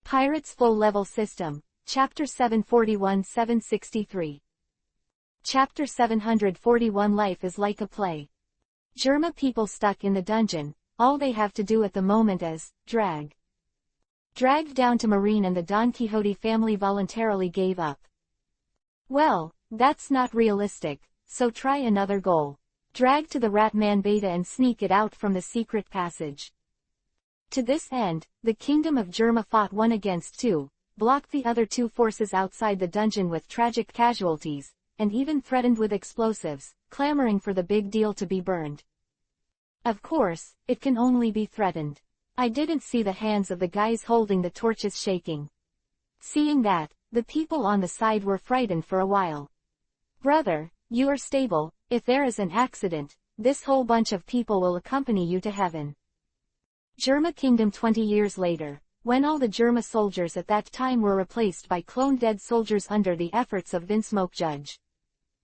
Pirates Full Level System, Chapter 741-763. Chapter 741 Life is like a play. Germa people stuck in the dungeon, all they have to do at the moment is, dragged down to Marine, and the Don Quixote family voluntarily gave up. Well, that's not realistic, so try another goal. Drag to the Ratman Beta and sneak it out from the secret passage. To this end, the Kingdom of Germa fought 1 against 2, blocked the other 2 forces outside the dungeon with tragic casualties, and even threatened with explosives, clamoring for the big deal to be burned. Of course, it can only be threatened. I didn't see the hands of the guys holding the torches shaking. Seeing that, the people on the side were frightened for a while. Brother, you are stable. If there is an accident, this whole bunch of people will accompany you to heaven. Germa Kingdom 20 years later, when all the Germa soldiers at that time were replaced by cloned dead soldiers under the efforts of Vinsmoke Judge.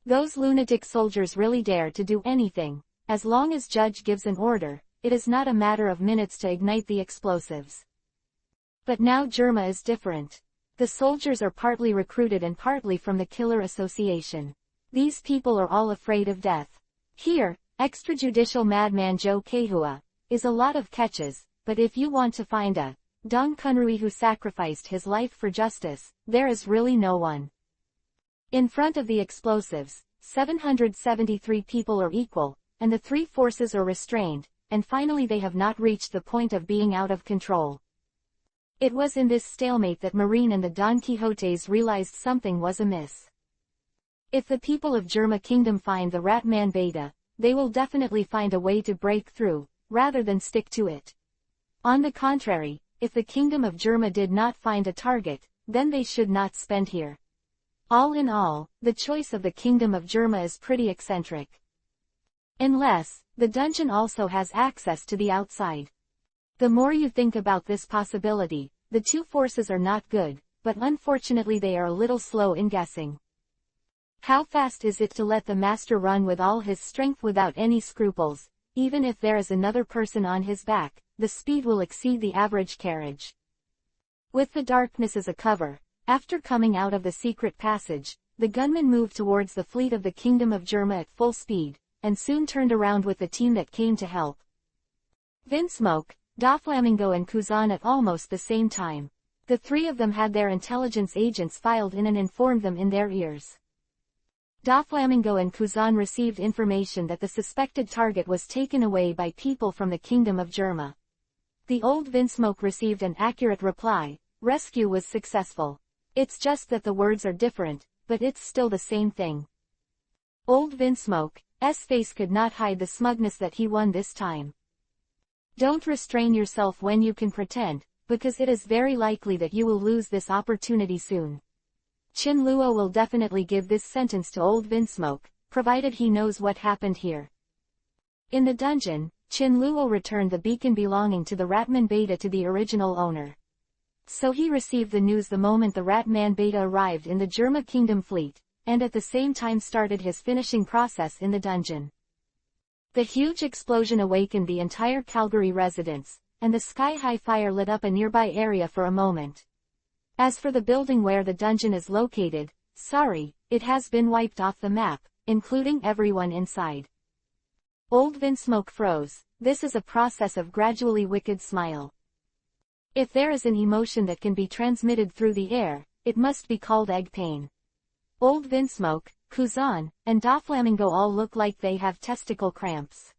Those lunatic soldiers really dare to do anything. As long as Judge gives an order, it is not a matter of minutes to ignite the explosives. But now Germa is different. The soldiers are partly recruited and partly from the Killer Association. These people are all afraid of death. Here, extrajudicial madman Joe Kehua, is a lot of catches, but if you want to find a Dong Kunrui who sacrificed his life for justice, there is really no one. In front of the explosives, 773 people are equal, and the 3 forces are restrained, and finally they have not reached the point of being out of control. It was in this stalemate that Marine and the Don Quixotes realized something was amiss. If the people of Germa Kingdom find the Ratman Beta, they will definitely find a way to break through, rather than stick to it. On the contrary, if the Kingdom of Germa did not find a target, then they should not spend here. All in all, the choice of the Kingdom of Germa is pretty eccentric. Unless, the dungeon also has access to the outside. The more you think about this possibility, the 2 forces are not good, but unfortunately they are a little slow in guessing. How fast is it to let the master run with all his strength without any scruples? Even if there is another person on his back, the speed will exceed the average carriage. With the darkness as a cover, after coming out of the secret passage, the gunmen moved towards the fleet of the Kingdom of Germa at full speed, and soon turned around with the team that came to help. Vinsmoke, Doflamingo and Kuzan at almost the same time. The 3 of them had their intelligence agents filed in and informed them in their ears. Doflamingo and Kuzan received information that the suspected target was taken away by people from the Kingdom of Germa. The old Vinsmoke received an accurate reply: rescue was successful. It's just that the words are different, but it's still the same thing. Old Vinsmoke's face could not hide the smugness that he won this time. Don't restrain yourself when you can pretend, because it is very likely that you will lose this opportunity soon. Chin Luo will definitely give this sentence to old Vinsmoke, provided he knows what happened here. In the dungeon, Chin Luo returned the beacon belonging to the Ratman Beta to the original owner. So he received the news the moment the Ratman Beta arrived in the Germa Kingdom fleet, and at the same time started his finishing process in the dungeon. The huge explosion awakened the entire Calgary residents, and the sky-high fire lit up a nearby area for a moment. As for the building where the dungeon is located, sorry, it has been wiped off the map, including everyone inside. Old Vinsmoke froze. This is a process of gradually wicked smile. If there is an emotion that can be transmitted through the air, it must be called egg pain. Old Vinsmoke, Kuzan, and Doflamingo all look like they have testicle cramps.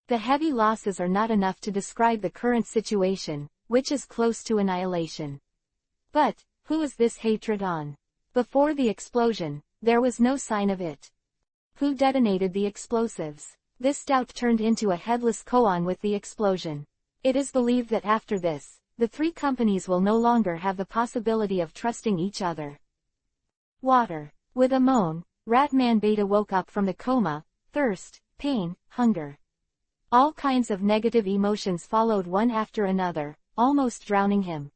The heavy losses are not enough to describe the current situation, which is close to annihilation. But, who is this hatred on? Before the explosion, there was no sign of it. Who detonated the explosives? This doubt turned into a headless koan with the explosion. It is believed that after this, the 3 companies will no longer have the possibility of trusting each other. Water. With a moan, Ratman Beta woke up from the coma: thirst, pain, hunger. All kinds of negative emotions followed one after another, almost drowning him.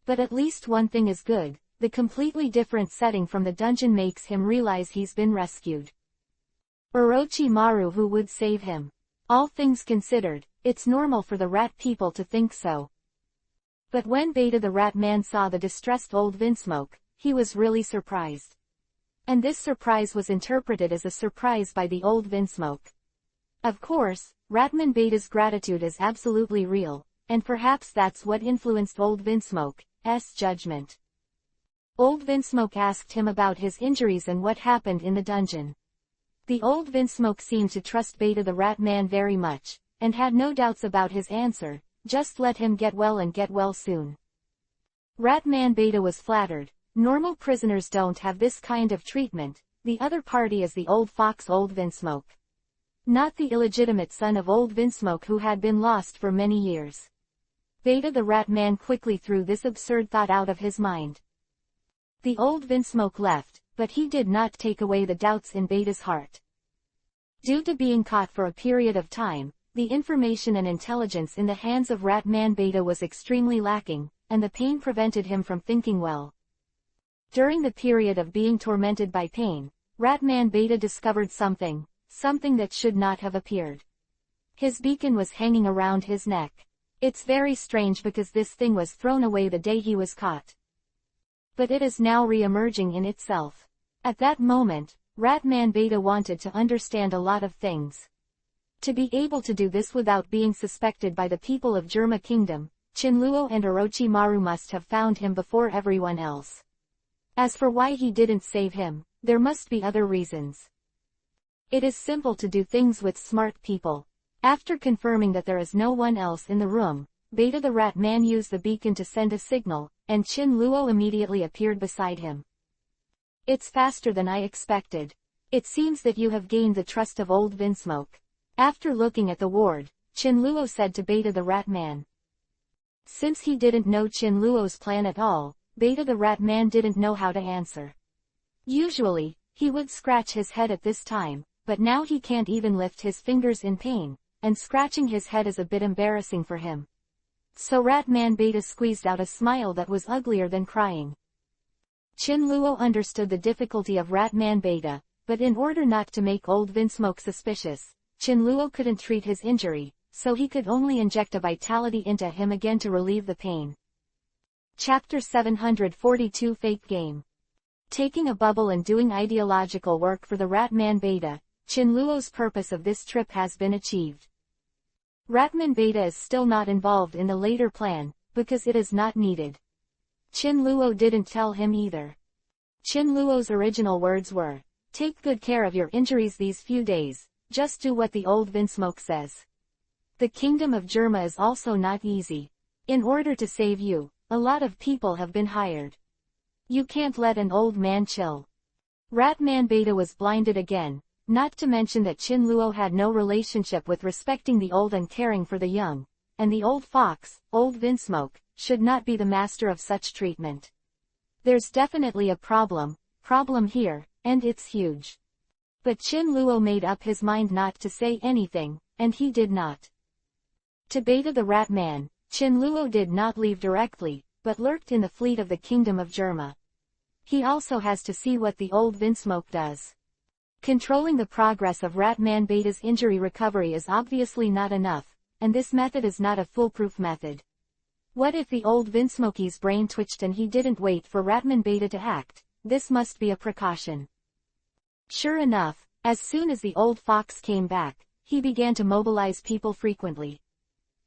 But at least one thing is good: the completely different setting from the dungeon makes him realize he's been rescued. Orochimaru who would save him. All things considered, it's normal for the rat people to think so. But when Beta the Rat Man saw the distressed old Vinsmoke, he was really surprised. And this surprise was interpreted as a surprise by the old Vinsmoke. Of course, Ratman Beta's gratitude is absolutely real, and perhaps that's what influenced old Vinsmoke's judgment. Old Vinsmoke asked him about his injuries and what happened in the dungeon. The old Vinsmoke seemed to trust Beta the Rat Man very much, and had no doubts about his answer. Just let him get well and get well soon. Ratman Beta was flattered. Normal prisoners don't have this kind of treatment. The other party is the old fox old Vinsmoke. Not the illegitimate son of old Vinsmoke who had been lost for many years. Beta the Rat Man quickly threw this absurd thought out of his mind. The old Vinsmoke left, but he did not take away the doubts in Beta's heart. Due to being caught for a period of time, the information and intelligence in the hands of Ratman Beta was extremely lacking, and the pain prevented him from thinking well. During the period of being tormented by pain, Ratman Beta discovered something that should not have appeared. His beacon was hanging around his neck. It's very strange because this thing was thrown away the day he was caught. But it is now re-emerging in itself. At that moment, Ratman Beta wanted to understand a lot of things. To be able to do this without being suspected by the people of Germa Kingdom, Chinluo and Orochimaru must have found him before everyone else. As for why he didn't save him, there must be other reasons. It is simple to do things with smart people. After confirming that there is no one else in the room, Beta the Rat Man used the beacon to send a signal, and Chinluo immediately appeared beside him. It's faster than I expected. It seems that you have gained the trust of old Vinsmoke. After looking at the ward, Chinluo said to Beta the Rat Man. Since he didn't know Chinluo's plan at all, Beta the Rat Man didn't know how to answer. Usually, he would scratch his head at this time, but now he can't even lift his fingers in pain, and scratching his head is a bit embarrassing for him. So Ratman Beta squeezed out a smile that was uglier than crying. Chinluo understood the difficulty of Ratman Beta, but in order not to make old Vinsmoke suspicious, Chinluo couldn't treat his injury, so he could only inject a vitality into him again to relieve the pain. Chapter 742 Fake Game. Taking a bubble and doing ideological work for the Ratman Beta, Chinluo's purpose of this trip has been achieved. Ratman Beta is still not involved in the later plan, because it is not needed. Chinluo didn't tell him either. Chinluo's original words were, "Take good care of your injuries these few days, just do what the old Vinsmoke says. The kingdom of Germa is also not easy. In order to save you, a lot of people have been hired. You can't let an old man chill." Ratman Beta was blinded again, not to mention that Chinluo had no relationship with respecting the old and caring for the young, and the old fox, old Vinsmoke, should not be the master of such treatment. There's definitely a problem here, and it's huge. But Chinluo made up his mind not to say anything, and he did not. To Beta the Rat Man, Chinluo did not leave directly, but lurked in the fleet of the kingdom of Germa. He also has to see what the old Vinsmoke does. Controlling the progress of Ratman Beta's injury recovery is obviously not enough, and this method is not a foolproof method. What if the old Vinsmoke's brain twitched and he didn't wait for Ratman Beta to act? This must be a precaution. Sure enough, as soon as the old fox came back, he began to mobilize people frequently.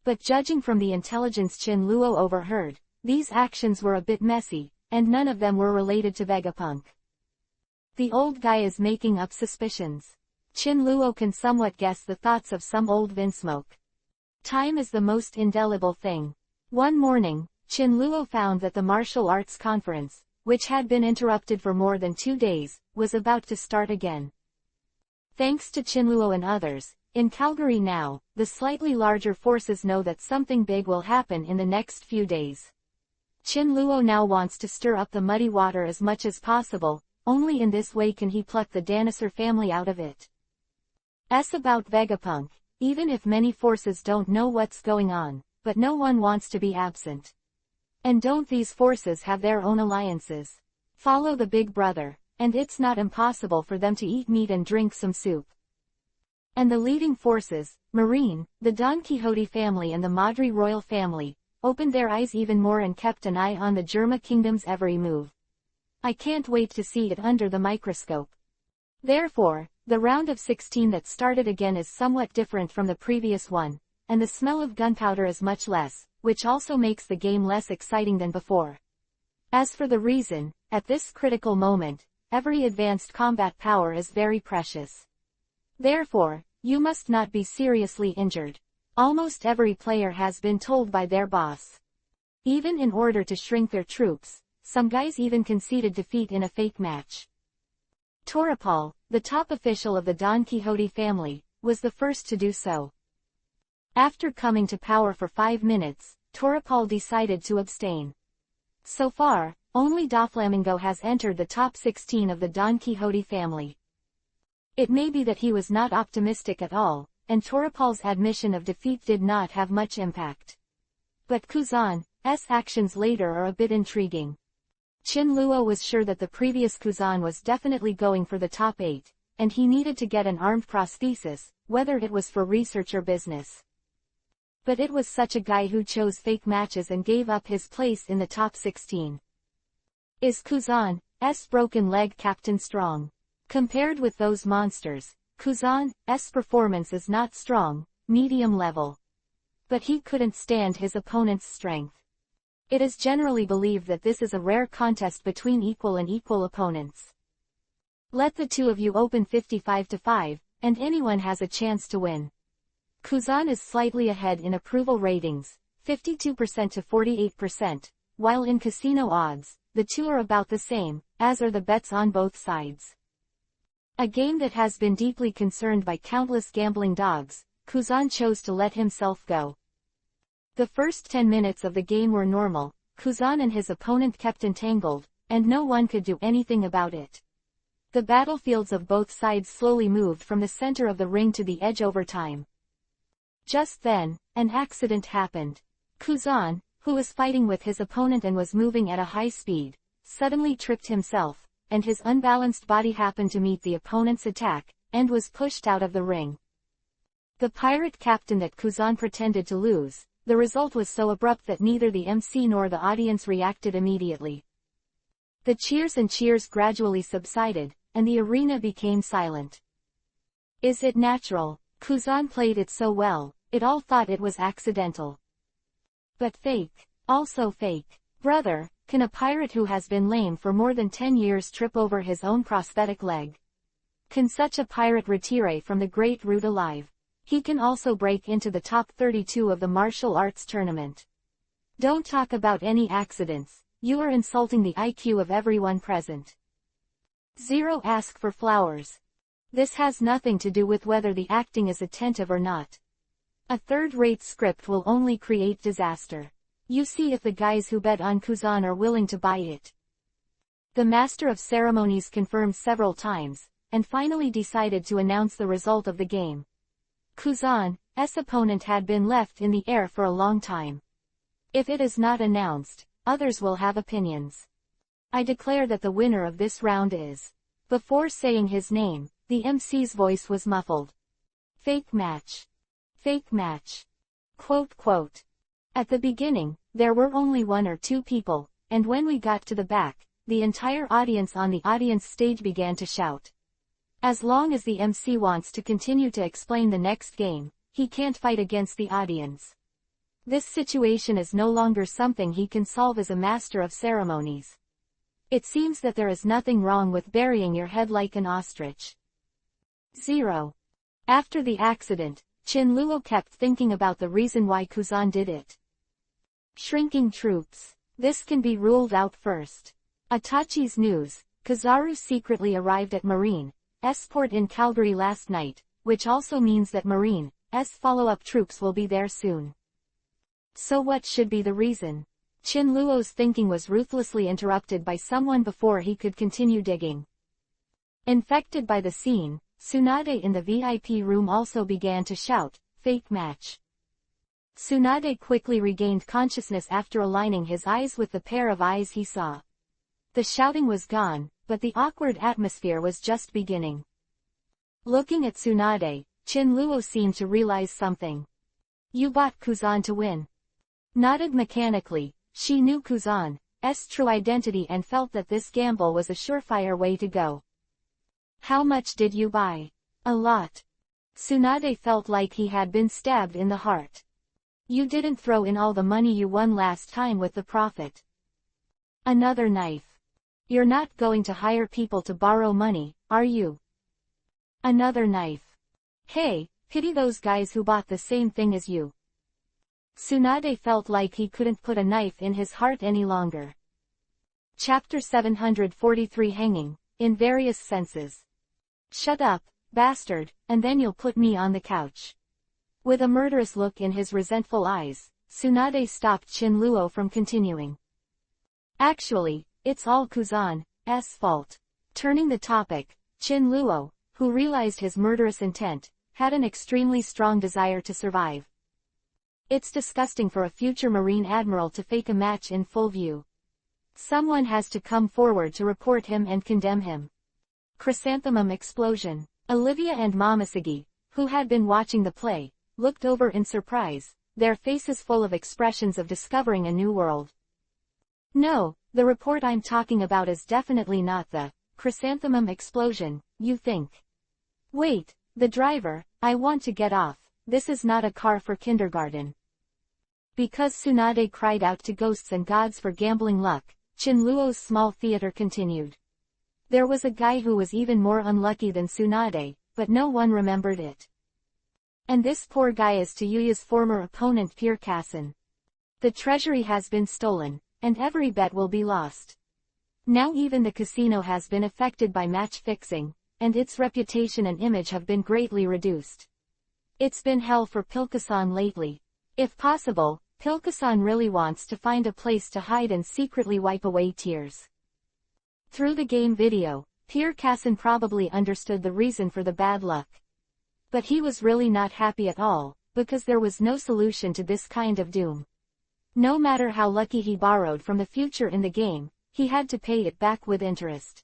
But judging from the intelligence Chinluo overheard, these actions were a bit messy, and none of them were related to Vegapunk. The old guy is making up suspicions. Chinluo can somewhat guess the thoughts of some old Vinsmoke. Time is the most indelible thing. One morning, Chinluo found that the martial arts conference, which had been interrupted for more than 2 days, was about to start again. Thanks to Chinluo and others, in Calgary now, the slightly larger forces know that something big will happen in the next few days. Chinluo now wants to stir up the muddy water as much as possible, only in this way can he pluck the dinosaur family out of it. As about Vegapunk, even if many forces don't know what's going on, but no one wants to be absent. And don't these forces have their own alliances? Follow the big brother, and it's not impossible for them to eat meat and drink some soup. And the leading forces, Marine, the Don Quixote family and the Madri royal family, opened their eyes even more and kept an eye on the Germa kingdom's every move. I can't wait to see it under the microscope. Therefore, the round of 16 that started again is somewhat different from the previous one, and the smell of gunpowder is much less, which also makes the game less exciting than before. As for the reason, at this critical moment, every advanced combat power is very precious. Therefore, you must not be seriously injured. Almost every player has been told by their boss. Even in order to shrink their troops, some guys even conceded defeat in a fake match. Torapal, the top official of the Don Quixote family, was the first to do so. After coming to power for 5 minutes, Torapal decided to abstain. So far, only Doflamingo has entered the top 16 of the Don Quixote family. It may be that he was not optimistic at all, and Torapal's admission of defeat did not have much impact. But Kuzan's actions later are a bit intriguing. Chin Luo was sure that the previous Kuzan was definitely going for the top 8, and he needed to get an armed prosthesis, whether it was for research or business. But it was such a guy who chose fake matches and gave up his place in the top 16. Is Kuzan's broken leg Captain strong? Compared with those monsters, Kuzan's performance is not strong, medium level. But he couldn't stand his opponent's strength. It is generally believed that this is a rare contest between equal and equal opponents. Let the two of you open 55-5, and anyone has a chance to win. Kuzan is slightly ahead in approval ratings, 52% to 48%, while in casino odds, the two are about the same, as are the bets on both sides. A game that has been deeply concerned by countless gambling dogs, Kuzan chose to let himself go. The first 10 minutes of the game were normal, Kuzan and his opponent kept entangled, and no one could do anything about it. The battlefields of both sides slowly moved from the center of the ring to the edge over time. Just then, an accident happened. Kuzan, who was fighting with his opponent and was moving at a high speed, suddenly tripped himself, and his unbalanced body happened to meet the opponent's attack, and was pushed out of the ring. The pirate captain that Kuzan pretended to lose, the result was so abrupt that neither the MC nor the audience reacted immediately. The cheers and cheers gradually subsided, and the arena became silent. Is it natural? Kuzan played it so well, it all thought it was accidental. But fake. Also fake. Brother, can a pirate who has been lame for more than 10 years trip over his own prosthetic leg? Can such a pirate retire from the great route alive? He can also break into the top 32 of the martial arts tournament. Don't talk about any accidents, you are insulting the IQ of everyone present. 0. Ask for flowers. This has nothing to do with whether the acting is attentive or not. A third-rate script will only create disaster. You see if the guys who bet on Kuzan are willing to buy it. The Master of Ceremonies confirmed several times, and finally decided to announce the result of the game. Kuzan's opponent had been left in the air for a long time. If it is not announced, others will have opinions. I declare that the winner of this round is. Before saying his name, the MC's voice was muffled. Fake match. Fake match. Quote. At the beginning, there were only 1 or 2 people, and when we got to the back, the entire audience on the audience stage began to shout. As long as the MC wants to continue to explain the next game, he can't fight against the audience. This situation is no longer something he can solve as a master of ceremonies. It seems that there is nothing wrong with burying your head like an ostrich. 0. After the accident, Chin Luo kept thinking about the reason why Kuzan did it. Shrinking troops. This can be ruled out first. Atachi's news, Kizaru secretly arrived at Marine's port in Calgary last night, which also means that Marine's follow-up troops will be there soon. So what should be the reason? Chin Luo's thinking was ruthlessly interrupted by someone before he could continue digging. Infected by the scene, Tsunade in the VIP room also began to shout, "Fake match." Tsunade quickly regained consciousness after aligning his eyes with the pair of eyes he saw. The shouting was gone, but the awkward atmosphere was just beginning. Looking at Tsunade, Chin Luo seemed to realize something. You bought Kuzan to win. Nodded mechanically. She knew Kuzan's true identity and felt that this gamble was a surefire way to go. How much did you buy? A lot. Tsunade felt like he had been stabbed in the heart. You didn't throw in all the money you won last time with the profit. Another knife. You're not going to hire people to borrow money, are you? Another knife. Hey, pity those guys who bought the same thing as you. Tsunade felt like he couldn't put a knife in his heart any longer. Chapter 743 Hanging, in various senses. Shut up, bastard, and then you'll put me on the couch. With a murderous look in his resentful eyes, Tsunade stopped Chinluo from continuing. Actually, it's all Kuzan's fault. Turning the topic, Chinluo, who realized his murderous intent, had an extremely strong desire to survive. It's disgusting for a future Marine Admiral to fake a match in full view. Someone has to come forward to report him and condemn him. Chrysanthemum explosion. Olivia and Momoshiki, who had been watching the play, looked over in surprise, their faces full of expressions of discovering a new world. No, the report I'm talking about is definitely not the chrysanthemum explosion, you think. Wait, the driver, I want to get off, this is not a car for kindergarten. Because Tsunade cried out to ghosts and gods for gambling luck, Chinluo's small theater continued. There was a guy who was even more unlucky than Tsunade, but no one remembered it. And this poor guy is Tuyuya's former opponent Pierre Casson. The treasury has been stolen, and every bet will be lost. Now even the casino has been affected by match fixing, and its reputation and image have been greatly reduced. It's been hell for Pilkasan lately. If possible, Pilkasan really wants to find a place to hide and secretly wipe away tears. Through the game video, Pierre Casson probably understood the reason for the bad luck. But he was really not happy at all, because there was no solution to this kind of doom. No matter how lucky he borrowed from the future in the game, he had to pay it back with interest.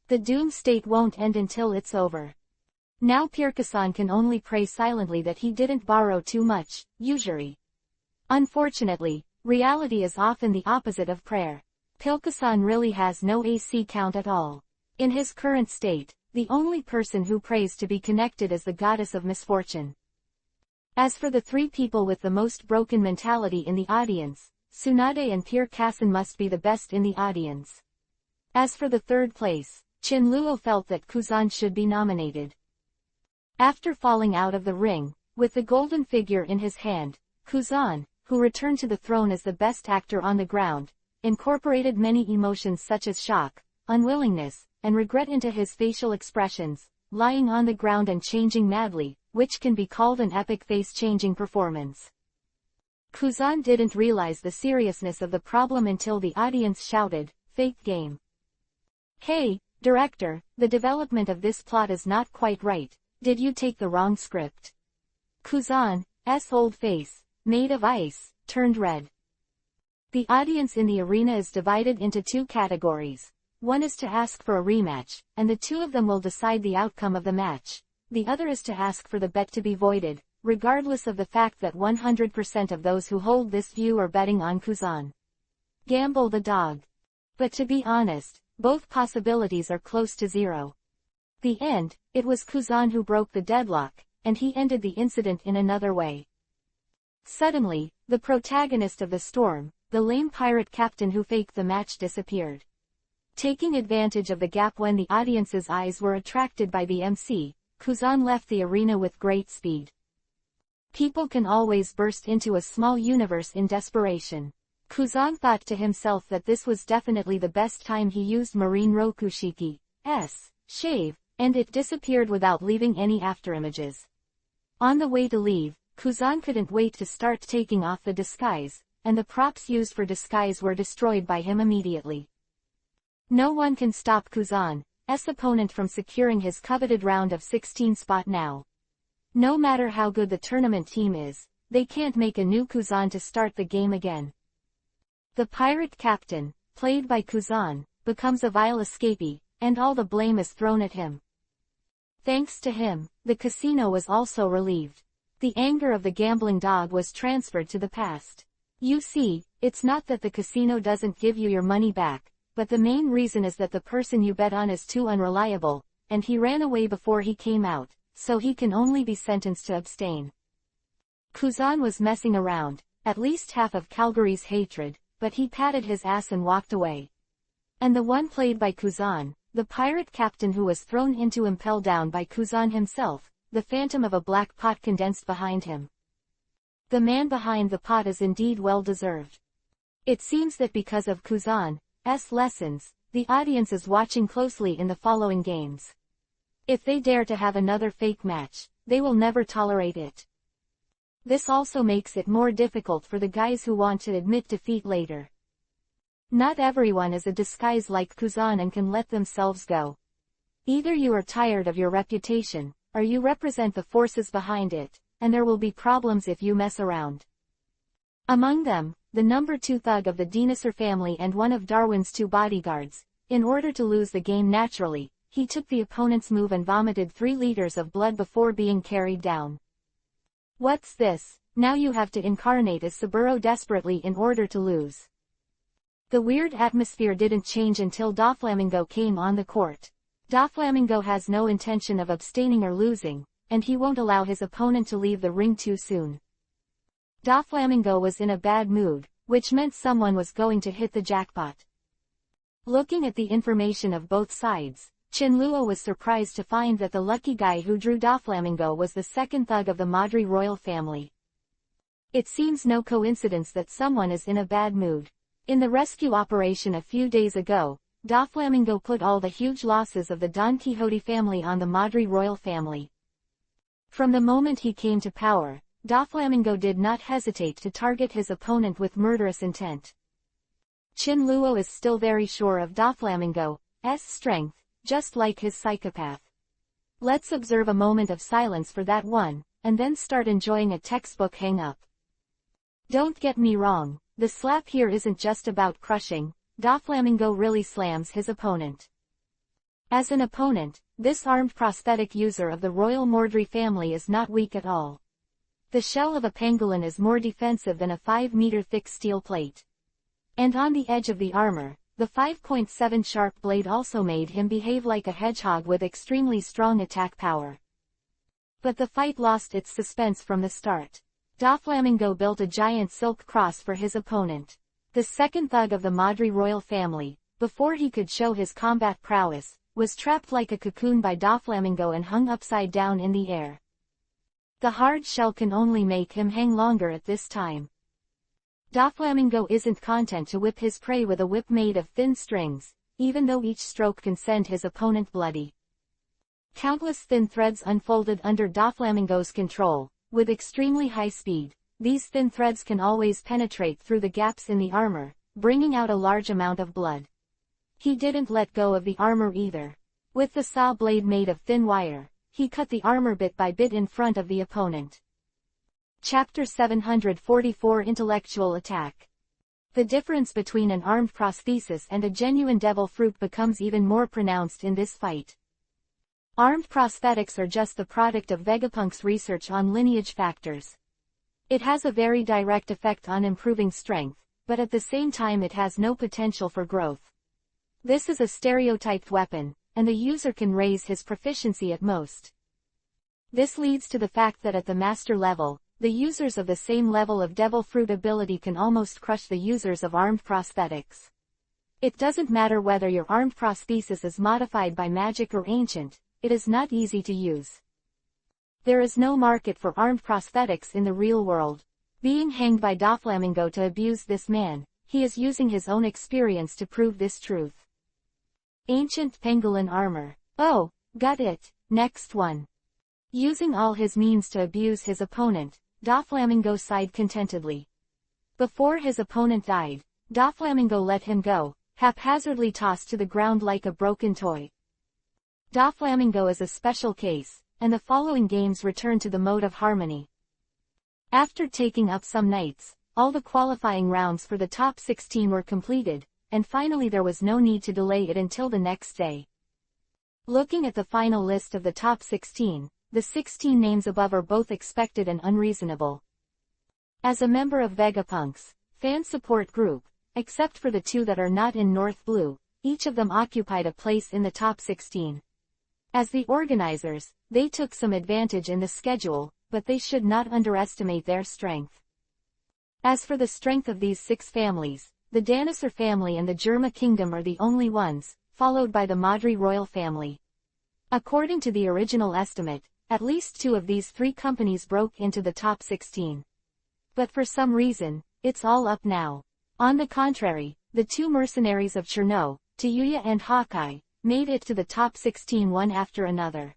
The doom state won't end until it's over. Now Pierre-Casson can only pray silently that he didn't borrow too much, usury. Unfortunately, reality is often the opposite of prayer. Pilkasan really has no AC count at all. In his current state, the only person who prays to be connected is the goddess of misfortune. As for the three people with the most broken mentality in the audience, Tsunade and Pierre Casson must be the best in the audience. As for the third place, Chinluo felt that Kuzan should be nominated. After falling out of the ring, with the golden figure in his hand, Kuzan, who returned to the throne as the best actor on the ground, incorporated many emotions such as shock, unwillingness, and regret into his facial expressions, lying on the ground and changing madly, which can be called an epic face-changing performance. Kuzan didn't realize the seriousness of the problem until the audience shouted, "Fake game." Hey, director, the development of this plot is not quite right, did you take the wrong script? Kuzan's old face, made of ice, turned red. The audience in the arena is divided into two categories. One is to ask for a rematch, and the two of them will decide the outcome of the match. The other is to ask for the bet to be voided, regardless of the fact that 100% of those who hold this view are betting on Kuzan. Gamble the dog. But to be honest, both possibilities are close to zero. The end, it was Kuzan who broke the deadlock, and he ended the incident in another way. Suddenly, the protagonist of the storm, the lame pirate captain who faked the match, disappeared. Taking advantage of the gap when the audience's eyes were attracted by the MC, Kuzan left the arena with great speed. People can always burst into a small universe in desperation. Kuzan thought to himself that this was definitely the best time he used Marine Rokushiki's shave, and it disappeared without leaving any afterimages. On the way to leave, Kuzan couldn't wait to start taking off the disguise, and the props used for disguise were destroyed by him immediately. No one can stop Kuzan's opponent from securing his coveted round of 16 spot now. No matter how good the tournament team is, they can't make a new Kuzan to start the game again. The pirate captain, played by Kuzan, becomes a vile escapee, and all the blame is thrown at him. Thanks to him, the casino was also relieved. The anger of the gambling dog was transferred to the past. You see, it's not that the casino doesn't give you your money back, but the main reason is that the person you bet on is too unreliable, and he ran away before he came out, so he can only be sentenced to abstain. Kuzan was messing around, at least half of Calgary's hatred, but he patted his ass and walked away. And the one played by Kuzan, the pirate captain who was thrown into impel down by Kuzan himself, the phantom of a black pot condensed behind him. The man behind the pot is indeed well deserved. It seems that because of Kuzan's lessons, the audience is watching closely in the following games. If they dare to have another fake match, they will never tolerate it. This also makes it more difficult for the guys who want to admit defeat later. Not everyone is a disguise like Kuzan and can let themselves go. Either you are tired of your reputation, or you represent the forces behind it, and there will be problems if you mess around. Among them, the number 2 thug of the dinosaur family and one of Darwin's 2 bodyguards. In order to lose the game naturally, he took the opponent's move and vomited 3 liters of blood before being carried down. What's this? Now you have to incarnate as Saburo desperately in order to lose. The weird atmosphere didn't change until Doflamingo came on the court. Doflamingo has no intention of abstaining or losing, and he won't allow his opponent to leave the ring too soon. Doflamingo was in a bad mood, which meant someone was going to hit the jackpot. Looking at the information of both sides, Chinluo was surprised to find that the lucky guy who drew Doflamingo was the second thug of the Madri royal family. It seems no coincidence that someone is in a bad mood. In the rescue operation a few days ago, Doflamingo put all the huge losses of the Don Quixote family on the Madri royal family. From the moment he came to power, Doflamingo did not hesitate to target his opponent with murderous intent. Chinluo is still very sure of Doflamingo's strength, just like his psychopath. Let's observe a moment of silence for that one, and then start enjoying a textbook hang-up. Don't get me wrong, the slap here isn't just about crushing. Doflamingo really slams his opponent. As an opponent, this armed prosthetic user of the royal Mordri family is not weak at all. The shell of a pangolin is more defensive than a 5-meter thick steel plate. And on the edge of the armor, the 5.7 sharp blade also made him behave like a hedgehog with extremely strong attack power. But the fight lost its suspense from the start. Doflamingo built a giant silk cross for his opponent. The second thug of the Madri royal family, before he could show his combat prowess, was trapped like a cocoon by Doflamingo and hung upside down in the air. The hard shell can only make him hang longer at this time. Doflamingo isn't content to whip his prey with a whip made of thin strings, even though each stroke can send his opponent bloody. Countless thin threads unfolded under Doflamingo's control, with extremely high speed. These thin threads can always penetrate through the gaps in the armor, bringing out a large amount of blood. He didn't let go of the armor either. With the saw blade made of thin wire, he cut the armor bit by bit in front of the opponent. Chapter 744 Intellectual Attack. The difference between an armed prosthesis and a genuine devil fruit becomes even more pronounced in this fight. Armed prosthetics are just the product of Vegapunk's research on lineage factors. It has a very direct effect on improving strength, but at the same time it has no potential for growth. This is a stereotyped weapon, and the user can raise his proficiency at most. This leads to the fact that at the master level, the users of the same level of devil fruit ability can almost crush the users of armed prosthetics. It doesn't matter whether your armed prosthesis is modified by magic or ancient, it is not easy to use. There is no market for armed prosthetics in the real world. Being hanged by Doflamingo to abuse this man, he is using his own experience to prove this truth. Ancient pangolin armor. Oh, got it. Next one. Using all his means to abuse his opponent, Doflamingo sighed contentedly. Before his opponent died, Doflamingo let him go, haphazardly tossed to the ground like a broken toy. Doflamingo is a special case, and the following games return to the mode of harmony. After taking up some nights, all the qualifying rounds for the top 16 were completed, and finally there was no need to delay it until the next day. Looking at the final list of the top 16, the 16 names above are both expected and unreasonable. As a member of Vegapunks, fan support group, except for the two that are not in North Blue, each of them occupied a place in the top 16. As the organizers, they took some advantage in the schedule, but they should not underestimate their strength. As for the strength of these 6 families, the Danosaur family and the Germa kingdom are the only ones, followed by the Madri royal family. According to the original estimate, at least 2 of these 3 companies broke into the top 16. But for some reason, it's all up now. On the contrary, the 2 mercenaries of Cherno, Tayuya and Hawkeye, made it to the top 16 one after another.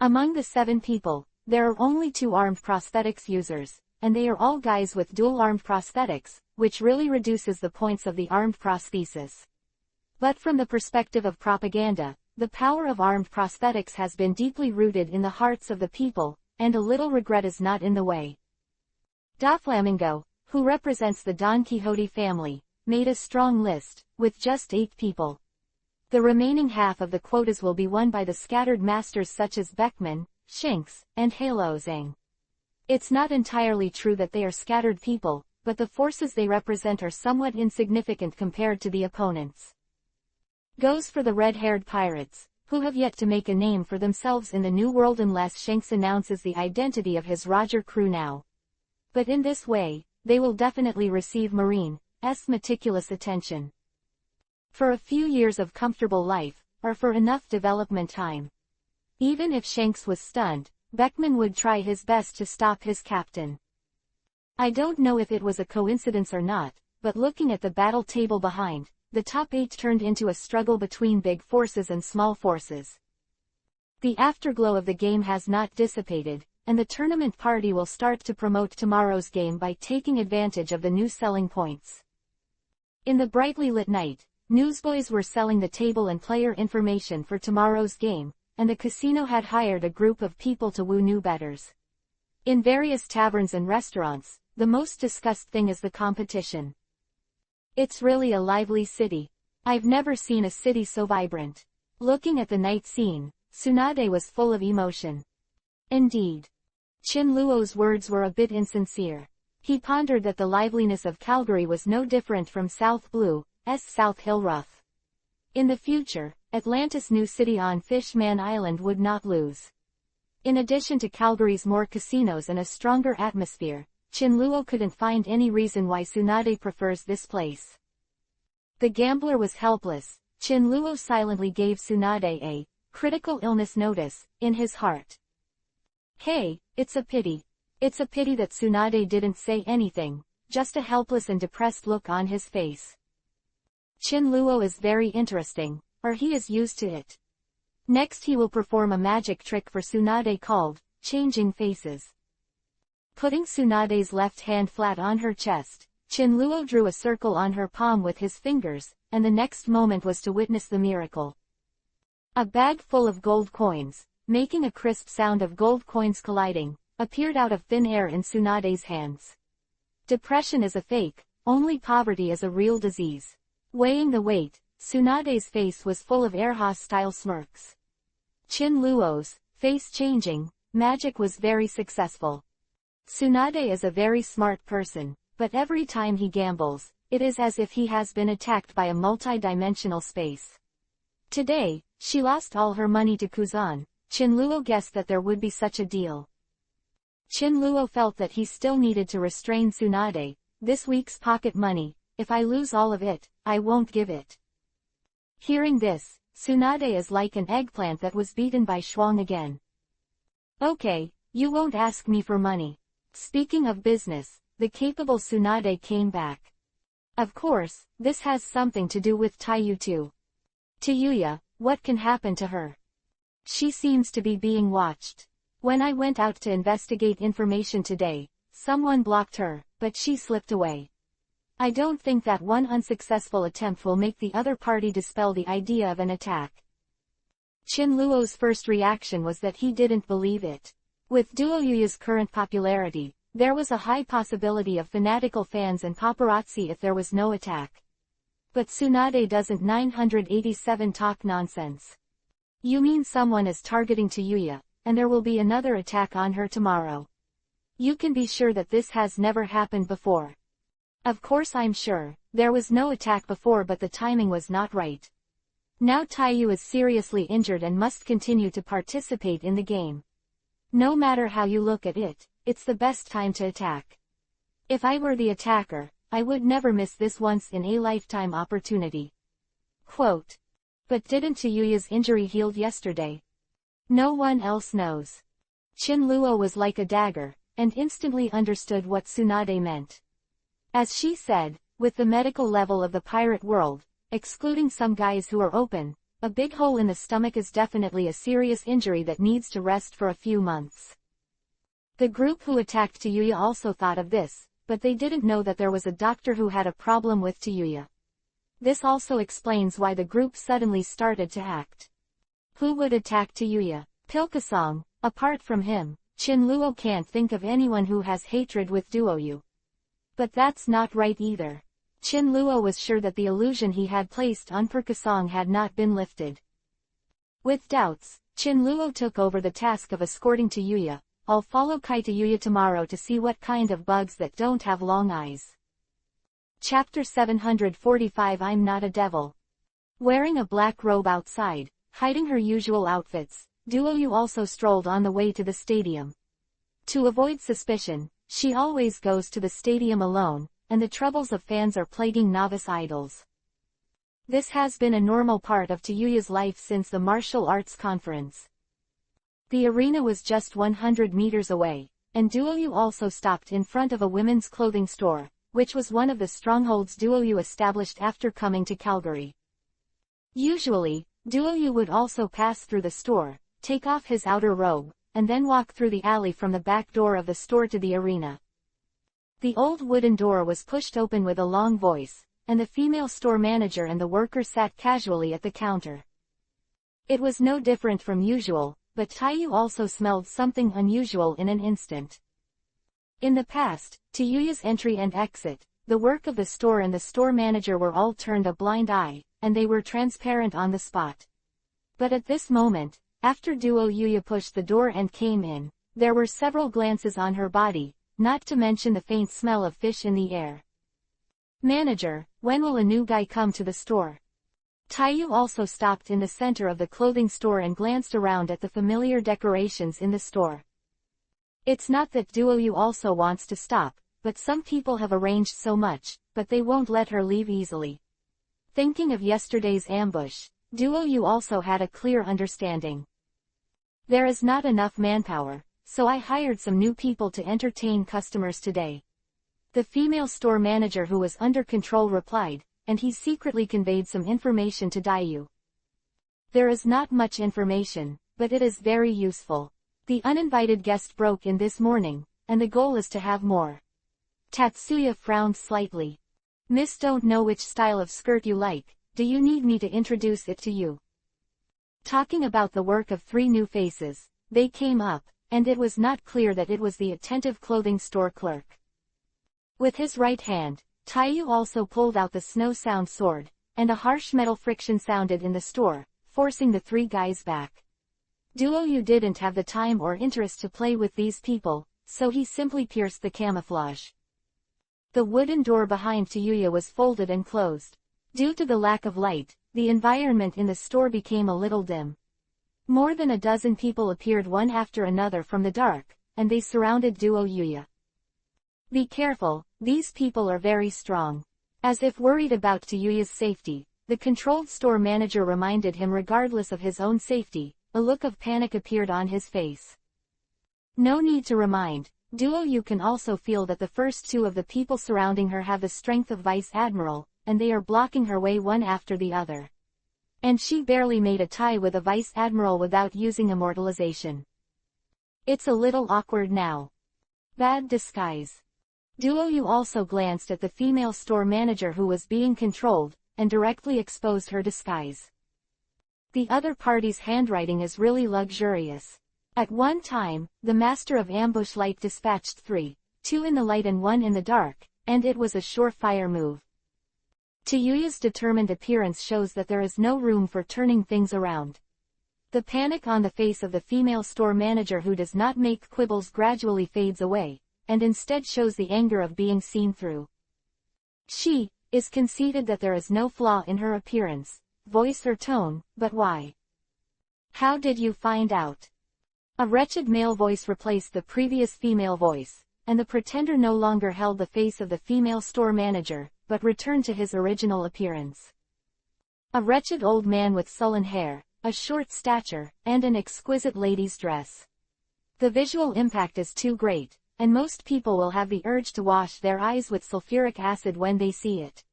Among the 7 people, there are only 2 armed prosthetics users, and they are all guys with dual armed prosthetics, which really reduces the points of the armed prosthesis. But from the perspective of propaganda, the power of armed prosthetics has been deeply rooted in the hearts of the people, and a little regret is not in the way. Doflamingo, who represents the Don Quixote family, made a strong list, with just 8 people. The remaining half of the quotas will be won by the scattered masters such as Beckman, Shinx, and Halozang. It's not entirely true that they are scattered people, but the forces they represent are somewhat insignificant compared to the opponents. Goes for the red-haired pirates, who have yet to make a name for themselves in the New World unless Shinx announces the identity of his Roger crew now. But in this way, they will definitely receive Marine's meticulous attention. For a few years of comfortable life, or for enough development time. Even if Shanks was stunned, Beckman would try his best to stop his captain. I don't know if it was a coincidence or not, but looking at the battle table behind, the top 8 turned into a struggle between big forces and small forces. The afterglow of the game has not dissipated, and the tournament party will start to promote tomorrow's game by taking advantage of the new selling points. In the brightly lit night, newsboys were selling the table and player information for tomorrow's game, and the casino had hired a group of people to woo new bettors. In various taverns and restaurants, the most discussed thing is the competition. It's really a lively city. I've never seen a city so vibrant. Looking at the night scene, Tsunade was full of emotion. Indeed. Chinluo's words were a bit insincere. He pondered that the liveliness of Calgary was no different from South Blue's South Hill Rough. In the future, Atlantis' new city on Fishman Island would not lose. In addition to Calgary's more casinos and a stronger atmosphere, Chinluo couldn't find any reason why Tsunade prefers this place. The gambler was helpless. Chinluo silently gave Tsunade a critical illness notice in his heart. Hey, it's a pity. It's a pity that Tsunade didn't say anything, just a helpless and depressed look on his face. Chinluo is very interesting, or he is used to it. Next he will perform a magic trick for Tsunade called changing faces. Putting Tsunade's left hand flat on her chest, Chinluo drew a circle on her palm with his fingers, and the next moment was to witness the miracle. A bag full of gold coins, making a crisp sound of gold coins colliding, appeared out of thin air in Tsunade's hands. Depression is a fake, only poverty is a real disease. Weighing the weight, Tsunade's face was full of air-hostile smirks. Chinluo's face-changing magic was very successful. Tsunade is a very smart person, but every time he gambles, it is as if he has been attacked by a multi-dimensional space. Today, she lost all her money to Kuzan. Chinluo guessed that there would be such a deal. Chinluo felt that he still needed to restrain Tsunade. This week's pocket money, if I lose all of it, I won't give it. Hearing this, Tsunade is like an eggplant that was beaten by Shuang again. Okay, you won't ask me for money. Speaking of business, the capable Tsunade came back. Of course, this has something to do with Taiyu too. Tayuya, what can happen to her? She seems to be being watched. When I went out to investigate information today, someone blocked her, but she slipped away. I don't think that one unsuccessful attempt will make the other party dispel the idea of an attack. Chinluo's first reaction was that he didn't believe it. With Duoyuya's current popularity, there was a high possibility of fanatical fans and paparazzi if there was no attack. But Tsunade doesn't 987 talk nonsense. You mean someone is targeting Tayuya, and there will be another attack on her tomorrow. You can be sure that this has never happened before. Of course I'm sure, there was no attack before but the timing was not right. Now Taiyu is seriously injured and must continue to participate in the game. No matter how you look at it, it's the best time to attack. If I were the attacker, I would never miss this once-in-a-lifetime opportunity. Quote. But didn't Tayuya's injury healed yesterday? No one else knows. Chinluo was like a dagger, and instantly understood what Tsunade meant. As she said, with the medical level of the pirate world, excluding some guys who are open, a big hole in the stomach is definitely a serious injury that needs to rest for a few months. The group who attacked Tayuya also thought of this, but they didn't know that there was a doctor who had a problem with Tayuya. This also explains why the group suddenly started to act. Who would attack Tayuya? Pilkasong. Apart from him, Chinluo can't think of anyone who has hatred with Duoyu. But that's not right either. Chinluo was sure that the illusion he had placed on Pilkasong had not been lifted. With doubts, Chinluo took over the task of escorting Tayuya. I'll follow Kai Tayuya tomorrow to see what kind of bugs that don't have long eyes. Chapter 745 I'm Not a Devil. Wearing a black robe outside, hiding her usual outfits, Duoyu also strolled on the way to the stadium. To avoid suspicion, she always goes to the stadium alone, and the troubles of fans are plaguing novice idols. This has been a normal part of Tayuya's life since the martial arts conference. The arena was just 100 meters away, and Duoyu also stopped in front of a women's clothing store, which was one of the strongholds Duoyu established after coming to Calgary. Usually, Duoyu would also pass through the store, take off his outer robe, and then walk through the alley from the back door of the store to the arena. The old wooden door was pushed open with a long voice, and the female store manager and the worker sat casually at the counter. It was no different from usual, but Taiyu also smelled something unusual in an instant. In the past, Tayuya's entry and exit, the work of the store and the store manager were all turned a blind eye, and they were transparent on the spot. But at this moment, after Duoyu pushed the door and came in, there were several glances on her body, not to mention the faint smell of fish in the air. Manager, when will a new guy come to the store? Taiyu also stopped in the center of the clothing store and glanced around at the familiar decorations in the store. It's not that Duoyu also wants to stop, but some people have arranged so much, but they won't let her leave easily. Thinking of yesterday's ambush, Duoyu also had a clear understanding. There is not enough manpower, so I hired some new people to entertain customers today. The female store manager who was under control replied, and he secretly conveyed some information to Taiyu. There is not much information, but it is very useful. The uninvited guest broke in this morning, and the goal is to have more. Tatsuya frowned slightly. Miss, don't know which style of skirt you like, do you need me to introduce it to you? Talking about the work of 3 new faces, they came up, and it was not clear that it was the attentive clothing store clerk. With his right hand, Taiyu also pulled out the snow sound sword, and a harsh metal friction sounded in the store, forcing the 3 guys back. Duoyu didn't have the time or interest to play with these people, so he simply pierced the camouflage. The wooden door behind Tayuya was folded and closed. Due to the lack of light, the environment in the store became a little dim. More than a dozen people appeared one after another from the dark, and they surrounded Duoyu. Be careful, these people are very strong. As if worried about Tayuya's safety, the controlled store manager reminded him regardless of his own safety. A look of panic appeared on his face. No need to remind, Duoyu can also feel that the first 2 of the people surrounding her have the strength of Vice Admiral, and they are blocking her way one after the other. And she barely made a tie with a Vice Admiral without using immortalization. It's a little awkward now. Bad disguise. Duoyu also glanced at the female store manager who was being controlled, and directly exposed her disguise. The other party's handwriting is really luxurious. At one time, the master of ambush light dispatched 3, 2 in the light and 1 in the dark, and it was a surefire move. Tayuya's determined appearance shows that there is no room for turning things around. The panic on the face of the female store manager who does not make quibbles gradually fades away, and instead shows the anger of being seen through. She is conceited that there is no flaw in her appearance, voice or tone, but why? How did you find out? A wretched male voice replaced the previous female voice, and the pretender no longer held the face of the female store manager, but returned to his original appearance. A wretched old man with sullen hair, a short stature, and an exquisite lady's dress. The visual impact is too great, and most people will have the urge to wash their eyes with sulfuric acid when they see it.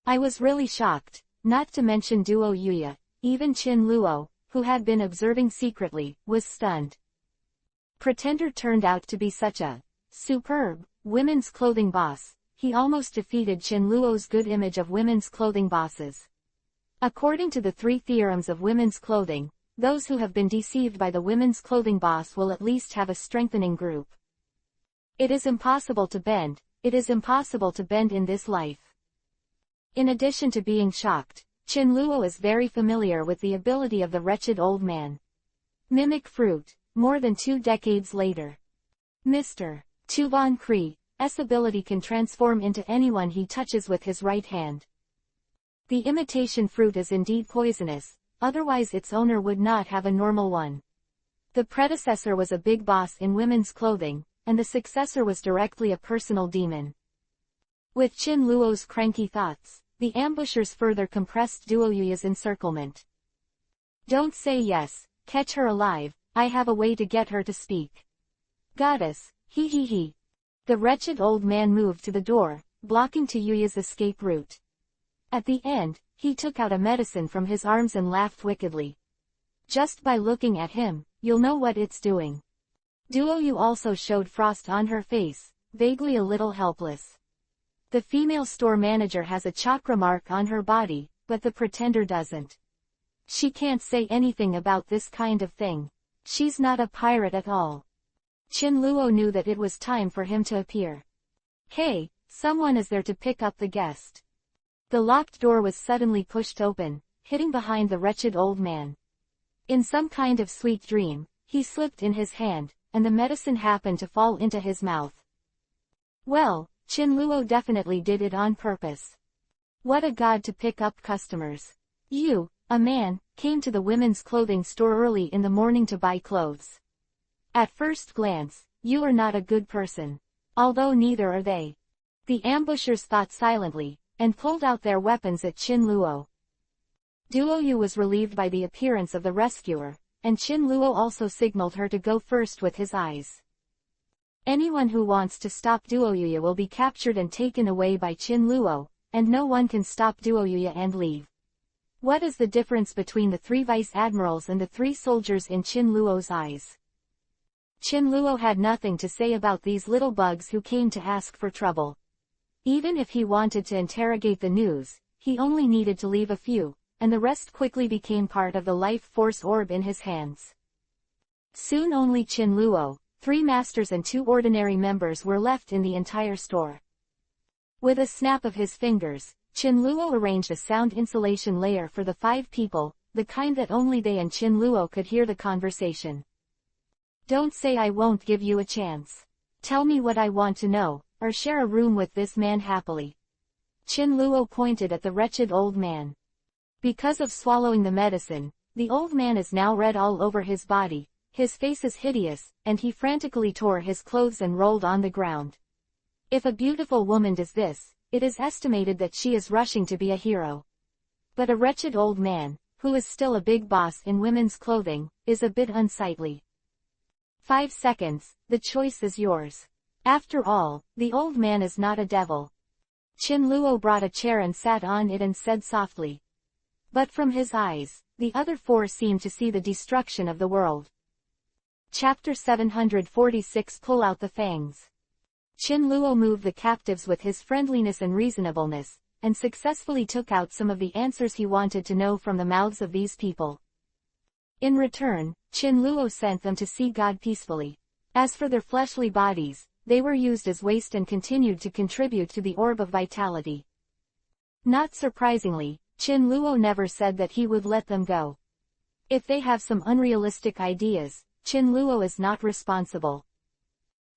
I was really shocked, not to mention Duo Yuya, even Chin Luo, who had been observing secretly, was stunned. Pretender turned out to be such a superb women's clothing boss, he almost defeated Chin Luo's good image of women's clothing bosses. According to the 3 theorems of women's clothing, those who have been deceived by the women's clothing boss will at least have a strengthening group. It is impossible to bend in this life. In addition to being shocked, Chin Luo is very familiar with the ability of the wretched old man. Mimic fruit, more than 2 decades later. Mr. Tuban Kri's ability can transform into anyone he touches with his right hand. The imitation fruit is indeed poisonous, otherwise its owner would not have a normal one. The predecessor was a big boss in women's clothing, and the successor was directly a personal demon. With Chin Luo's cranky thoughts, the ambushers further compressed Duo Yuya's encirclement. Don't say yes, catch her alive, I have a way to get her to speak. Goddess, he. The wretched old man moved to the door, blocking Yuya's escape route. At the end, he took out a medicine from his arms and laughed wickedly. Just by looking at him, you'll know what it's doing. Duo Yu also showed frost on her face, vaguely a little helpless. The female store manager has a chakra mark on her body, but the pretender doesn't. She can't say anything about this kind of thing. She's not a pirate at all. Chin Luo knew that it was time for him to appear. Hey, someone is there to pick up the guest. The locked door was suddenly pushed open, hitting behind the wretched old man. In some kind of sweet dream, he slipped in his hand, and the medicine happened to fall into his mouth. Well, Chin Luo definitely did it on purpose. What a god to pick up customers. You, a man, came to the women's clothing store early in the morning to buy clothes. At first glance, you are not a good person. Although neither are they. The ambushers thought silently, and pulled out their weapons at Chin Luo. Duo Yu was relieved by the appearance of the rescuer, and Chin Luo also signaled her to go first with his eyes. Anyone who wants to stop Duo Yuya will be captured and taken away by Chin Luo, and no one can stop Duo Yuya and leave. What is the difference between the 3 vice admirals and the 3 soldiers in Chin Luo's eyes? Chin Luo had nothing to say about these little bugs who came to ask for trouble. Even if he wanted to interrogate the news, he only needed to leave a few, and the rest quickly became part of the life force orb in his hands. Soon only Chin Luo, 3 masters and 2 ordinary members were left in the entire store. With a snap of his fingers, Chin Luo arranged a sound insulation layer for the 5 people, the kind that only they and Chin Luo could hear the conversation. Don't say I won't give you a chance. Tell me what I want to know, or share a room with this man happily. Chin Luo pointed at the wretched old man. Because of swallowing the medicine, the old man is now red all over his body, his face is hideous, and he frantically tore his clothes and rolled on the ground. If a beautiful woman does this, it is estimated that she is rushing to be a hero. But a wretched old man, who is still a big boss in women's clothing, is a bit unsightly. 5 seconds, the choice is yours. After all, the old man is not a devil. Chin Luo brought a chair and sat on it and said softly. But from his eyes, the other 4 seemed to see the destruction of the world. Chapter 746 Pull out the fangs. Chin Luo moved the captives with his friendliness and reasonableness, and successfully took out some of the answers he wanted to know from the mouths of these people. In return, Chin Luo sent them to see God peacefully. As for their fleshly bodies, they were used as waste and continued to contribute to the orb of vitality. Not surprisingly, Chin Luo never said that he would let them go. If they have some unrealistic ideas, Chin Luo is not responsible.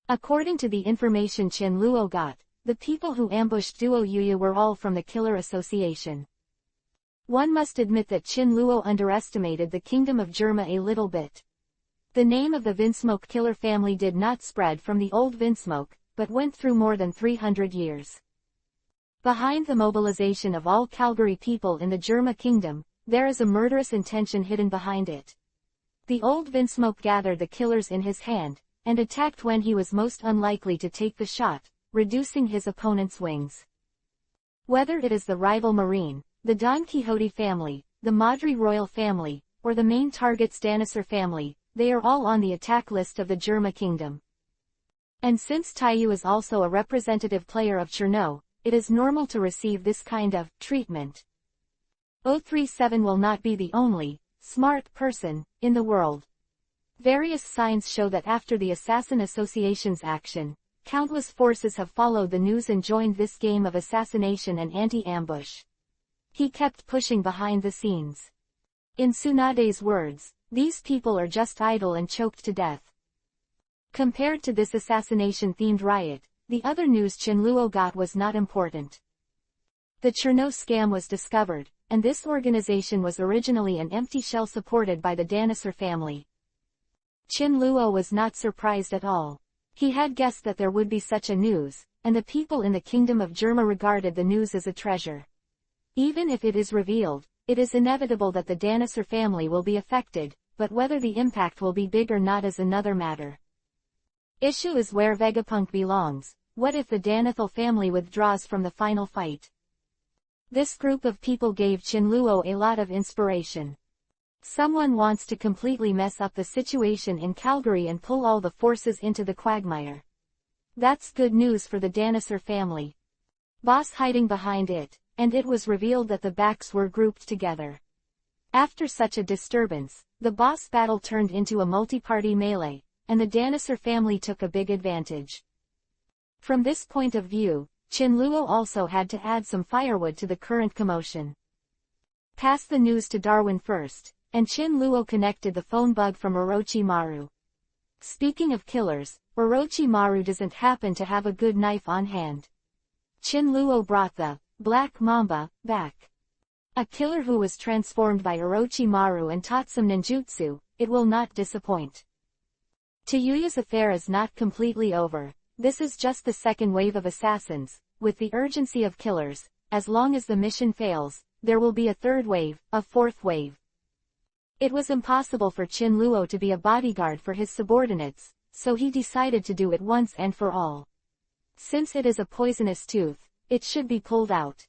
According to the information Chin Luo got, the people who ambushed Duo Yuya were all from the Killer Association. One must admit that Qin Luo underestimated the kingdom of Germa a little bit. The name of the Vinsmoke killer family did not spread from the old Vinsmoke, but went through more than 300 years. Behind the mobilization of all Calgary people in the Germa kingdom, there is a murderous intention hidden behind it. The old Vinsmoke gathered the killers in his hand, and attacked when he was most unlikely to take the shot, reducing his opponent's wings. Whether it is the rival Marine, the Don Quixote family, the Madri royal family, or the main target's Dinosaur family, they are all on the attack list of the Germa kingdom. And since Taiyu is also a representative player of Cherno, it is normal to receive this kind of treatment. 037 will not be the only smart person in the world. Various signs show that after the Assassin Association's action, countless forces have followed the news and joined this game of assassination and anti-ambush. He kept pushing behind the scenes. In Tsunade's words, these people are just idle and choked to death. Compared to this assassination-themed riot, the other news Qin Luo got was not important. The Cherno scam was discovered, and this organization was originally an empty shell supported by the Dinosaur family. Qin Luo was not surprised at all. He had guessed that there would be such a news, and the people in the kingdom of Germa regarded the news as a treasure. Even if it is revealed, it is inevitable that the Dinosaur family will be affected, but whether the impact will be big or not is another matter. Issue is where Vegapunk belongs. What if the Danethal family withdraws from the final fight? This group of people gave Qin Luo a lot of inspiration. Someone wants to completely mess up the situation in Calgary and pull all the forces into the quagmire. That's good news for the Dinosaur family. Boss hiding behind it, and it was revealed that the backs were grouped together. After such a disturbance, the boss battle turned into a multi-party melee, and the Dinosaur family took a big advantage. From this point of view, Qin Luo also had to add some firewood to the current commotion. Pass the news to Darwin first, and Qin Luo connected the phone bug from Orochimaru. Speaking of killers, Orochimaru doesn't happen to have a good knife on hand. Qin Luo brought the Black Mamba back. A killer who was transformed by Orochimaru and taught some ninjutsu. It will not disappoint. Tayuya's affair is not completely over. This is just the second wave of assassins. With the urgency of killers, as long as the mission fails, there will be a third wave, a fourth wave. It was impossible for Qin Luo to be a bodyguard for his subordinates, so he decided to do it once and for all. Since it is a poisonous tooth, it should be pulled out.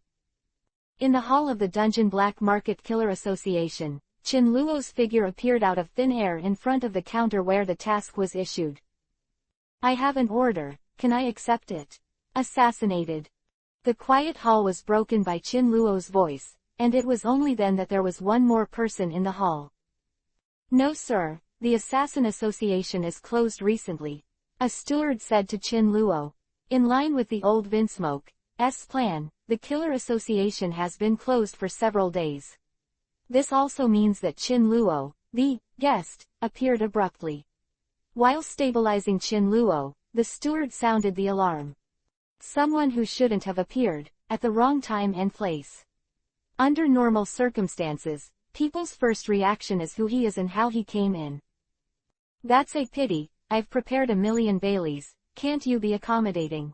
In the hall of the Dungeon Black Market Killer Association, Qin Luo's figure appeared out of thin air in front of the counter where the task was issued. I have an order, can I accept it? Assassinated. The quiet hall was broken by Qin Luo's voice, and it was only then that there was one more person in the hall. No sir, the Assassin Association is closed recently, a steward said to Qin Luo. In line with the old Vinsmoke's plan, the Killer Association has been closed for several days. This also means that Qin Luo, the guest, appeared abruptly. While stabilizing Qin Luo, the steward sounded the alarm. Someone who shouldn't have appeared, at the wrong time and place. Under normal circumstances, people's first reaction is who he is and how he came in. That's a pity, I've prepared 1,000,000 Baileys, can't you be accommodating?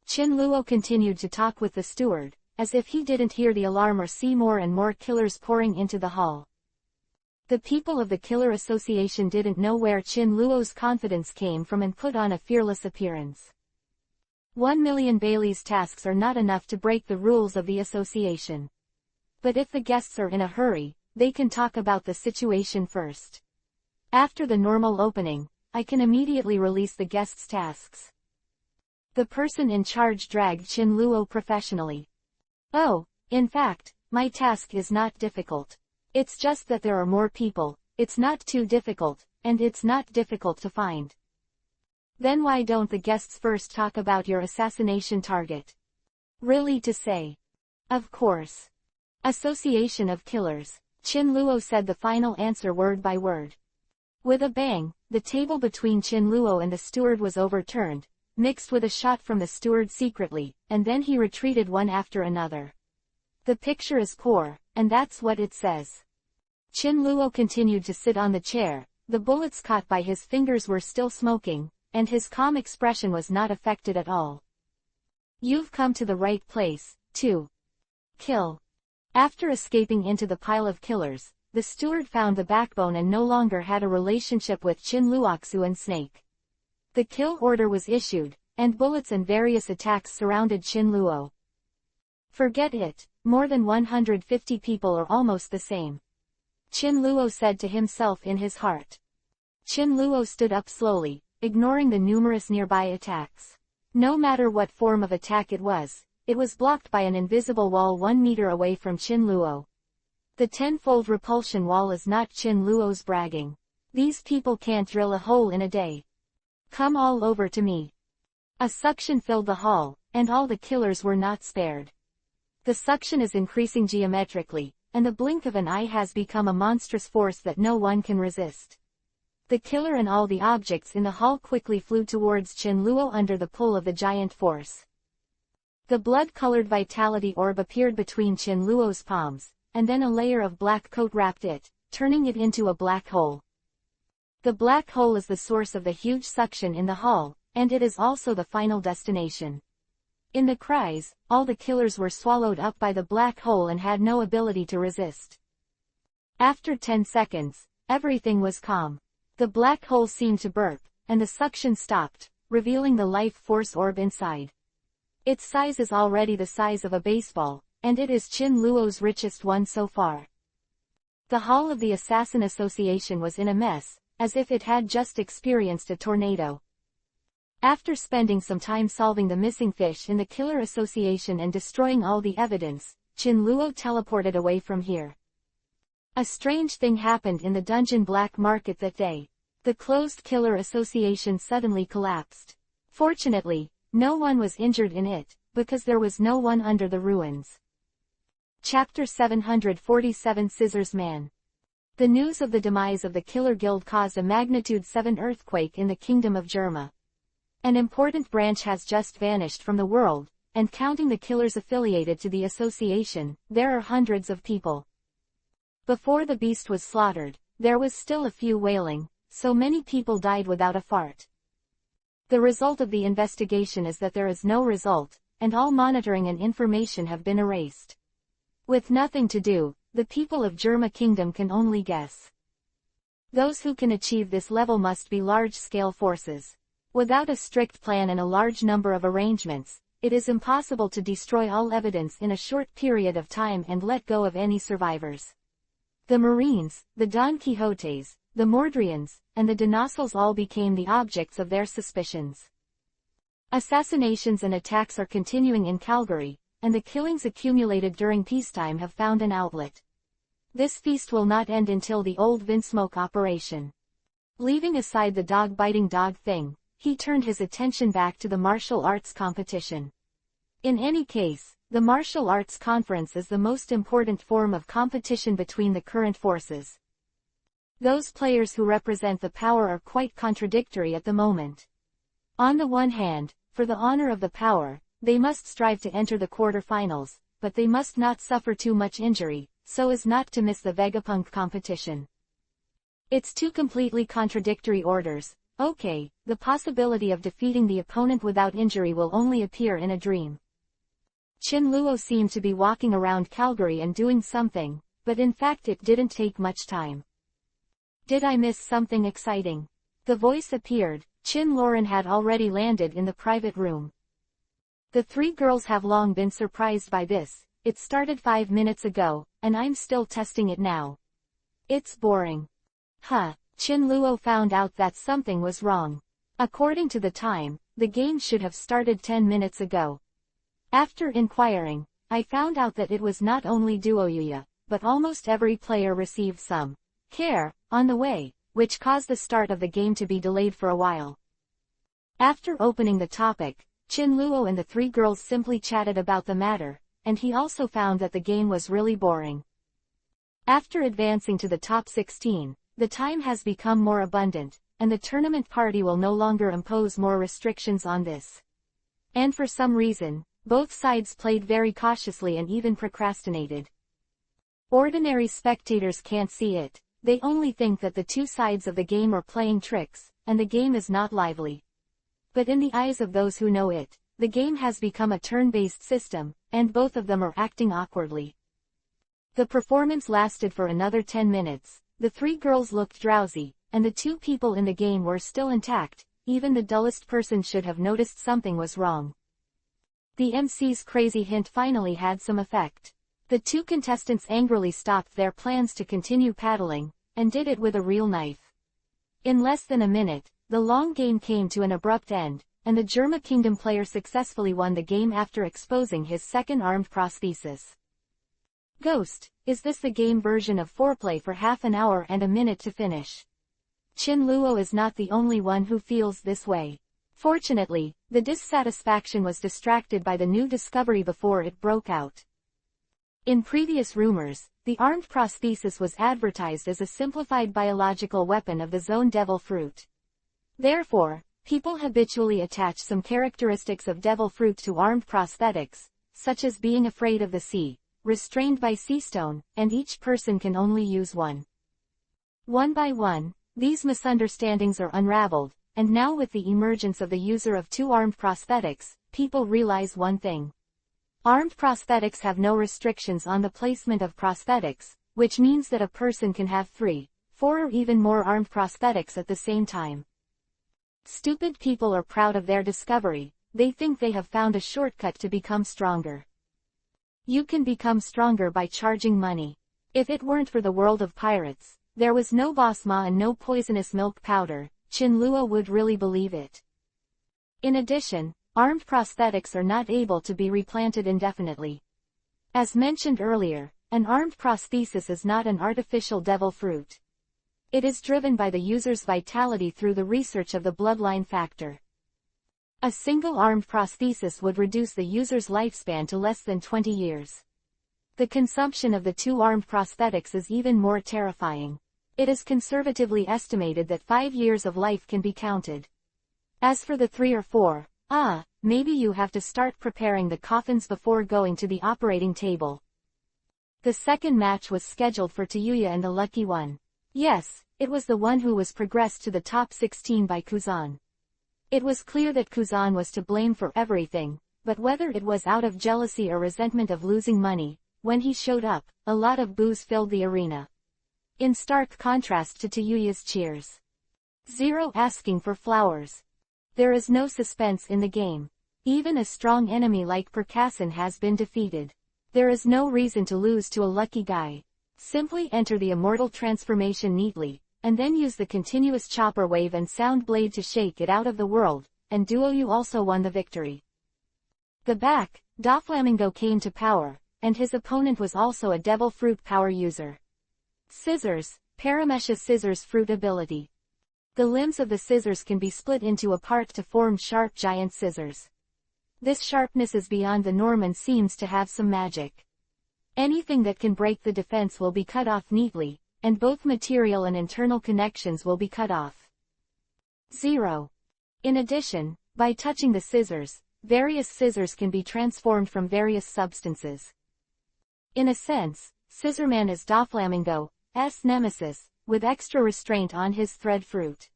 Qin Luo continued to talk with the steward, as if he didn't hear the alarm or see more and more killers pouring into the hall. The people of the Killer Association didn't know where Qin Luo's confidence came from and put on a fearless appearance. 1,000,000 Baileys tasks are not enough to break the rules of the association. But if the guests are in a hurry, they can talk about the situation first. After the normal opening, I can immediately release the guests' tasks. The person in charge dragged Qin Luo professionally. Oh, in fact, my task is not difficult. It's just that there are more people, it's not too difficult, and it's not difficult to find. Then why don't the guests first talk about your assassination target? Really to say. Of course. Association of Killers. Qin Luo said the final answer word by word. With a bang, the table between Qin Luo and the steward was overturned, mixed with a shot from the steward secretly, and then he retreated one after another. The picture is poor, and that's what it says. Chin Luo continued to sit on the chair, the bullets caught by his fingers were still smoking, and his calm expression was not affected at all. You've come to the right place, to kill. After escaping into the pile of killers, the steward found the backbone and no longer had a relationship with Chin Luoxu and Snake. The kill order was issued, and bullets and various attacks surrounded Chin Luo. Forget it, more than 150 people are almost the same. Chin Luo said to himself in his heart. Chin Luo stood up slowly, ignoring the numerous nearby attacks. No matter what form of attack it was blocked by an invisible wall 1 meter away from Chin Luo. The 10-fold repulsion wall is not Chin Luo's bragging. These people can't drill a hole in a day. Come all over to me. A suction filled the hall, and all the killers were not spared. The suction is increasing geometrically, and the blink of an eye has become a monstrous force that no one can resist. The killer and all the objects in the hall quickly flew towards Chin Luo under the pull of the giant force. The blood-colored vitality orb appeared between Chin Luo's palms, and then a layer of black coat wrapped it, turning it into a black hole. The black hole is the source of the huge suction in the hall, and it is also the final destination. In the cries, all the killers were swallowed up by the black hole and had no ability to resist. After 10 seconds, everything was calm. The black hole seemed to burp, and the suction stopped, revealing the life force orb inside. Its size is already the size of a baseball, and it is Chin Luo's richest one so far. The hall of the Assassin Association was in a mess, as if it had just experienced a tornado. After spending some time solving the missing fish in the Killer Association and destroying all the evidence, Chin Luo teleported away from here. A strange thing happened in the dungeon black market that day. The closed Killer Association suddenly collapsed. Fortunately, no one was injured in it, because there was no one under the ruins. Chapter 747 Scissors Man. The news of the demise of the Killer Guild caused a magnitude 7 earthquake in the Kingdom of Germa. An important branch has just vanished from the world, and counting the killers affiliated to the association, there are hundreds of people. Before the beast was slaughtered, there was still a few wailing, so many people died without a fart. The result of the investigation is that there is no result, and all monitoring and information have been erased. With nothing to do, the people of Germa Kingdom can only guess. Those who can achieve this level must be large-scale forces. Without a strict plan and a large number of arrangements, it is impossible to destroy all evidence in a short period of time and let go of any survivors. The Marines, the Don Quixotes, the Mordrians, and the Dinosaurs all became the objects of their suspicions. Assassinations and attacks are continuing in Calgary, and the killings accumulated during peacetime have found an outlet. This feast will not end until the old Vinsmoke operation. Leaving aside the dog-biting dog thing, he turned his attention back to the martial arts competition. In any case, the martial arts conference is the most important form of competition between the current forces. Those players who represent the power are quite contradictory at the moment. On the one hand, for the honor of the power, they must strive to enter the quarterfinals, but they must not suffer too much injury, so as not to miss the Vegapunk competition. It's two completely contradictory orders. Okay, the possibility of defeating the opponent without injury will only appear in a dream. Chin Luo seemed to be walking around Calgary and doing something, but in fact it didn't take much time. Did I miss something exciting? The voice appeared. Chin Lauren had already landed in the private room. The three girls have long been surprised by this. It started 5 minutes ago, and I'm still testing it now. It's boring. Huh. Chin Luo found out that something was wrong. According to the time, the game should have started 10 minutes ago. After inquiring, I found out that it was not only Duoyuya, but almost every player received some care on the way, which caused the start of the game to be delayed for a while. After opening the topic, Chin Luo and the three girls simply chatted about the matter, and he also found that the game was really boring. After advancing to the top 16, the time has become more abundant, and the tournament party will no longer impose more restrictions on this. And for some reason, both sides played very cautiously and even procrastinated. Ordinary spectators can't see it, they only think that the two sides of the game are playing tricks, and the game is not lively. But in the eyes of those who know it, the game has become a turn-based system, and both of them are acting awkwardly. The performance lasted for another 10 minutes, the three girls looked drowsy, and the two people in the game were still intact, even the dullest person should have noticed something was wrong. The MC's crazy hint finally had some effect. The two contestants angrily stopped their plans to continue paddling, and did it with a real knife. In less than a minute, the long game came to an abrupt end, and the Germa Kingdom player successfully won the game after exposing his second armed prosthesis. Ghost, is this the game version of foreplay for half an hour and a minute to finish? Chin Luo is not the only one who feels this way. Fortunately, the dissatisfaction was distracted by the new discovery before it broke out. In previous rumors, the armed prosthesis was advertised as a simplified biological weapon of the zone devil fruit. Therefore, people habitually attach some characteristics of devil fruit to armed prosthetics, such as being afraid of the sea, restrained by sea stone, and each person can only use one. One by one, these misunderstandings are unraveled, and now with the emergence of the user of two armed prosthetics, people realize one thing. Armed prosthetics have no restrictions on the placement of prosthetics, which means that a person can have 3, 4 or even more armed prosthetics at the same time. Stupid people are proud of their discovery, they think they have found a shortcut to become stronger. You can become stronger by charging money. If it weren't for the world of pirates, there was no boss ma and no poisonous milk powder, Chin Luo would really believe it. In addition, armed prosthetics are not able to be replanted indefinitely. As mentioned earlier, an armed prosthesis is not an artificial devil fruit. It is driven by the user's vitality through the research of the bloodline factor. A single armed prosthesis would reduce the user's lifespan to less than 20 years. The consumption of the two armed prosthetics is even more terrifying. It is conservatively estimated that 5 years of life can be counted. As for the 3 or 4, maybe you have to start preparing the coffins before going to the operating table. The second match was scheduled for Tayuya and the lucky one. Yes, it was the one who was progressed to the top 16 by Kuzan. It was clear that Kuzan was to blame for everything, but whether it was out of jealousy or resentment of losing money, when he showed up, a lot of boos filled the arena. In stark contrast to Tayuya's cheers. Zero asking for flowers. There is no suspense in the game. Even a strong enemy like Percassin has been defeated. There is no reason to lose to a lucky guy. Simply enter the immortal transformation neatly, and then use the continuous chopper wave and sound blade to shake it out of the world, and Duoyu also won the victory. The back, Doflamingo came to power, and his opponent was also a devil fruit power user. Scissors, Paramesha scissors fruit ability. The limbs of the scissors can be split into a part to form sharp giant scissors. This sharpness is beyond the norm and seems to have some magic. Anything that can break the defense will be cut off neatly, and both material and internal connections will be cut off. 0. In addition, by touching the scissors, various scissors can be transformed from various substances. In a sense, Scissorman is Doflamingo's nemesis, with extra restraint on his thread fruit.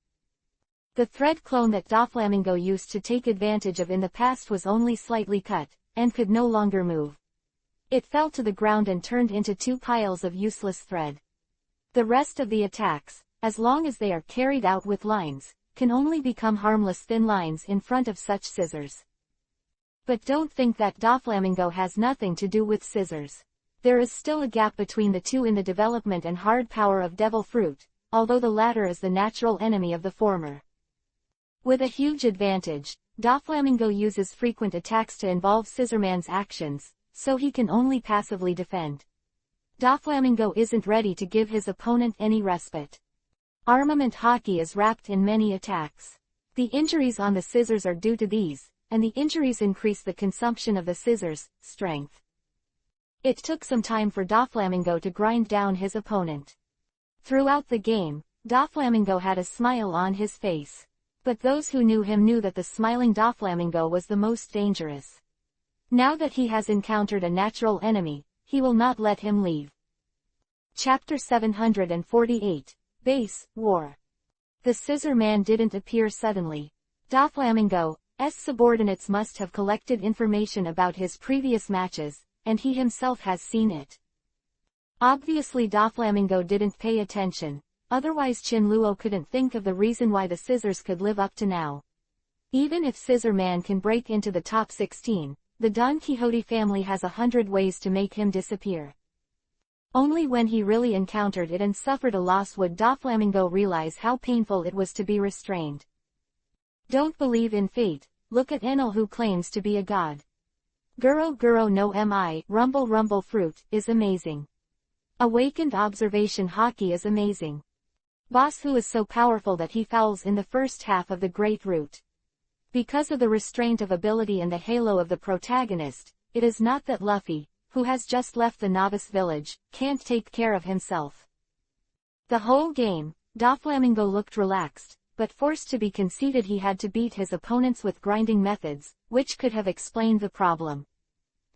The thread clone that Doflamingo used to take advantage of in the past was only slightly cut, and could no longer move. It fell to the ground and turned into 2 piles of useless thread. The rest of the attacks, as long as they are carried out with lines, can only become harmless thin lines in front of such scissors. But don't think that Doflamingo has nothing to do with scissors. There is still a gap between the two in the development and hard power of devil fruit, although the latter is the natural enemy of the former. With a huge advantage, Doflamingo uses frequent attacks to involve Scissorman's actions, so he can only passively defend. Doflamingo isn't ready to give his opponent any respite. Armament hockey is wrapped in many attacks. The injuries on the scissors are due to these, and the injuries increase the consumption of the scissors' strength. It took some time for Doflamingo to grind down his opponent. Throughout the game, Doflamingo had a smile on his face. But those who knew him knew that the smiling Doflamingo was the most dangerous. Now that he has encountered a natural enemy, he will not let him leave. Chapter 748. Base, War. The Scissor Man didn't appear suddenly. Doflamingo's subordinates must have collected information about his previous matches, and he himself has seen it. Obviously Doflamingo didn't pay attention, otherwise Chinluo couldn't think of the reason why the scissors could live up to now. Even if Scissor Man can break into the top 16, the Don Quixote family has 100 ways to make him disappear. Only when he really encountered it and suffered a loss would Doflamingo realize how painful it was to be restrained. Don't believe in fate, look at Enel who claims to be a god. Guro Guro no Mi, Rumble Rumble Fruit, is amazing. Awakened Observation Hockey is amazing. Boss who is so powerful that he fouls in the first half of the Great Route. Because of the restraint of ability and the halo of the protagonist, it is not that Luffy, who has just left the novice village, can't take care of himself. The whole game, Doflamingo looked relaxed, but forced to be conceited he had to beat his opponents with grinding methods, which could have explained the problem.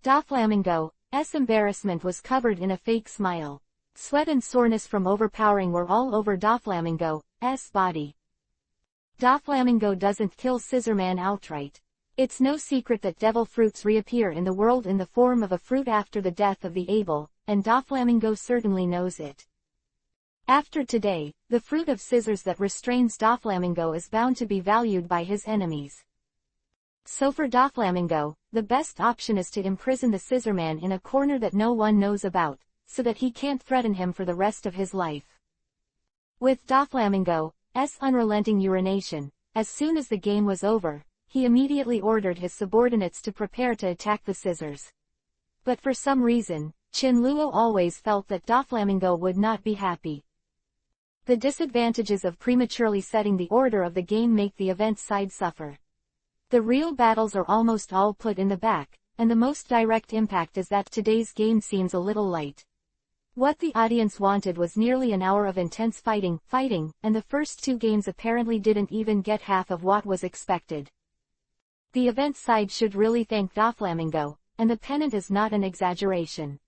Doflamingo's embarrassment was covered in a fake smile. Sweat and soreness from overpowering were all over Doflamingo's body. Doflamingo doesn't kill Scissorman outright. It's no secret that devil fruits reappear in the world in the form of a fruit after the death of the able, and Doflamingo certainly knows it. After today, the fruit of scissors that restrains Doflamingo is bound to be valued by his enemies. So for Doflamingo, the best option is to imprison the Scissorman in a corner that no one knows about, so that he can't threaten him for the rest of his life. With Doflamingo's unrelenting urination, as soon as the game was over, he immediately ordered his subordinates to prepare to attack the scissors. But for some reason, Chinluo always felt that Doflamingo would not be happy. The disadvantages of prematurely setting the order of the game make the event side suffer. The real battles are almost all put in the back, and the most direct impact is that today's game seems a little light. What the audience wanted was nearly an hour of intense fighting, and the first two games apparently didn't even get half of what was expected. The event side should really thank Doflamingo, and the pennant is not an exaggeration.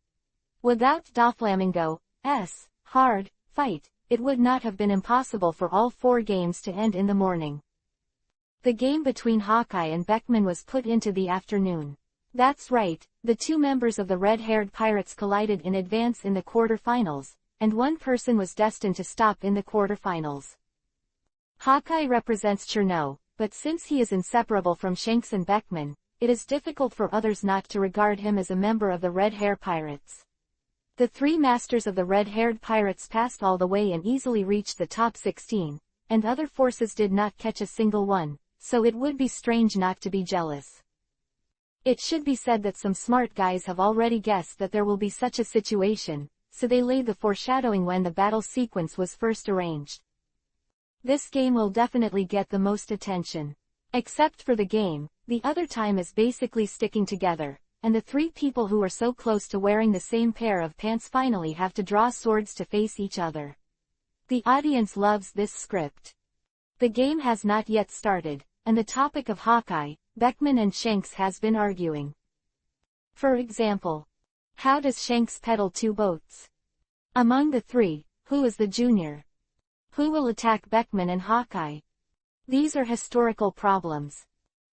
Without Doflamingo's hard fight, it would not have been impossible for all four games to end in the morning. The game between Hawkeye and Beckman was put into the afternoon. That's right, the two members of the red-haired pirates collided in advance in the quarterfinals, and one person was destined to stop in the quarterfinals. Hawkeye represents Cherno, but since he is inseparable from Shanks and Beckman, it is difficult for others not to regard him as a member of the Red Hair Pirates. The three masters of the red-haired pirates passed all the way and easily reached the top 16, and other forces did not catch a single one, so it would be strange not to be jealous. It should be said that some smart guys have already guessed that there will be such a situation, so they laid the foreshadowing when the battle sequence was first arranged. This game will definitely get the most attention. Except for the game, the other time is basically sticking together, and the three people who are so close to wearing the same pair of pants finally have to draw swords to face each other. The audience loves this script. The game has not yet started, and the topic of Hawkeye, Beckman and Shanks has been arguing. For example, how does Shanks pedal two boats? Among the three, who is the junior? Who will attack Beckman and Hawkeye? These are historical problems.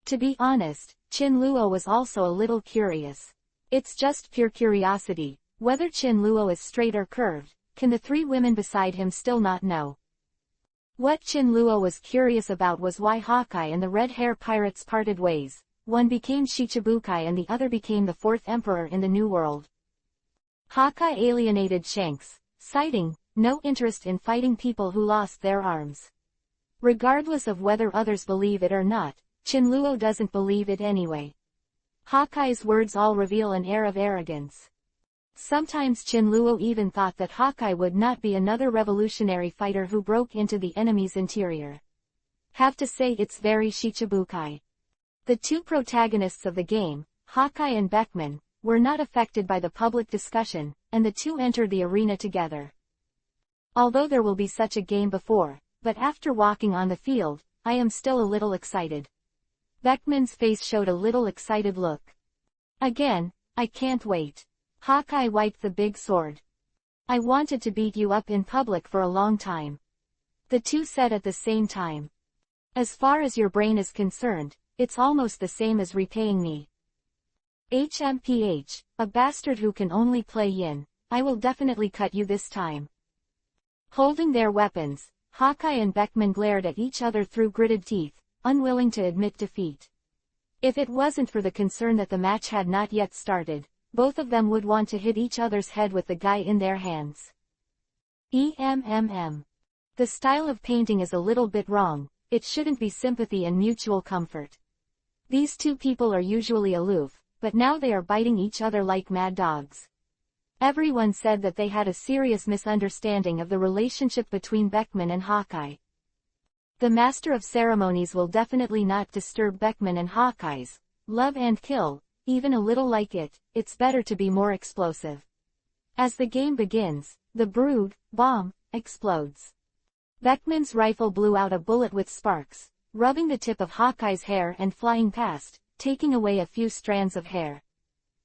To be honest, Chinluo was also a little curious. It's just pure curiosity, whether Chinluo is straight or curved, can the three women beside him still not know? What Chinluo was curious about was why Hawkeye and the Red Hair Pirates parted ways. One became Shichibukai and the other became the fourth emperor in the New World. Hawkeye alienated Shanks, citing no interest in fighting people who lost their arms. Regardless of whether others believe it or not, Chinluo doesn't believe it anyway. Hawkeye's words all reveal an air of arrogance. Sometimes Chinluo even thought that Hawkeye would not be another revolutionary fighter who broke into the enemy's interior. Have to say it's very Shichibukai. The two protagonists of the game, Hawkeye and Beckman, were not affected by the public discussion, and the two entered the arena together. Although there will be such a game before, but after walking on the field, I am still a little excited. Beckman's face showed a little excited look. Again, I can't wait. Hawkeye wiped the big sword. I wanted to beat you up in public for a long time. The two said at the same time. As far as your brain is concerned, it's almost the same as repaying me. HMPH, a bastard who can only play yin, I will definitely cut you this time. Holding their weapons, Hawkeye and Beckman glared at each other through gritted teeth, unwilling to admit defeat. If it wasn't for the concern that the match had not yet started, both of them would want to hit each other's head with the guy in their hands. The style of painting is a little bit wrong, it shouldn't be sympathy and mutual comfort. These two people are usually aloof, but now they are biting each other like mad dogs. Everyone said that they had a serious misunderstanding of the relationship between Beckman and Hawkeye. The Master of Ceremonies will definitely not disturb Beckman and Hawkeye's love and kill, even a little like it, it's better to be more explosive. As the game begins, the brood bomb explodes. Beckman's rifle blew out a bullet with sparks, rubbing the tip of Hawkeye's hair and flying past, taking away a few strands of hair.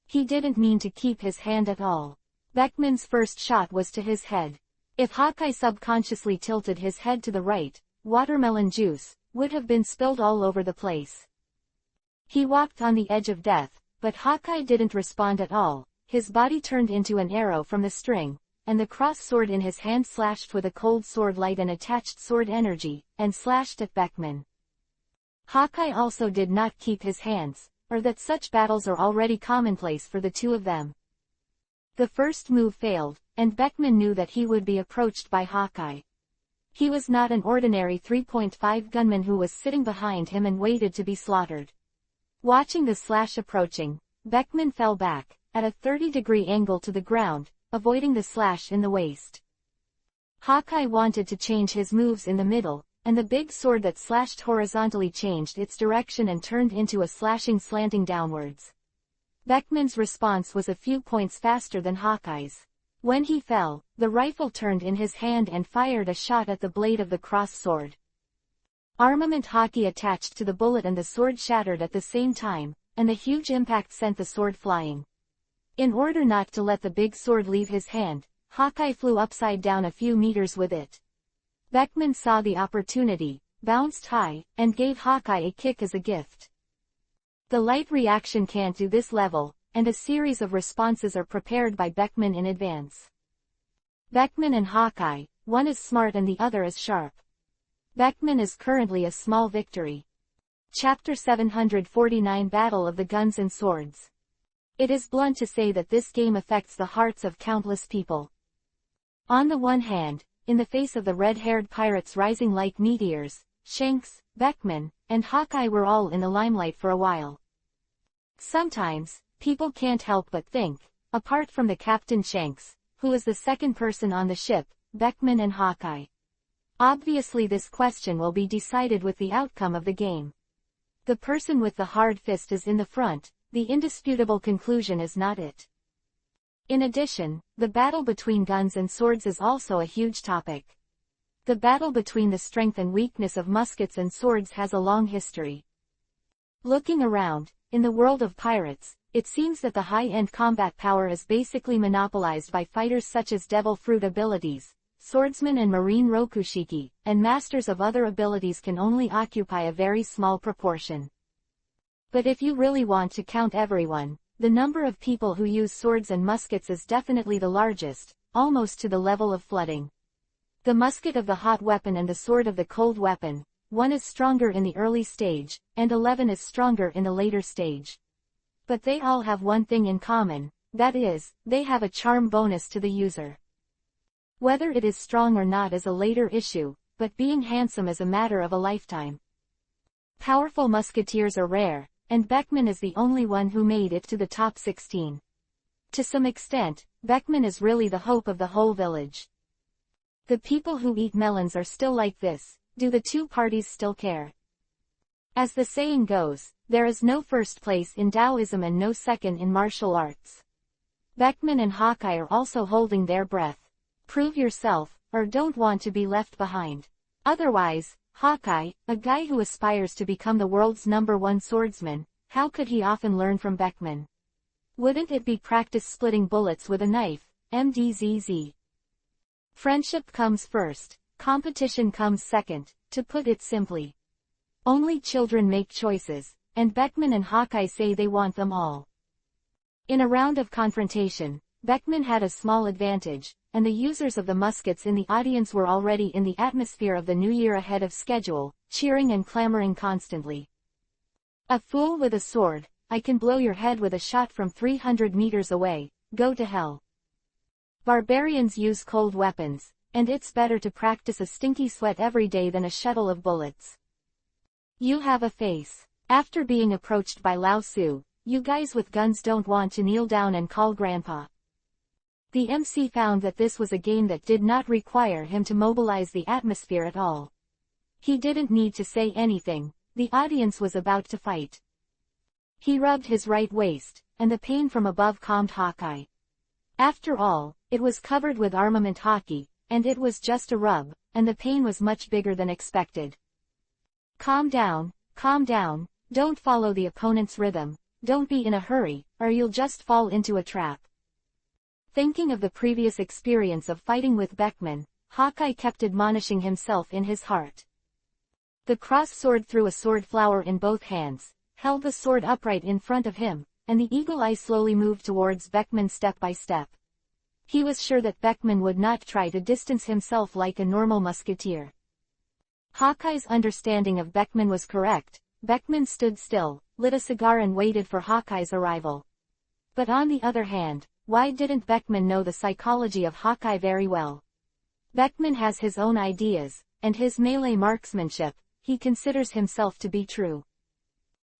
He didn't mean to keep his hand at all. Beckman's first shot was to his head. If Hawkeye subconsciously tilted his head to the right, watermelon juice would have been spilled all over the place. He walked on the edge of death, but Hawkeye didn't respond at all. His body turned into an arrow from the string, and the cross sword in his hand slashed with a cold sword light and attached sword energy, and slashed at Beckman. Hawkeye also did not keep his hands, or that such battles are already commonplace for the two of them. The first move failed, and Beckman knew that he would be approached by Hawkeye. He was not an ordinary 3.5 gunman who was sitting behind him and waited to be slaughtered. Watching the slash approaching, Beckman fell back, at a 30-degree angle to the ground, avoiding the slash in the waist. Hawkeye wanted to change his moves in the middle, and the big sword that slashed horizontally changed its direction and turned into a slashing slanting downwards. Beckman's response was a few points faster than Hawkeye's. When he fell, the rifle turned in his hand and fired a shot at the blade of the cross sword. Armament hockey attached to the bullet and the sword shattered at the same time, and the huge impact sent the sword flying. In order not to let the big sword leave his hand, Hawkeye flew upside down a few meters with it. Beckman saw the opportunity, bounced high, and gave Hawkeye a kick as a gift. The light reaction can't do this level, and a series of responses are prepared by Beckman in advance. Beckman and Hawkeye, one is smart and the other is sharp. Beckman is currently a small victory. Chapter 749 Battle of the Guns and Swords. It is blunt to say that this game affects the hearts of countless people. On the one hand, in the face of the red-haired pirates rising like meteors, Shanks, Beckman, and Hawkeye were all in the limelight for a while. Sometimes, people can't help but think, apart from the Captain Shanks, who is the second person on the ship, Beckman and Hawkeye. Obviously this question will be decided with the outcome of the game. The person with the hard fist is in the front, the indisputable conclusion is not it. In addition, the battle between guns and swords is also a huge topic. The battle between the strength and weakness of muskets and swords has a long history. Looking around, in the world of pirates, it seems that the high-end combat power is basically monopolized by fighters such as Devil Fruit abilities, swordsmen and marine rokushiki, and masters of other abilities can only occupy a very small proportion. But if you really want to count everyone, the number of people who use swords and muskets is definitely the largest, almost to the level of flooding. The musket of the hot weapon and the sword of the cold weapon, one is stronger in the early stage, and 11 is stronger in the later stage. But they all have one thing in common, that is, they have a charm bonus to the user. Whether it is strong or not is a later issue, but being handsome is a matter of a lifetime. Powerful musketeers are rare, and Beckman is the only one who made it to the top 16. To some extent, Beckman is really the hope of the whole village. The people who eat melons are still like this. Do the two parties still care? As the saying goes, there is no first place in Taoism and no second in martial arts. Beckman and Hawkeye are also holding their breath. Prove yourself, or don't want to be left behind. Otherwise, Hawkeye, a guy who aspires to become the world's #1 swordsman, how could he often learn from Beckman? Wouldn't it be practice splitting bullets with a knife, MDZZ? Friendship comes first, competition comes second, to put it simply. Only children make choices, and Beckman and Hawkeye say they want them all. In a round of confrontation, Beckman had a small advantage, and the users of the muskets in the audience were already in the atmosphere of the new year ahead of schedule, cheering and clamoring constantly. A fool with a sword, I can blow your head with a shot from 300 meters away, go to hell. Barbarians use cold weapons, and it's better to practice a stinky sweat every day than a shuttle of bullets. You have a face. After being approached by Lao Tzu, you guys with guns don't want to kneel down and call grandpa. The MC found that this was a game that did not require him to mobilize the atmosphere at all. He didn't need to say anything, the audience was about to fight. He rubbed his right waist, and the pain from above calmed Hawkeye. After all, it was covered with armament hockey, and it was just a rub, and the pain was much bigger than expected. Calm down, don't follow the opponent's rhythm, don't be in a hurry, or you'll just fall into a trap. Thinking of the previous experience of fighting with Beckman, Hawkeye kept admonishing himself in his heart. The cross sword threw a sword flower in both hands, held the sword upright in front of him, and the eagle eye slowly moved towards Beckman step by step. He was sure that Beckman would not try to distance himself like a normal musketeer. Hawkeye's understanding of Beckman was correct. Beckman stood still, lit a cigar and waited for Hawkeye's arrival. But on the other hand, why didn't Beckman know the psychology of Hawkeye very well? Beckman has his own ideas, and his melee marksmanship, he considers himself to be true.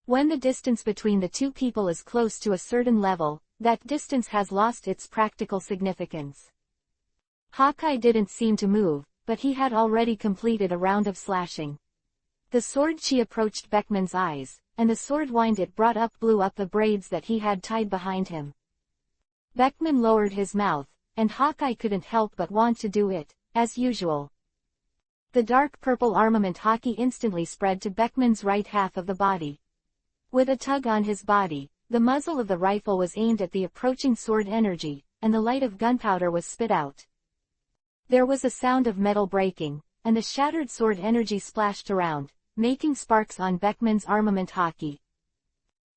When the distance between the two people is close to a certain level, that distance has lost its practical significance. Hawkeye didn't seem to move, but he had already completed a round of slashing. The sword chi approached Beckman's eyes, and the sword wind it brought up blew up the braids that he had tied behind him. Beckman lowered his mouth, and Hawkeye couldn't help but want to do it, as usual. The dark purple armament hockey instantly spread to Beckman's right half of the body. With a tug on his body, the muzzle of the rifle was aimed at the approaching sword energy, and the light of gunpowder was spit out. There was a sound of metal breaking, and the shattered sword energy splashed around, making sparks on Beckman's armament hockey.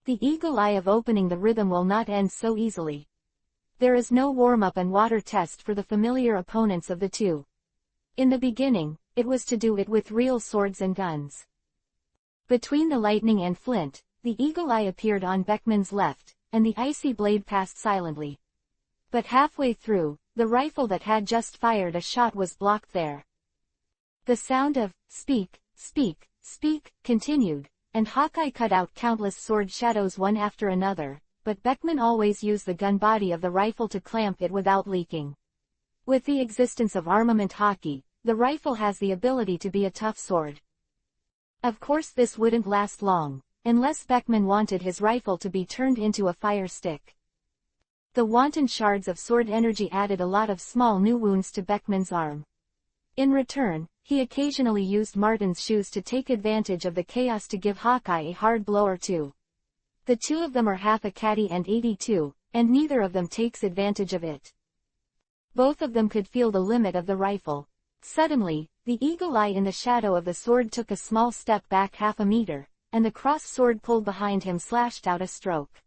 The eagle eye of opening the rhythm will not end so easily. There is no warm-up and water test for the familiar opponents of the two. In the beginning, it was to do it with real swords and guns. Between the lightning and flint, the eagle eye appeared on Beckman's left, and the icy blade passed silently. But halfway through, the rifle that had just fired a shot was blocked there. The sound of, "Speak, speak, speak," continued, and Hawkeye cut out countless sword shadows one after another, but Beckman always used the gun body of the rifle to clamp it without leaking. With the existence of armament hockey, the rifle has the ability to be a tough sword. Of course this wouldn't last long, unless Beckman wanted his rifle to be turned into a fire stick. The wanton shards of sword energy added a lot of small new wounds to Beckman's arm. In return, he occasionally used Martin's shoes to take advantage of the chaos to give Hawkeye a hard blow or two. The two of them are half a caddy and 82, and neither of them takes advantage of it. Both of them could feel the limit of the rifle. Suddenly, the eagle eye in the shadow of the sword took a small step back half a meter, and the cross sword pulled behind him slashed out a stroke.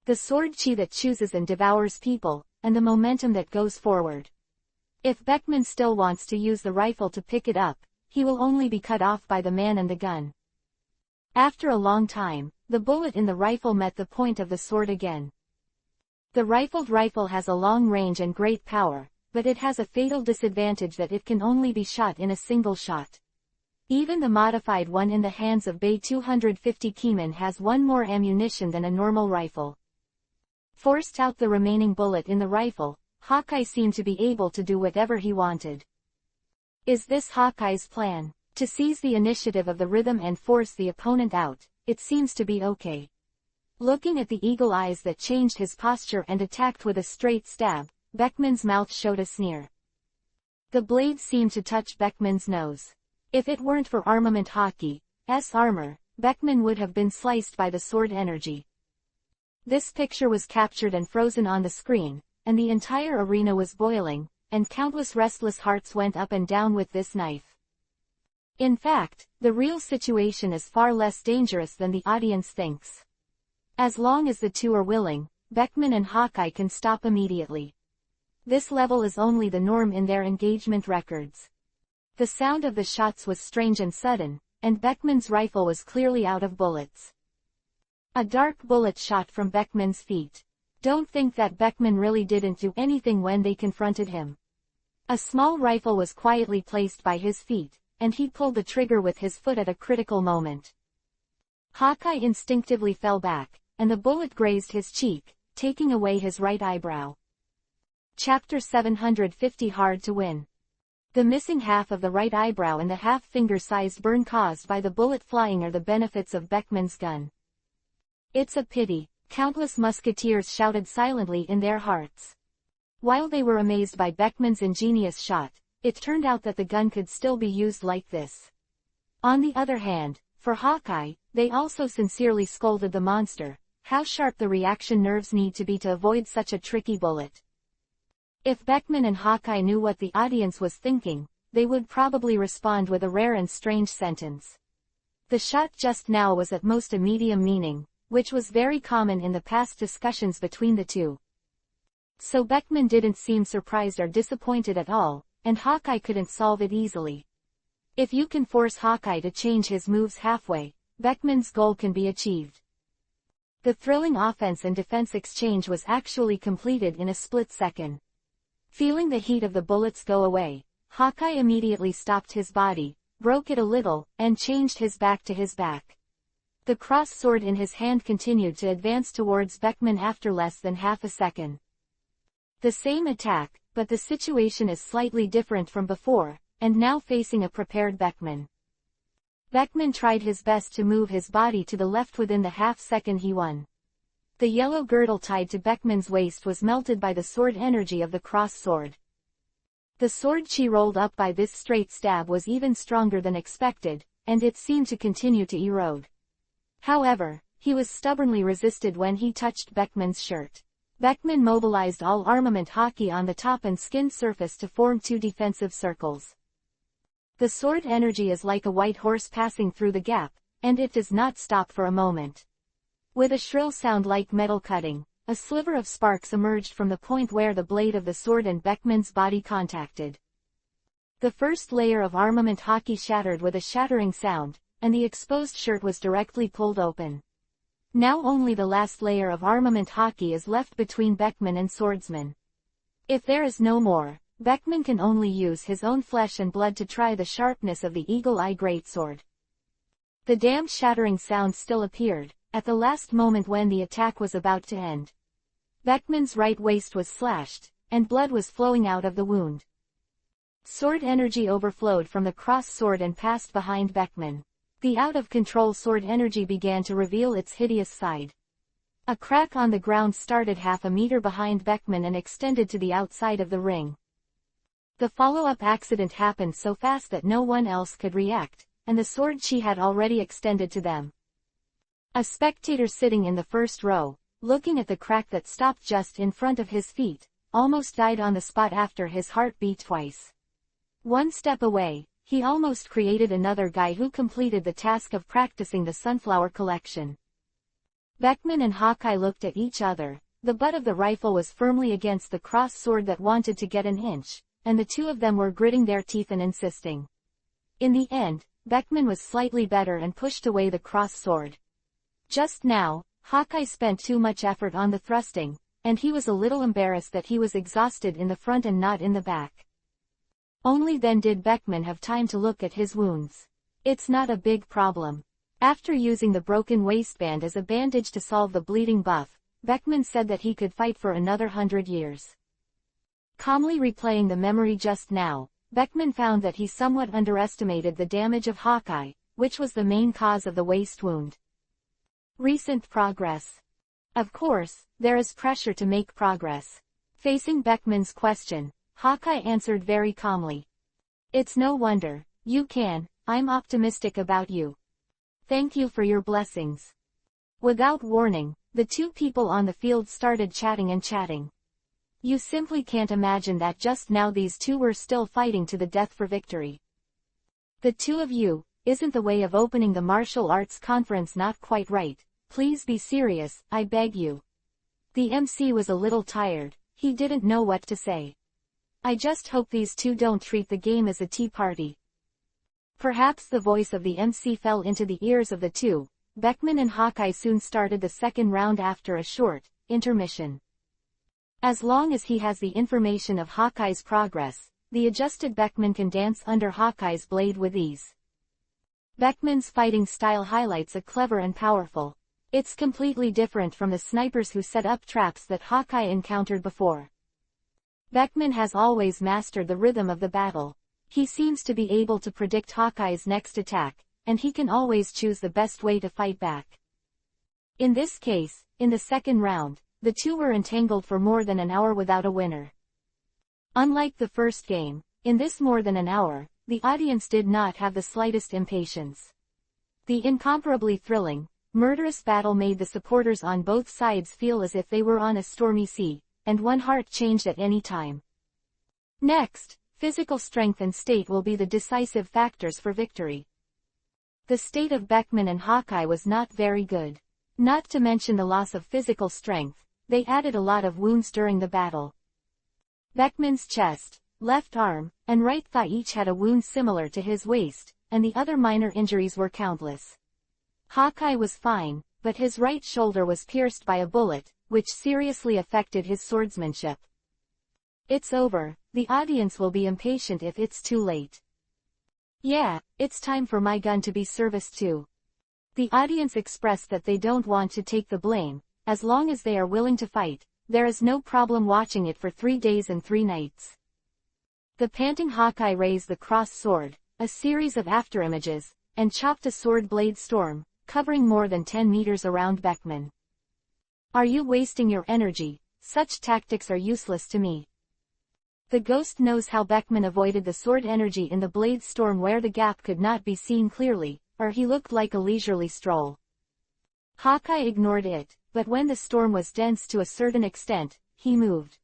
The sword chi that chooses and devours people, and the momentum that goes forward. If Beckman still wants to use the rifle to pick it up, he will only be cut off by the man and the gun. After a long time, the bullet in the rifle met the point of the sword again. The rifled rifle has a long range and great power, but it has a fatal disadvantage that it can only be shot in a single shot. Even the modified one in the hands of Bay 250 Keeman has one more ammunition than a normal rifle. Forced out the remaining bullet in the rifle, Hawkeye seemed to be able to do whatever he wanted. Is this Hawkeye's plan? To seize the initiative of the rhythm and force the opponent out? It seems to be okay. Looking at the eagle eyes that changed his posture and attacked with a straight stab, Beckman's mouth showed a sneer. The blade seemed to touch Beckman's nose. If it weren't for armament hockey's armor, Beckman would have been sliced by the sword energy. This picture was captured and frozen on the screen, and the entire arena was boiling, and countless restless hearts went up and down with this knife. In fact, the real situation is far less dangerous than the audience thinks. As long as the two are willing, Beckman and Hawkeye can stop immediately. This level is only the norm in their engagement records. The sound of the shots was strange and sudden, and Beckman's rifle was clearly out of bullets. A dark bullet shot from Beckman's feet. Don't think that Beckman really didn't do anything when they confronted him. A small rifle was quietly placed by his feet, and he pulled the trigger with his foot at a critical moment. Hawkeye instinctively fell back, and the bullet grazed his cheek, taking away his right eyebrow. Chapter 750 Hard to Win. The missing half of the right eyebrow and the half-finger-sized burn caused by the bullet flying are the benefits of Beckman's gun. It's a pity, countless musketeers shouted silently in their hearts. While they were amazed by Beckman's ingenious shot, it turned out that the gun could still be used like this. On the other hand, for Hawkeye, they also sincerely scolded the monster. How sharp the reaction nerves need to be to avoid such a tricky bullet. If Beckman and Hawkeye knew what the audience was thinking, they would probably respond with a rare and strange sentence. The shot just now was at most a medium meaning, which was very common in the past discussions between the two. So Beckman didn't seem surprised or disappointed at all, and Hawkeye couldn't solve it easily. If you can force Hawkeye to change his moves halfway, Beckman's goal can be achieved. The thrilling offense and defense exchange was actually completed in a split second. Feeling the heat of the bullets go away, Hawkeye immediately stopped his body, broke it a little, and changed his back to his back. The cross sword in his hand continued to advance towards Beckman after less than half a second. The same attack, but the situation is slightly different from before, and now facing a prepared Beckman. Beckman tried his best to move his body to the left within the half-second he won. The yellow girdle tied to Beckman's waist was melted by the sword energy of the cross sword. The sword chi rolled up by this straight stab was even stronger than expected, and it seemed to continue to erode. However, he was stubbornly resisted when he touched Beckman's shirt. Beckman mobilized all armament hockey on the top and skin surface to form two defensive circles. The sword energy is like a white horse passing through the gap, and it does not stop for a moment. With a shrill sound like metal cutting, a sliver of sparks emerged from the point where the blade of the sword and Beckman's body contacted. The first layer of armament hockey shattered with a shattering sound, and the exposed shirt was directly pulled open. Now only the last layer of armament hockey is left between Beckman and swordsman. If there is no more, Beckman can only use his own flesh and blood to try the sharpness of the eagle-eye greatsword. The damned shattering sound still appeared, at the last moment when the attack was about to end. Beckman's right waist was slashed, and blood was flowing out of the wound. Sword energy overflowed from the cross sword and passed behind Beckman. The out-of-control sword energy began to reveal its hideous side. A crack on the ground started half a meter behind Beckman and extended to the outside of the ring. The follow-up accident happened so fast that no one else could react, and the sword chi had already extended to them. A spectator sitting in the first row, looking at the crack that stopped just in front of his feet, almost died on the spot after his heart beat twice. One step away, he almost created another guy who completed the task of practicing the sunflower collection. Beckman and Hawkeye looked at each other. The butt of the rifle was firmly against the cross sword that wanted to get an inch, and the two of them were gritting their teeth and insisting. In the end, Beckman was slightly better and pushed away the cross sword. Just now, Hawkeye spent too much effort on the thrusting, and he was a little embarrassed that he was exhausted in the front and not in the back. Only then did Beckman have time to look at his wounds. It's not a big problem. After using the broken waistband as a bandage to solve the bleeding buff, Beckman said that he could fight for another 100 years. Calmly replaying the memory just now, Beckman found that he somewhat underestimated the damage of Hawkeye, which was the main cause of the waist wound. Recent progress. Of course, there is pressure to make progress. Facing Beckman's question, Hawkeye answered very calmly. It's no wonder, you can, I'm optimistic about you. Thank you for your blessings. Without warning, the two people on the field started chatting. You simply can't imagine that just now these two were still fighting to the death for victory. The two of you, isn't the way of opening the martial arts conference not quite right? Please be serious, I beg you. The MC was a little tired, he didn't know what to say. I just hope these two don't treat the game as a tea party. Perhaps the voice of the MC fell into the ears of the two. Beckman and Hawkeye soon started the second round after a short intermission. As long as he has the information of Hawkeye's progress, the adjusted Beckman can dance under Hawkeye's blade with ease. Beckman's fighting style highlights a clever and powerful. It's completely different from the snipers who set up traps that Hawkeye encountered before. Beckman has always mastered the rhythm of the battle. He seems to be able to predict Hawkeye's next attack, and he can always choose the best way to fight back. In this case, in the second round, the two were entangled for more than an hour without a winner. Unlike the first game, in this more than an hour, the audience did not have the slightest impatience. The incomparably thrilling, murderous battle made the supporters on both sides feel as if they were on a stormy sea, and one heart changed at any time. Next, physical strength and state will be the decisive factors for victory. The state of Beckman and Hawkeye was not very good. Not to mention the loss of physical strength, they added a lot of wounds during the battle. Beckman's chest, left arm, and right thigh each had a wound similar to his waist, and the other minor injuries were countless. Hawkeye was fine, but his right shoulder was pierced by a bullet, which seriously affected his swordsmanship. It's over, the audience will be impatient if it's too late. Yeah, it's time for my gun to be serviced too. The audience expressed that they don't want to take the blame. As long as they are willing to fight, there is no problem watching it for 3 days and 3 nights. The panting Hawkeye raised the crossed sword, a series of afterimages, and chopped a sword blade storm, covering more than 10 meters around Beckman. Are you wasting your energy? Such tactics are useless to me. The ghost knows how Beckman avoided the sword energy in the blade storm where the gap could not be seen clearly, or he looked like a leisurely stroll. Hawkeye ignored it, but when the storm was dense to a certain extent, he moved.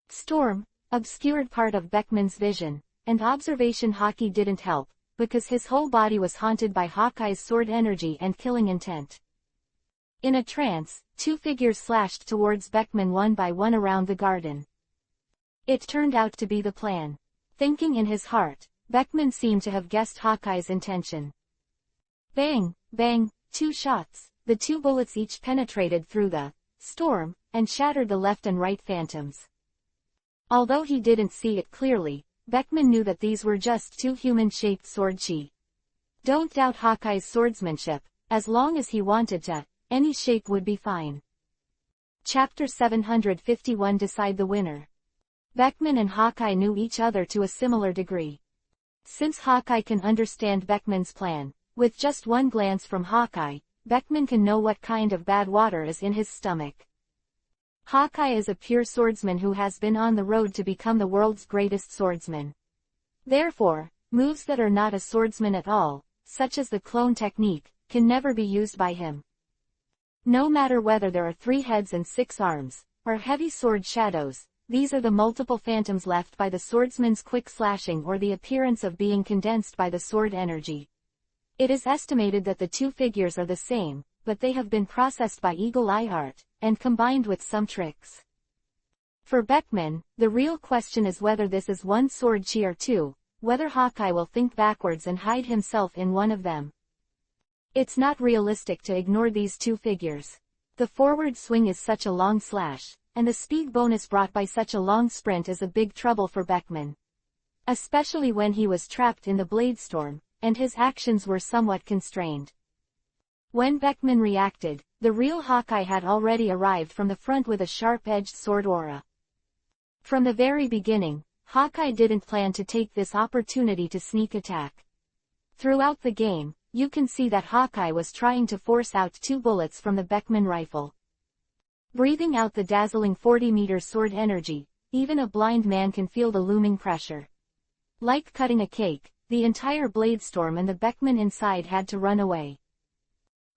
Storm obscured part of Beckman's vision, and observation hockey didn't help, because his whole body was haunted by Hawkeye's sword energy and killing intent. In a trance, two figures slashed towards Beckman one by one around the garden. It turned out to be the plan. Thinking in his heart, Beckman seemed to have guessed Hawkeye's intention. Bang, bang, 2 shots. The 2 bullets each penetrated through the storm, and shattered the left and right phantoms. Although he didn't see it clearly, Beckman knew that these were just 2 human-shaped sword chi. Don't doubt Hawkeye's swordsmanship, as long as he wanted to, any shape would be fine. Chapter 751 Decide the Winner. Beckman and Hawkeye knew each other to a similar degree. Since Hawkeye can understand Beckman's plan, with just one glance from Hawkeye, Beckman can know what kind of bad water is in his stomach. Hawkeye is a pure swordsman who has been on the road to become the world's greatest swordsman. Therefore, moves that are not a swordsman at all, such as the clone technique, can never be used by him. No matter whether there are 3 heads and 6 arms, or heavy sword shadows, these are the multiple phantoms left by the swordsman's quick slashing or the appearance of being condensed by the sword energy. It is estimated that the 2 figures are the same, but they have been processed by eagle eye art, and combined with some tricks. For Beckman, the real question is whether this is one sword chi or 2, whether Hawkeye will think backwards and hide himself in one of them. It's not realistic to ignore these 2 figures. The forward swing is such a long slash, and the speed bonus brought by such a long sprint is a big trouble for Beckman. Especially when he was trapped in the blade storm, and his actions were somewhat constrained. When Beckman reacted, the real Hawkeye had already arrived from the front with a sharp-edged sword aura. From the very beginning, Hawkeye didn't plan to take this opportunity to sneak attack. Throughout the game, you can see that Hawkeye was trying to force out 2 bullets from the Beckman rifle. Breathing out the dazzling 40-meter sword energy, even a blind man can feel the looming pressure. Like cutting a cake, the entire blade stormed and the Beckman inside had to run away.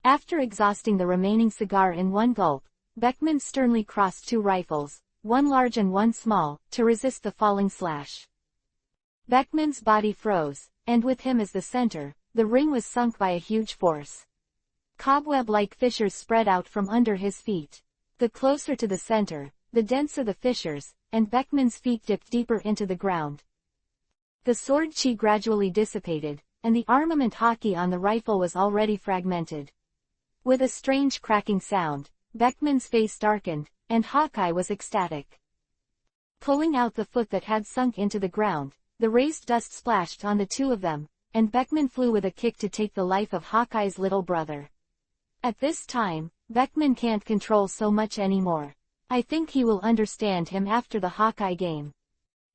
After exhausting the remaining cigar in one gulp, Beckman sternly crossed two rifles, one large and one small, to resist the falling slash. Beckman's body froze, and with him as the center, the ring was sunk by a huge force. Cobweb-like fissures spread out from under his feet. The closer to the center, the denser the fissures, and Beckman's feet dipped deeper into the ground. The sword chi gradually dissipated, and the armament hockey on the rifle was already fragmented. With a strange cracking sound, Beckman's face darkened, and Hawkeye was ecstatic. Pulling out the foot that had sunk into the ground, the raised dust splashed on the two of them, and Beckman flew with a kick to take the life of Hawkeye's little brother. At this time, Beckman can't control so much anymore. I think he will understand him after the Hawkeye game.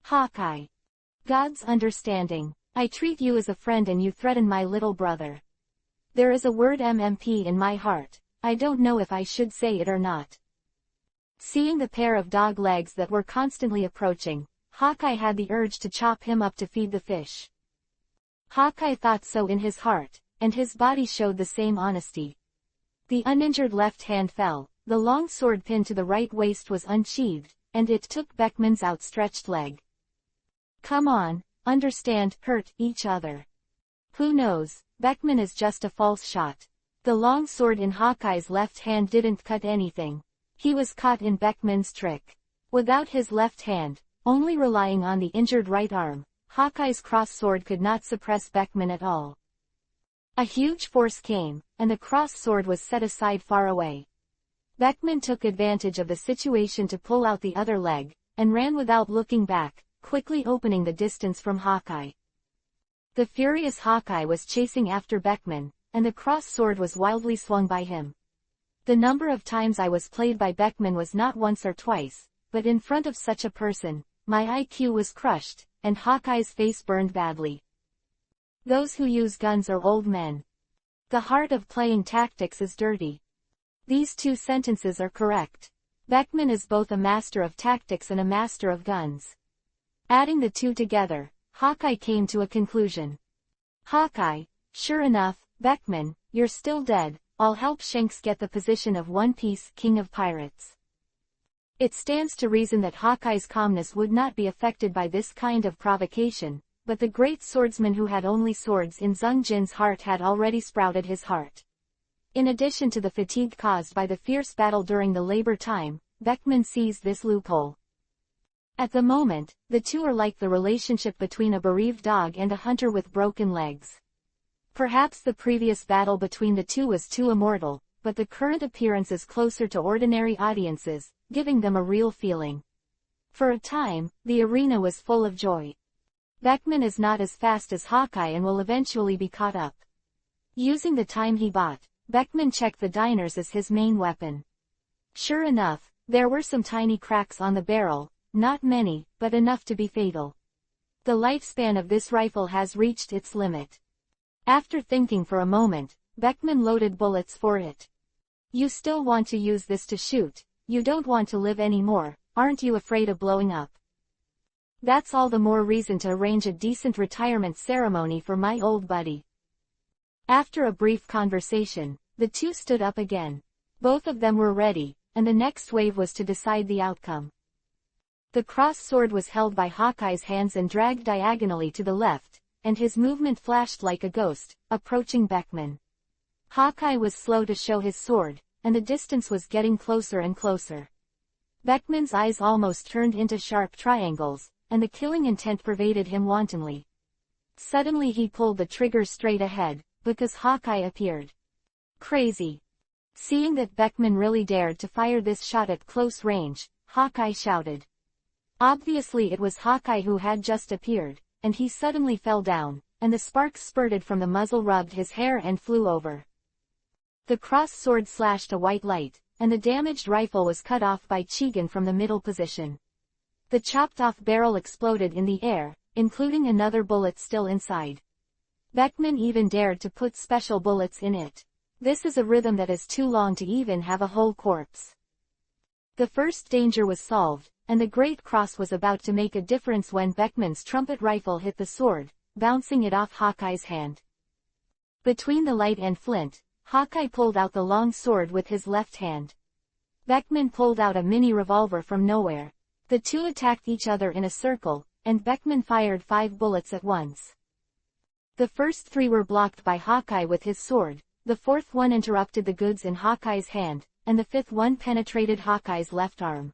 Hawkeye. God's understanding. I treat you as a friend and you threaten my little brother. There is a word MMP in my heart. I don't know if I should say it or not. Seeing the pair of dog legs that were constantly approaching, Hawkeye had the urge to chop him up to feed the fish. Hawkeye thought so in his heart, and his body showed the same honesty. The uninjured left hand fell, the long sword pinned to the right waist was unsheathed, and it took Beckman's outstretched leg. Come on, understand, hurt each other. Who knows, Beckman is just a false shot. The long sword in Hawkeye's left hand didn't cut anything. He was caught in Beckman's trick. Without his left hand, only relying on the injured right arm, Hawkeye's cross sword could not suppress Beckman at all. A huge force came, and the cross sword was set aside far away. Beckman took advantage of the situation to pull out the other leg, and ran without looking back, quickly opening the distance from Hawkeye. The furious Hawkeye was chasing after Beckman, and the cross sword was wildly swung by him. The number of times I was played by Beckman was not once or twice, but in front of such a person, my IQ was crushed, and Hawkeye's face burned badly. Those who use guns are old men. The heart of playing tactics is dirty. These two sentences are correct. Beckman is both a master of tactics and a master of guns. Adding the two together, Hawkeye came to a conclusion. Hawkeye, sure enough, Beckman, you're still dead, I'll help Shanks get the position of One Piece King of Pirates. It stands to reason that Hawkeye's calmness would not be affected by this kind of provocation, but the great swordsman who had only swords in Zhang Jin's heart had already sprouted his heart. In addition to the fatigue caused by the fierce battle during the labor time, Beckman seized this loophole. At the moment, the two are like the relationship between a bereaved dog and a hunter with broken legs. Perhaps the previous battle between the two was too immortal, but the current appearance is closer to ordinary audiences, giving them a real feeling. For a time, the arena was full of joy. Beckman is not as fast as Hawkeye and will eventually be caught up. Using the time he bought, Beckman checked the diners as his main weapon. Sure enough, there were some tiny cracks on the barrel, not many, but enough to be fatal. The lifespan of this rifle has reached its limit. After thinking for a moment, Beckman loaded bullets for it. You still want to use this to shoot, you don't want to live anymore, aren't you afraid of blowing up? That's all the more reason to arrange a decent retirement ceremony for my old buddy. After a brief conversation, the two stood up again. Both of them were ready, and the next wave was to decide the outcome. The cross sword was held by Hawkeye's hands and dragged diagonally to the left, and his movement flashed like a ghost, approaching Beckman. Hawkeye was slow to show his sword, and the distance was getting closer and closer. Beckman's eyes almost turned into sharp triangles, and the killing intent pervaded him wantonly. Suddenly he pulled the trigger straight ahead, because Hawkeye appeared. Crazy. Seeing that Beckman really dared to fire this shot at close range, Hawkeye shouted. Obviously it was Hawkeye who had just appeared, and he suddenly fell down, and the sparks spurted from the muzzle rubbed his hair and flew over. The cross sword slashed a white light, and the damaged rifle was cut off by Chigan from the middle position. The chopped-off barrel exploded in the air, including another bullet still inside. Beckman even dared to put special bullets in it. This is a rhythm that is too long to even have a whole corpse. The first danger was solved, and the Great Cross was about to make a difference when Beckman's trumpet rifle hit the sword, bouncing it off Hawkeye's hand. Between the light and flint, Hawkeye pulled out the long sword with his left hand. Beckman pulled out a mini revolver from nowhere. The two attacked each other in a circle, and Beckman fired 5 bullets at once. The first 3 were blocked by Hawkeye with his sword, the 4th one interrupted the goods in Hawkeye's hand, and the 5th one penetrated Hawkeye's left arm.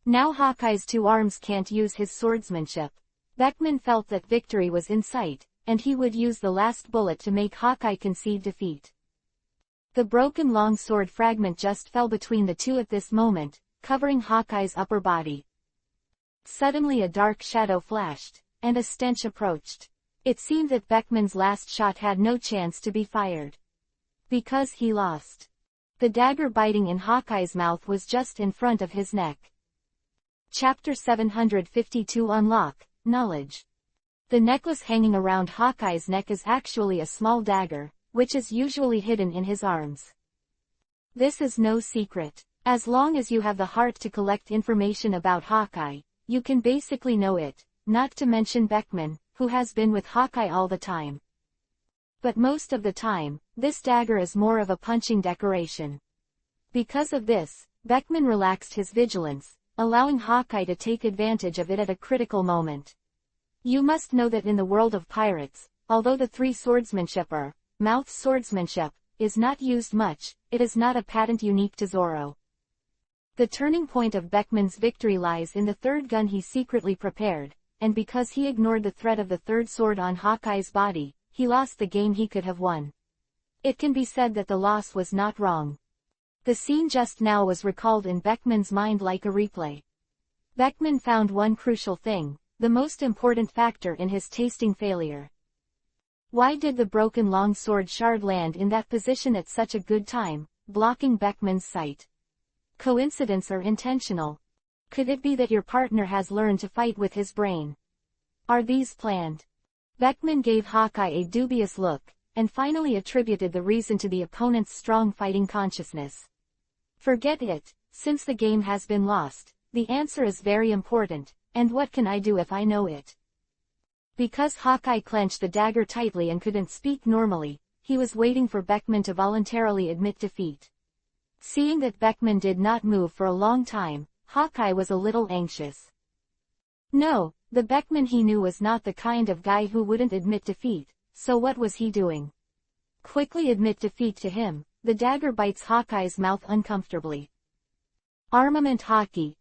Now Hawkeye's 2 arms can't use his swordsmanship. Beckman felt that victory was in sight, and he would use the last bullet to make Hawkeye concede defeat. The broken long sword fragment just fell between the two at this moment, covering Hawkeye's upper body. Suddenly a dark shadow flashed, and a stench approached. It seemed that Beckman's last shot had no chance to be fired. Because he lost. The dagger biting in Hawkeye's mouth was just in front of his neck. Chapter 752 Unlock, Knowledge. The necklace hanging around Hawkeye's neck is actually a small dagger, which is usually hidden in his arms. This is no secret. As long as you have the heart to collect information about Hawkeye, you can basically know it, not to mention Beckman, who has been with Hawkeye all the time. But most of the time, this dagger is more of a punching decoration. Because of this, Beckman relaxed his vigilance, allowing Hawkeye to take advantage of it at a critical moment. You must know that in the world of pirates, although the 3 swordsmanship or mouth swordsmanship is not used much, it is not a patent unique to Zorro. The turning point of Beckman's victory lies in the 3rd gun he secretly prepared, and because he ignored the threat of the 3rd sword on Hawkeye's body, he lost the game he could have won. It can be said that the loss was not wrong. The scene just now was recalled in Beckman's mind like a replay. Beckman found one crucial thing, the most important factor in his tasting failure. Why did the broken long sword shard land in that position at such a good time, blocking Beckman's sight? Coincidence or intentional? Could it be that your partner has learned to fight with his brain? Are these planned? Beckman gave Hawkeye a dubious look, and finally attributed the reason to the opponent's strong fighting consciousness. Forget it, since the game has been lost, the answer is very important, and what can I do if I know it? Because Hawkeye clenched the dagger tightly and couldn't speak normally, he was waiting for Beckman to voluntarily admit defeat. Seeing that Beckman did not move for a long time, Hawkeye was a little anxious. No, the Beckman he knew was not the kind of guy who wouldn't admit defeat, so what was he doing? Quickly admit defeat to him, the dagger bites Hawkeye's mouth uncomfortably. Armament Hawkeye's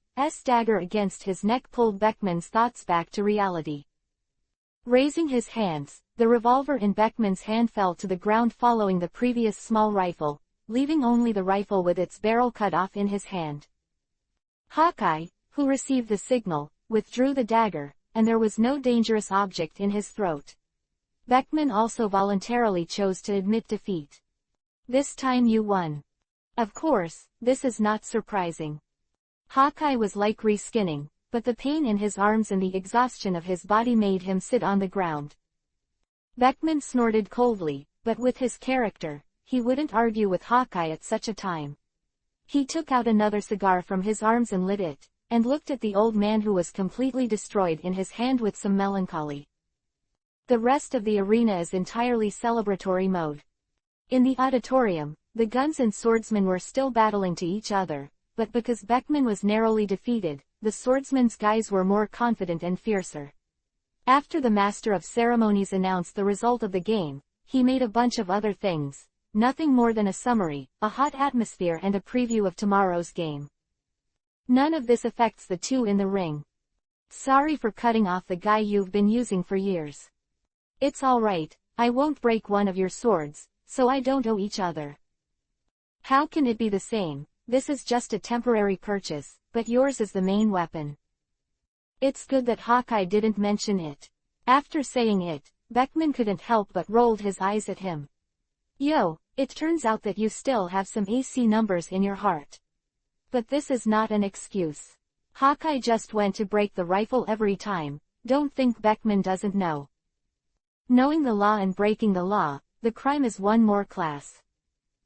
dagger against his neck pulled Beckman's thoughts back to reality. Raising his hands, the revolver in Beckman's hand fell to the ground following the previous small rifle, leaving only the rifle with its barrel cut off in his hand. Hawkeye, who received the signal, withdrew the dagger, and there was no dangerous object in his throat. Beckman also voluntarily chose to admit defeat. This time you won. Of course, this is not surprising. Hawkeye was like reskinning, but the pain in his arms and the exhaustion of his body made him sit on the ground. Beckman snorted coldly, but with his character, he wouldn't argue with Hawkeye at such a time. He took out another cigar from his arms and lit it, and looked at the old man who was completely destroyed in his hand with some melancholy. The rest of the arena is entirely celebratory mode. In the auditorium, the guns and swordsmen were still battling to each other, but because Beckman was narrowly defeated, the swordsmen's guys were more confident and fiercer. After the master of ceremonies announced the result of the game, he made a bunch of other things, nothing more than a summary, a hot atmosphere and a preview of tomorrow's game. None of this affects the two in the ring. Sorry for cutting off the guy you've been using for years. It's alright, I won't break one of your swords, so I don't owe each other. How can it be the same? This is just a temporary purchase, but yours is the main weapon. It's good that Hawkeye didn't mention it. After saying it, Beckman couldn't help but rolled his eyes at him. Yo, it turns out that you still have some AC numbers in your heart. But this is not an excuse. Hawkeye just went to break the rifle every time, don't think Beckman doesn't know. Knowing the law and breaking the law, the crime is one more class.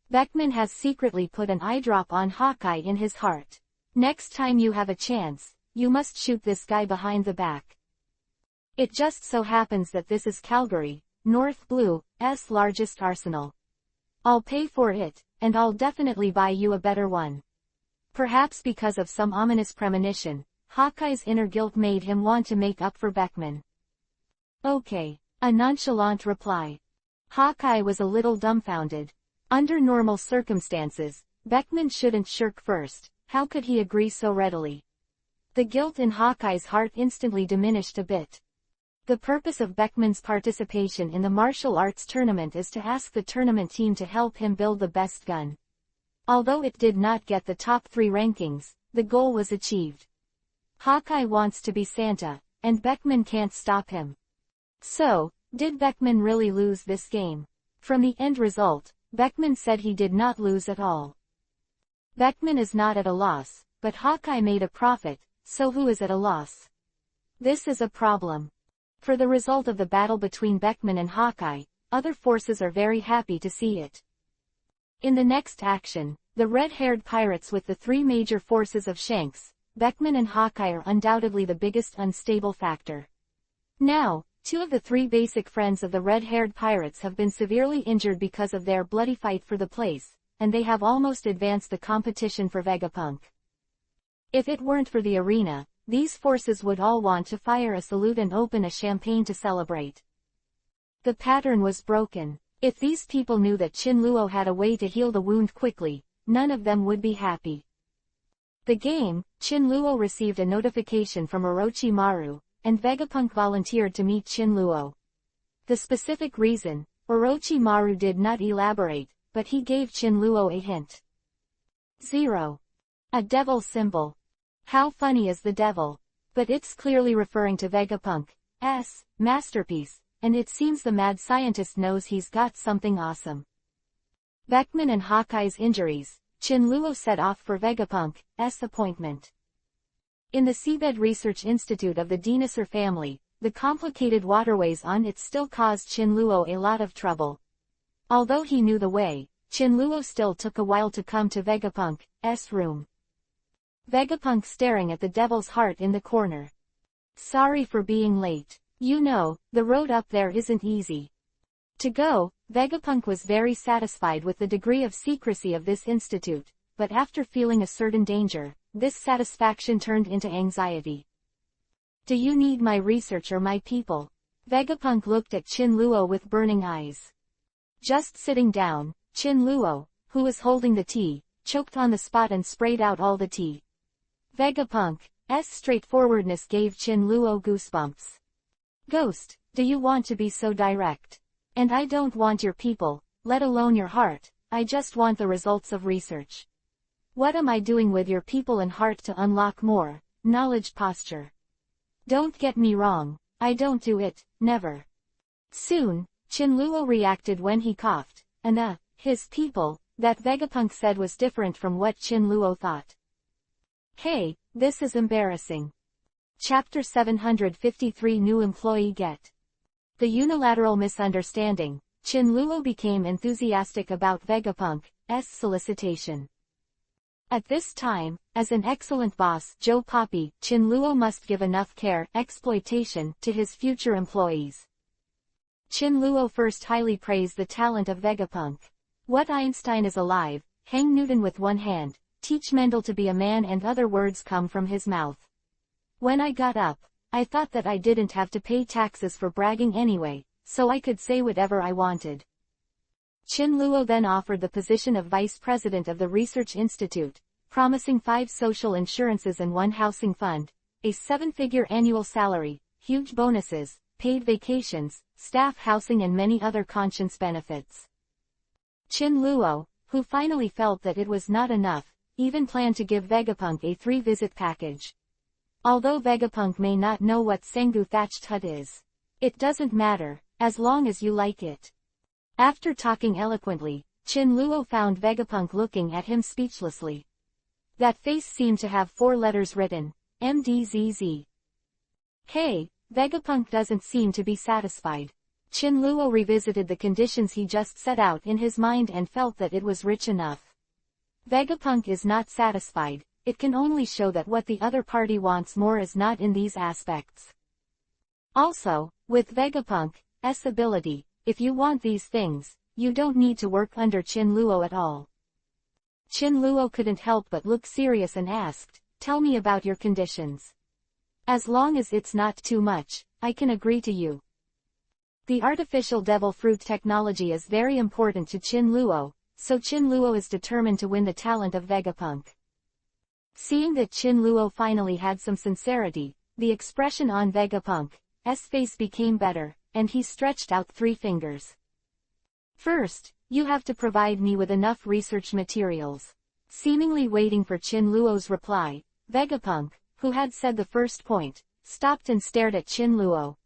Beckman has secretly put an eye drop on Hawkeye in his heart. Next time you have a chance, you must shoot this guy behind the back. It just so happens that this is Calgary, North Blue's largest arsenal. I'll pay for it, and I'll definitely buy you a better one. Perhaps because of some ominous premonition, Hawkeye's inner guilt made him want to make up for Beckman. Okay, a nonchalant reply. Hawkeye was a little dumbfounded. Under normal circumstances, Beckman shouldn't shirk first. How could he agree so readily? The guilt in Hawkeye's heart instantly diminished a bit. The purpose of Beckman's participation in the martial arts tournament is to ask the tournament team to help him build the best gun. Although it did not get the top 3 rankings, the goal was achieved. Hawkeye wants to be Santa, and Beckman can't stop him. So, did Beckman really lose this game? From the end result, Beckman said he did not lose at all. Beckman is not at a loss, but Hawkeye made a profit, so who is at a loss? This is a problem. For the result of the battle between Beckman and Hawkeye, other forces are very happy to see it. In the next action, the red-haired pirates with the 3 major forces of Shanks, Beckman and Hawkeye are undoubtedly the biggest unstable factor. Now, 2 of the 3 basic friends of the red-haired pirates have been severely injured because of their bloody fight for the place, and they have almost advanced the competition for Vegapunk. If it weren't for the arena, these forces would all want to fire a salute and open a champagne to celebrate. The pattern was broken. If these people knew that Chinluo had a way to heal the wound quickly, none of them would be happy. The game, Chinluo received a notification from Orochimaru, and Vegapunk volunteered to meet Chinluo. The specific reason, Orochimaru did not elaborate, but he gave Chinluo a hint. 0. A devil symbol. How funny is the devil? But it's clearly referring to Vegapunk's masterpiece, and it seems the mad scientist knows he's got something awesome. Beckman and Hawkeye's injuries, Chinluo set off for Vegapunk's appointment. In the Seabed Research Institute of the dinosaur family, the complicated waterways on it still caused Chinluo a lot of trouble. Although he knew the way, Chinluo still took a while to come to Vegapunk's room. Vegapunk staring at the devil's heart in the corner. Sorry for being late. You know, the road up there isn't easy. To go, Vegapunk was very satisfied with the degree of secrecy of this institute, but after feeling a certain danger, this satisfaction turned into anxiety. Do you need my research or my people? Vegapunk looked at Chinluo with burning eyes. Just sitting down, Chinluo, who was holding the tea, choked on the spot and sprayed out all the tea. Vegapunk's straightforwardness gave Chinluo goosebumps. Ghost, do you want to be so direct? And I don't want your people, let alone your heart, I just want the results of research. What am I doing with your people and heart to unlock more knowledge posture? Don't get me wrong, I don't do it, never. Soon, Chinluo reacted when he coughed, and his people, that Vegapunk said was different from what Chinluo thought. Hey, this is embarrassing. Chapter 753 New Employee Get. The unilateral misunderstanding, Chinluo became enthusiastic about Vegapunk's solicitation. At this time, as an excellent boss, Joe Poppy, Chinluo must give enough care, exploitation, to his future employees. Chinluo first highly praised the talent of Vegapunk. What Einstein is alive, hang Newton with one hand, teach Mendel to be a man, and other words come from his mouth. When I got up, I thought that I didn't have to pay taxes for bragging anyway, so I could say whatever I wanted. Chinluo then offered the position of vice president of the Research Institute, promising 5 social insurances and 1 housing fund, a 7-figure annual salary, huge bonuses, paid vacations, staff housing and many other conscience benefits. Chinluo, who finally felt that it was not enough, even planned to give Vegapunk a 3-visit package. Although Vegapunk may not know what Sengu thatched hut is. It doesn't matter, as long as you like it. After talking eloquently, Chinluo found Vegapunk looking at him speechlessly. That face seemed to have 4 letters written, MDZZ. Hey, Vegapunk doesn't seem to be satisfied. Chinluo revisited the conditions he just set out in his mind and felt that it was rich enough. Vegapunk is not satisfied, it can only show that what the other party wants more is not in these aspects. Also, with Vegapunk's ability, if you want these things, you don't need to work under Chin Luo at all. Chin Luo couldn't help but look serious and asked, "Tell me about your conditions. As long as it's not too much, I can agree to you." The artificial devil fruit technology is very important to Chin Luo, so Chin Luo is determined to win the talent of Vegapunk. Seeing that Chin Luo finally had some sincerity, the expression on Vegapunk's face became better, and he stretched out 3 fingers. "First, you have to provide me with enough research materials." Seemingly waiting for Chin Luo's reply, Vegapunk, who had said the first point, stopped and stared at Chin Luo.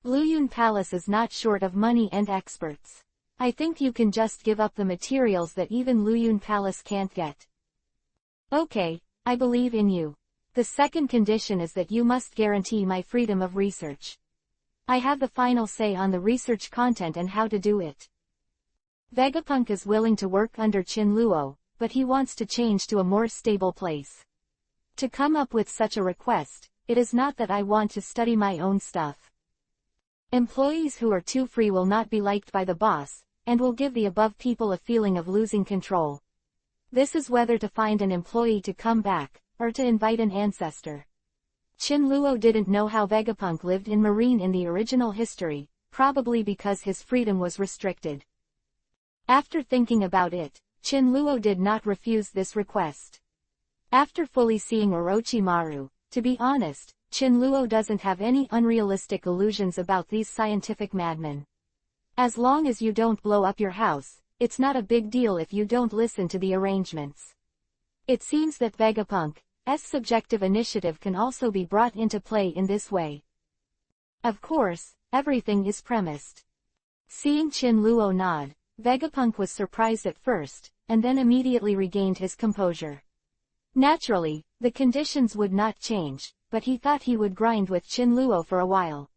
"Luyun Palace is not short of money and experts. I think you can just give up the materials that even Luyun Palace can't get." "Okay, I believe in you. The second condition is that you must guarantee my freedom of research. I have the final say on the research content and how to do it." Vegapunk is willing to work under Chin Luo, but he wants to change to a more stable place. To come up with such a request, it is not that I want to study my own stuff. Employees who are too free will not be liked by the boss, and will give the above people a feeling of losing control. This is whether to find an employee to come back, or to invite an ancestor. Chin Luo didn't know how Vegapunk lived in Marine in the original history, probably because his freedom was restricted. After thinking about it, Chin Luo did not refuse this request. After fully seeing Orochimaru, to be honest, Chin Luo doesn't have any unrealistic illusions about these scientific madmen. As long as you don't blow up your house, it's not a big deal if you don't listen to the arrangements. It seems that Vegapunk's subjective initiative can also be brought into play in this way. Of course, everything is premised. Seeing Chin Luo nod, Vegapunk was surprised at first, and then immediately regained his composure. Naturally, the conditions would not change, but he thought he would grind with Chin Luo for a while.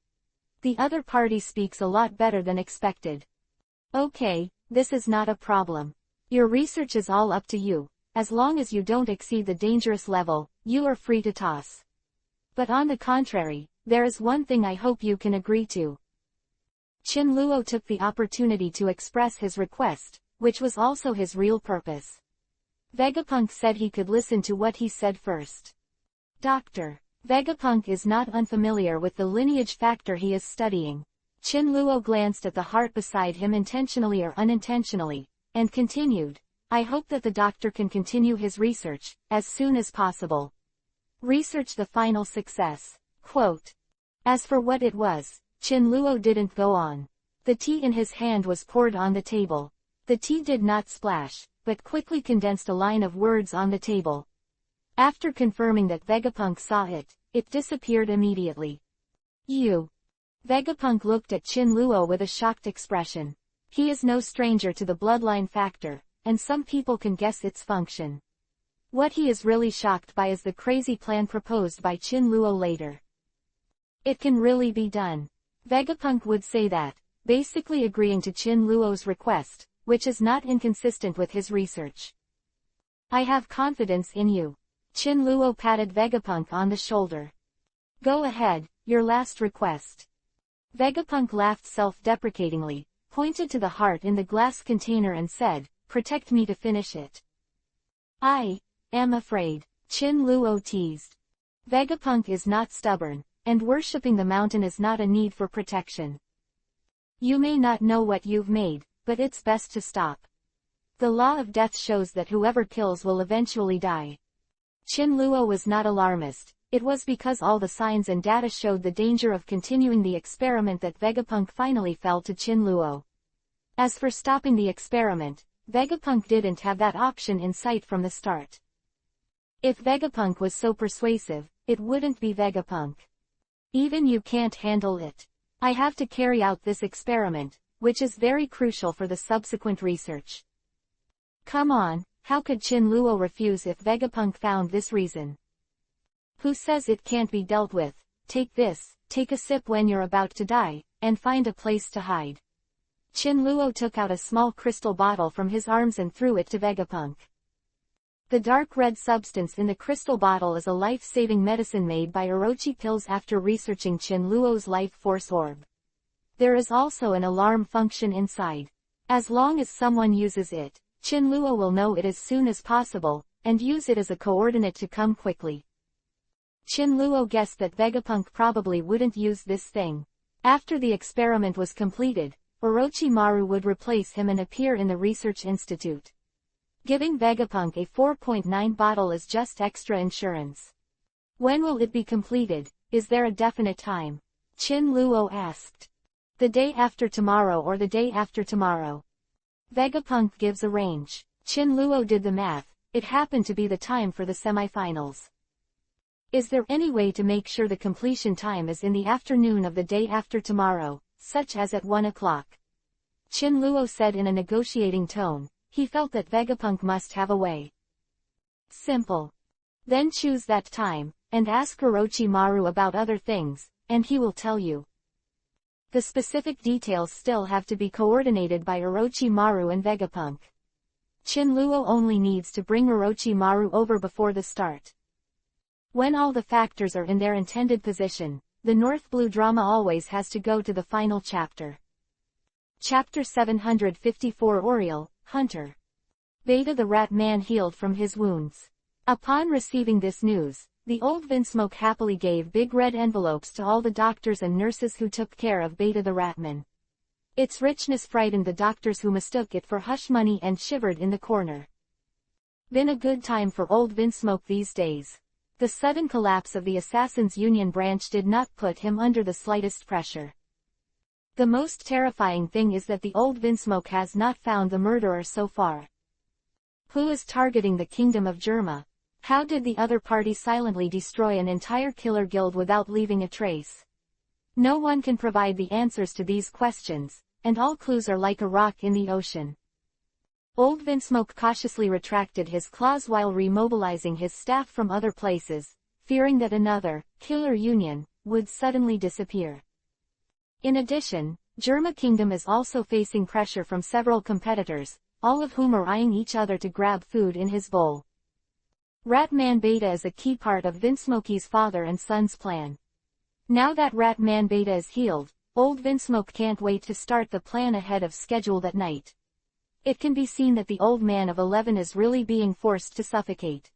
The other party speaks a lot better than expected. "Okay, this is not a problem. Your research is all up to you. As long as you don't exceed the dangerous level, you are free to toss. But on the contrary, there is one thing I hope you can agree to." Chin Luo took the opportunity to express his request, which was also his real purpose. Vegapunk said he could listen to what he said first. Dr. Vegapunk is not unfamiliar with the lineage factor he is studying. Chin Luo glanced at the heart beside him intentionally or unintentionally, and continued, "I hope that the doctor can continue his research, as soon as possible. Research the final success." Quote. As for what it was, Chin Luo didn't go on. The tea in his hand was poured on the table. The tea did not splash, but quickly condensed a line of words on the table. After confirming that Vegapunk saw it, it disappeared immediately. "You." Vegapunk looked at Chin Luo with a shocked expression. He is no stranger to the bloodline factor, and some people can guess its function. What he is really shocked by is the crazy plan proposed by Chin Luo later. It can really be done. Vegapunk would say that, basically agreeing to Chin Luo's request, which is not inconsistent with his research. "I have confidence in you." Chin Luo patted Vegapunk on the shoulder. "Go ahead, your last request." Vegapunk laughed self-deprecatingly, pointed to the heart in the glass container and said, "Protect me to finish it." "I am afraid," Chin Luo teased. Vegapunk is not stubborn, and worshipping the mountain is not a need for protection. "You may not know what you've made, but it's best to stop. The law of death shows that whoever kills will eventually die." Chin Luo was not alarmist. It was because all the signs and data showed the danger of continuing the experiment that Vegapunk finally fell to Chin Luo. As for stopping the experiment, Vegapunk didn't have that option in sight from the start. If Vegapunk was so persuasive, it wouldn't be Vegapunk. "Even you can't handle it. I have to carry out this experiment, which is very crucial for the subsequent research." Come on, how could Chin Luo refuse if Vegapunk found this reason? "Who says it can't be dealt with? Take this, take a sip when you're about to die, and find a place to hide." Chin Luo took out a small crystal bottle from his arms and threw it to Vegapunk. The dark red substance in the crystal bottle is a life-saving medicine made by Orochi Pills after researching Qinluo's life force orb. There is also an alarm function inside. As long as someone uses it, Qinluo will know it as soon as possible, and use it as a coordinate to come quickly. Qinluo guessed that Vegapunk probably wouldn't use this thing. After the experiment was completed, Orochimaru would replace him and appear in the research institute. Giving Vegapunk a 4.9 bottle is just extra insurance. When will it be completed? Is there a definite time? Qinluo asked. The day after tomorrow or the day after tomorrow. Vegapunk gives a range. Qinluo did the math, it happened to be the time for the semifinals. Is there any way to make sure the completion time is in the afternoon of the day after tomorrow, such as at 1 o'clock? Qinluo said in a negotiating tone. He felt that Vegapunk must have a way. Simple. Then choose that time, and ask Orochimaru about other things, and he will tell you. The specific details still have to be coordinated by Orochimaru and Vegapunk. Qinluo only needs to bring Orochimaru over before the start. When all the factors are in their intended position, the North Blue drama always has to go to the final chapter. Chapter 754 Oriole, Hunter. Beta the rat man healed from his wounds. Upon receiving this news, the old Vinsmoke happily gave big red envelopes to all the doctors and nurses who took care of Beta the ratman. Its richness frightened the doctors who mistook it for hush money and shivered in the corner. Been a good time for old Vinsmoke these days. The sudden collapse of the Assassins' Union branch did not put him under the slightest pressure. The most terrifying thing is that the old Vinsmoke has not found the murderer so far. Who is targeting the Kingdom of Germa? How did the other party silently destroy an entire killer guild without leaving a trace? No one can provide the answers to these questions, and all clues are like a rock in the ocean. Old Vinsmoke cautiously retracted his claws while remobilizing his staff from other places, fearing that another, killer union, would suddenly disappear. In addition, Germa Kingdom is also facing pressure from several competitors, all of whom are eyeing each other to grab food in his bowl. Ratman Beta is a key part of Vinsmoke's father and son's plan. Now that Ratman Beta is healed, old Vinsmoke can't wait to start the plan ahead of schedule that night. It can be seen that the old man of 11 is really being forced to suffocate.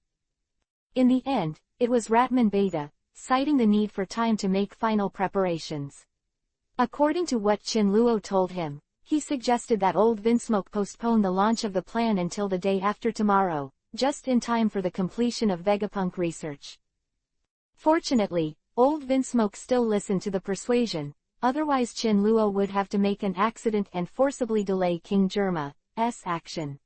In the end, it was Ratman Beta, citing the need for time to make final preparations. According to what Qinluo told him, he suggested that old Vinsmoke postpone the launch of the plan until the day after tomorrow, just in time for the completion of Vegapunk research. Fortunately, old Vinsmoke still listened to the persuasion, otherwise Qinluo would have to make an accident and forcibly delay King Germa's action.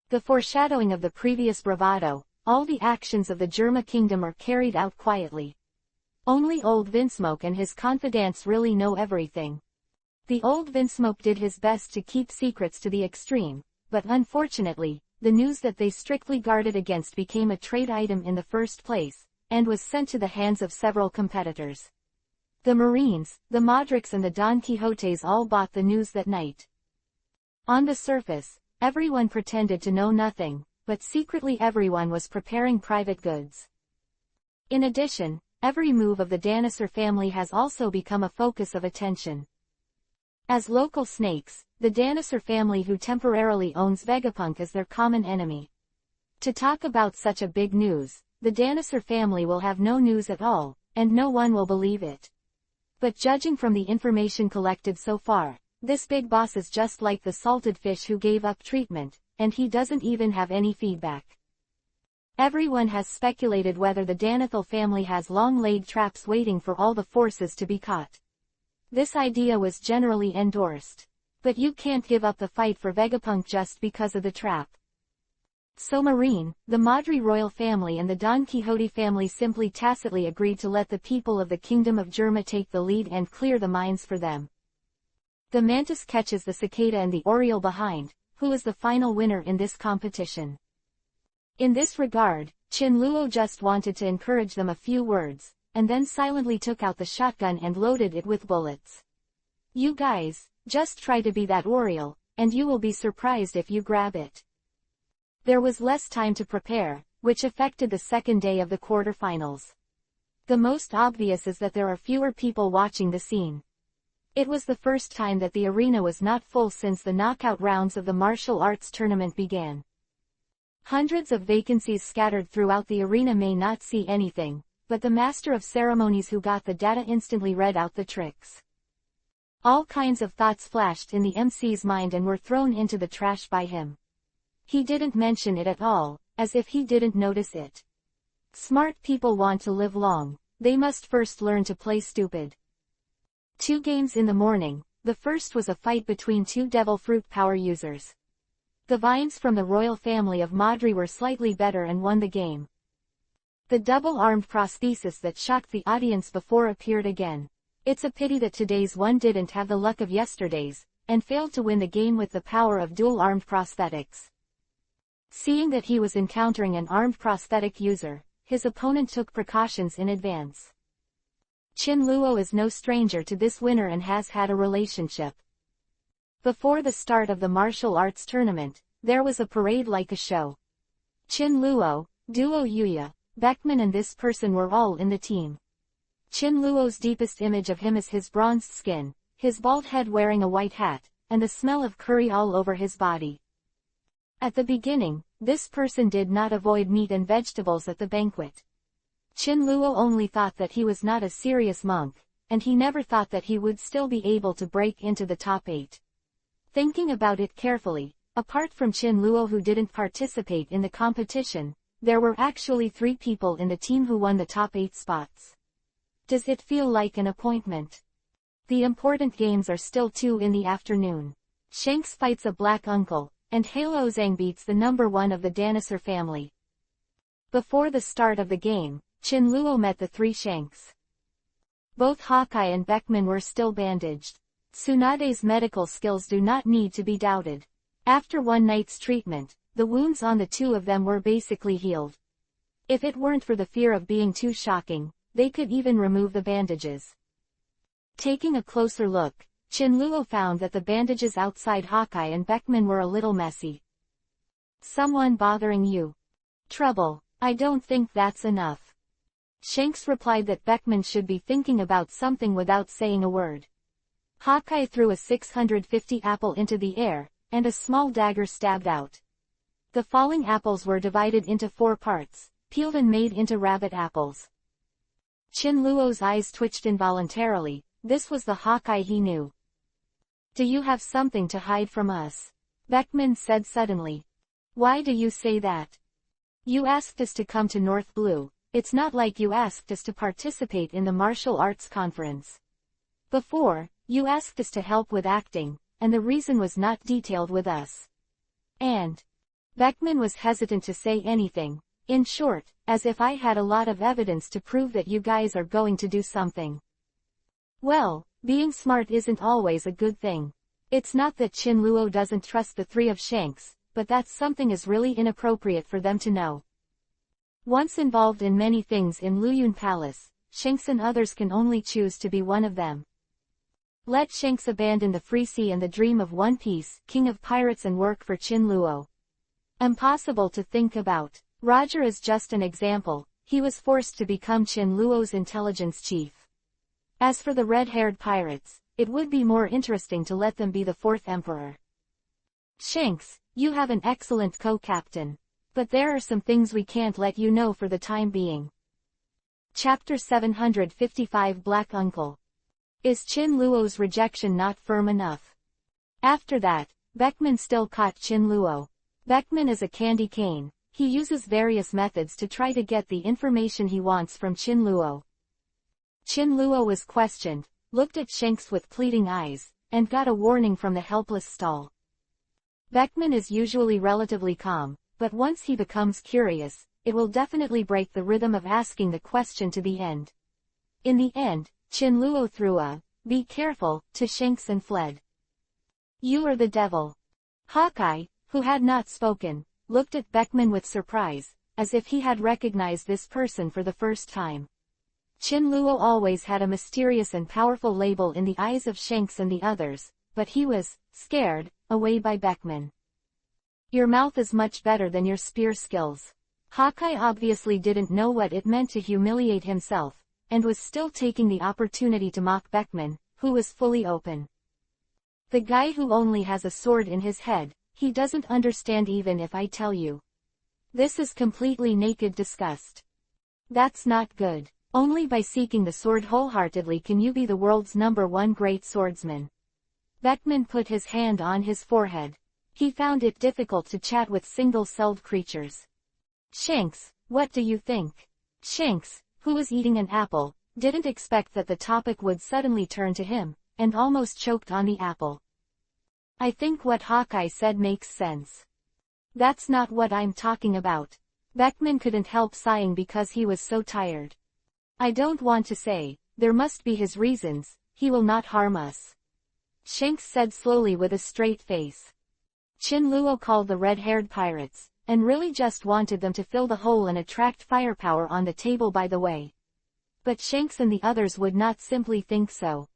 The foreshadowing of the previous bravado, all the actions of the Germa Kingdom are carried out quietly. Only old Vinsmoke and his confidants really know everything. The old Vinsmoke did his best to keep secrets to the extreme, but unfortunately, the news that they strictly guarded against became a trade item in the first place, and was sent to the hands of several competitors. The Marines, the Modrics and the Don Quixotes all bought the news that night. On the surface, everyone pretended to know nothing, but secretly everyone was preparing private goods. In addition, every move of the Dinosaur family has also become a focus of attention. As local snakes, the Dinosaur family who temporarily owns Vegapunk is their common enemy. To talk about such a big news, the Dinosaur family will have no news at all, and no one will believe it. But judging from the information collected so far, this big boss is just like the salted fish who gave up treatment, and he doesn't even have any feedback. Everyone has speculated whether the Danithal family has long laid traps waiting for all the forces to be caught. This idea was generally endorsed. But you can't give up the fight for Vegapunk just because of the trap. So Marine, the Madri royal family and the Don Quixote family simply tacitly agreed to let the people of the Kingdom of Germa take the lead and clear the mines for them. The mantis catches the cicada and the oriole behind, who is the final winner in this competition. In this regard, Qinluo just wanted to encourage them a few words, and then silently took out the shotgun and loaded it with bullets. You guys, just try to be that oriole, and you will be surprised if you grab it. There was less time to prepare, which affected the second day of the quarterfinals. The most obvious is that there are fewer people watching the scene. It was the first time that the arena was not full since the knockout rounds of the martial arts tournament began. Hundreds of vacancies scattered throughout the arena may not see anything, but the master of ceremonies who got the data instantly read out the tricks. All kinds of thoughts flashed in the MC's mind and were thrown into the trash by him. He didn't mention it at all, as if he didn't notice it. Smart people want to live long, they must first learn to play stupid. 2 games in the morning. The first was a fight between 2 devil fruit power users. The vines from the royal family of Madri were slightly better and won the game. The double-armed prosthesis that shocked the audience before appeared again. It's a pity that today's one didn't have the luck of yesterday's, and failed to win the game with the power of dual-armed prosthetics. Seeing that he was encountering an armed prosthetic user, his opponent took precautions in advance. Chin Luo is no stranger to this winner and has had a relationship. Before the start of the martial arts tournament, there was a parade like a show. Chin Luo, Duo Yuya, Beckman and this person were all in the team. Chin Luo's deepest image of him is his bronzed skin, his bald head wearing a white hat, and the smell of curry all over his body. At the beginning, this person did not avoid meat and vegetables at the banquet. Chin Luo only thought that he was not a serious monk, and he never thought that he would still be able to break into the top 8. Thinking about it carefully, apart from Chin Luo who didn't participate in the competition, there were actually 3 people in the team who won the top 8 spots. Does it feel like an appointment? The important games are still 2 in the afternoon. Shanks fights a black uncle, and Halo Zhang beats the number 1 of the Dinosaur family. Before the start of the game, Chin Luo met the 3 Shanks. Both Hawkeye and Beckman were still bandaged. Tsunade's medical skills do not need to be doubted. After one night's treatment, the wounds on the 2 of them were basically healed. If it weren't for the fear of being too shocking, they could even remove the bandages. Taking a closer look, Chin Luo found that the bandages outside Hawkeye and Beckman were a little messy. Someone bothering you? Trouble? I don't think that's enough. Shanks replied that Beckman should be thinking about something without saying a word. Hawkeye threw a 650 apple into the air, and a small dagger stabbed out. The falling apples were divided into 4 parts, peeled and made into rabbit apples. Chin Luo's eyes twitched involuntarily. This was the Hawkeye he knew. Do you have something to hide from us? Beckman said suddenly. Why do you say that? You asked us to come to North Blue. It's not like you asked us to participate in the martial arts conference. Before, you asked us to help with acting, and the reason was not detailed with us. And Beckman was hesitant to say anything, in short, as if I had a lot of evidence to prove that you guys are going to do something. Well, being smart isn't always a good thing. It's not that Chin Luo doesn't trust the 3 of Shanks, but that something is really inappropriate for them to know. Once involved in many things in Luyun Palace, Shanks and others can only choose to be one of them. Let Shanks abandon the free sea and the dream of One Piece, King of Pirates, and work for Chin Luo. Impossible to think about. Roger is just an example. He was forced to become Chin Luo's intelligence chief. As for the red-haired pirates, it would be more interesting to let them be the 4th emperor. Shanks, you have an excellent co-captain. But there are some things we can't let you know for the time being. Chapter 755 Black Uncle. Is Chin Luo's rejection not firm enough? After that, Beckman still caught Chin Luo. Beckman is a candy cane. He uses various methods to try to get the information he wants from Chin Luo. Chin Luo was questioned, looked at Shanks with pleading eyes, and got a warning from the helpless stall. Beckman is usually relatively calm, but once he becomes curious, it will definitely break the rhythm of asking the question to the end. In the end, Chin Luo threw a, "Be careful," to Shanks and fled. You are the devil. Hawkeye, who had not spoken, looked at Beckman with surprise, as if he had recognized this person for the first time. Chin Luo always had a mysterious and powerful label in the eyes of Shanks and the others, but he was scared away by Beckman. Your mouth is much better than your spear skills. Hawkeye obviously didn't know what it meant to humiliate himself, and was still taking the opportunity to mock Beckman, who was fully open. The guy who only has a sword in his head, he doesn't understand even if I tell you. This is completely naked disgust. That's not good. Only by seeking the sword wholeheartedly can you be the world's #1 great swordsman. Beckman put his hand on his forehead. He found it difficult to chat with single-celled creatures. Shanks, what do you think? Shanks, who was eating an apple, didn't expect that the topic would suddenly turn to him, and almost choked on the apple. I think what Hawkeye said makes sense. That's not what I'm talking about. Beckman couldn't help sighing because he was so tired. I don't want to say, there must be his reasons, he will not harm us. Shanks said slowly with a straight face. Chin Luo called the red-haired pirates, and really just wanted them to fill the hole and attract firepower on the table by the way. But Shanks and the others would not simply think so.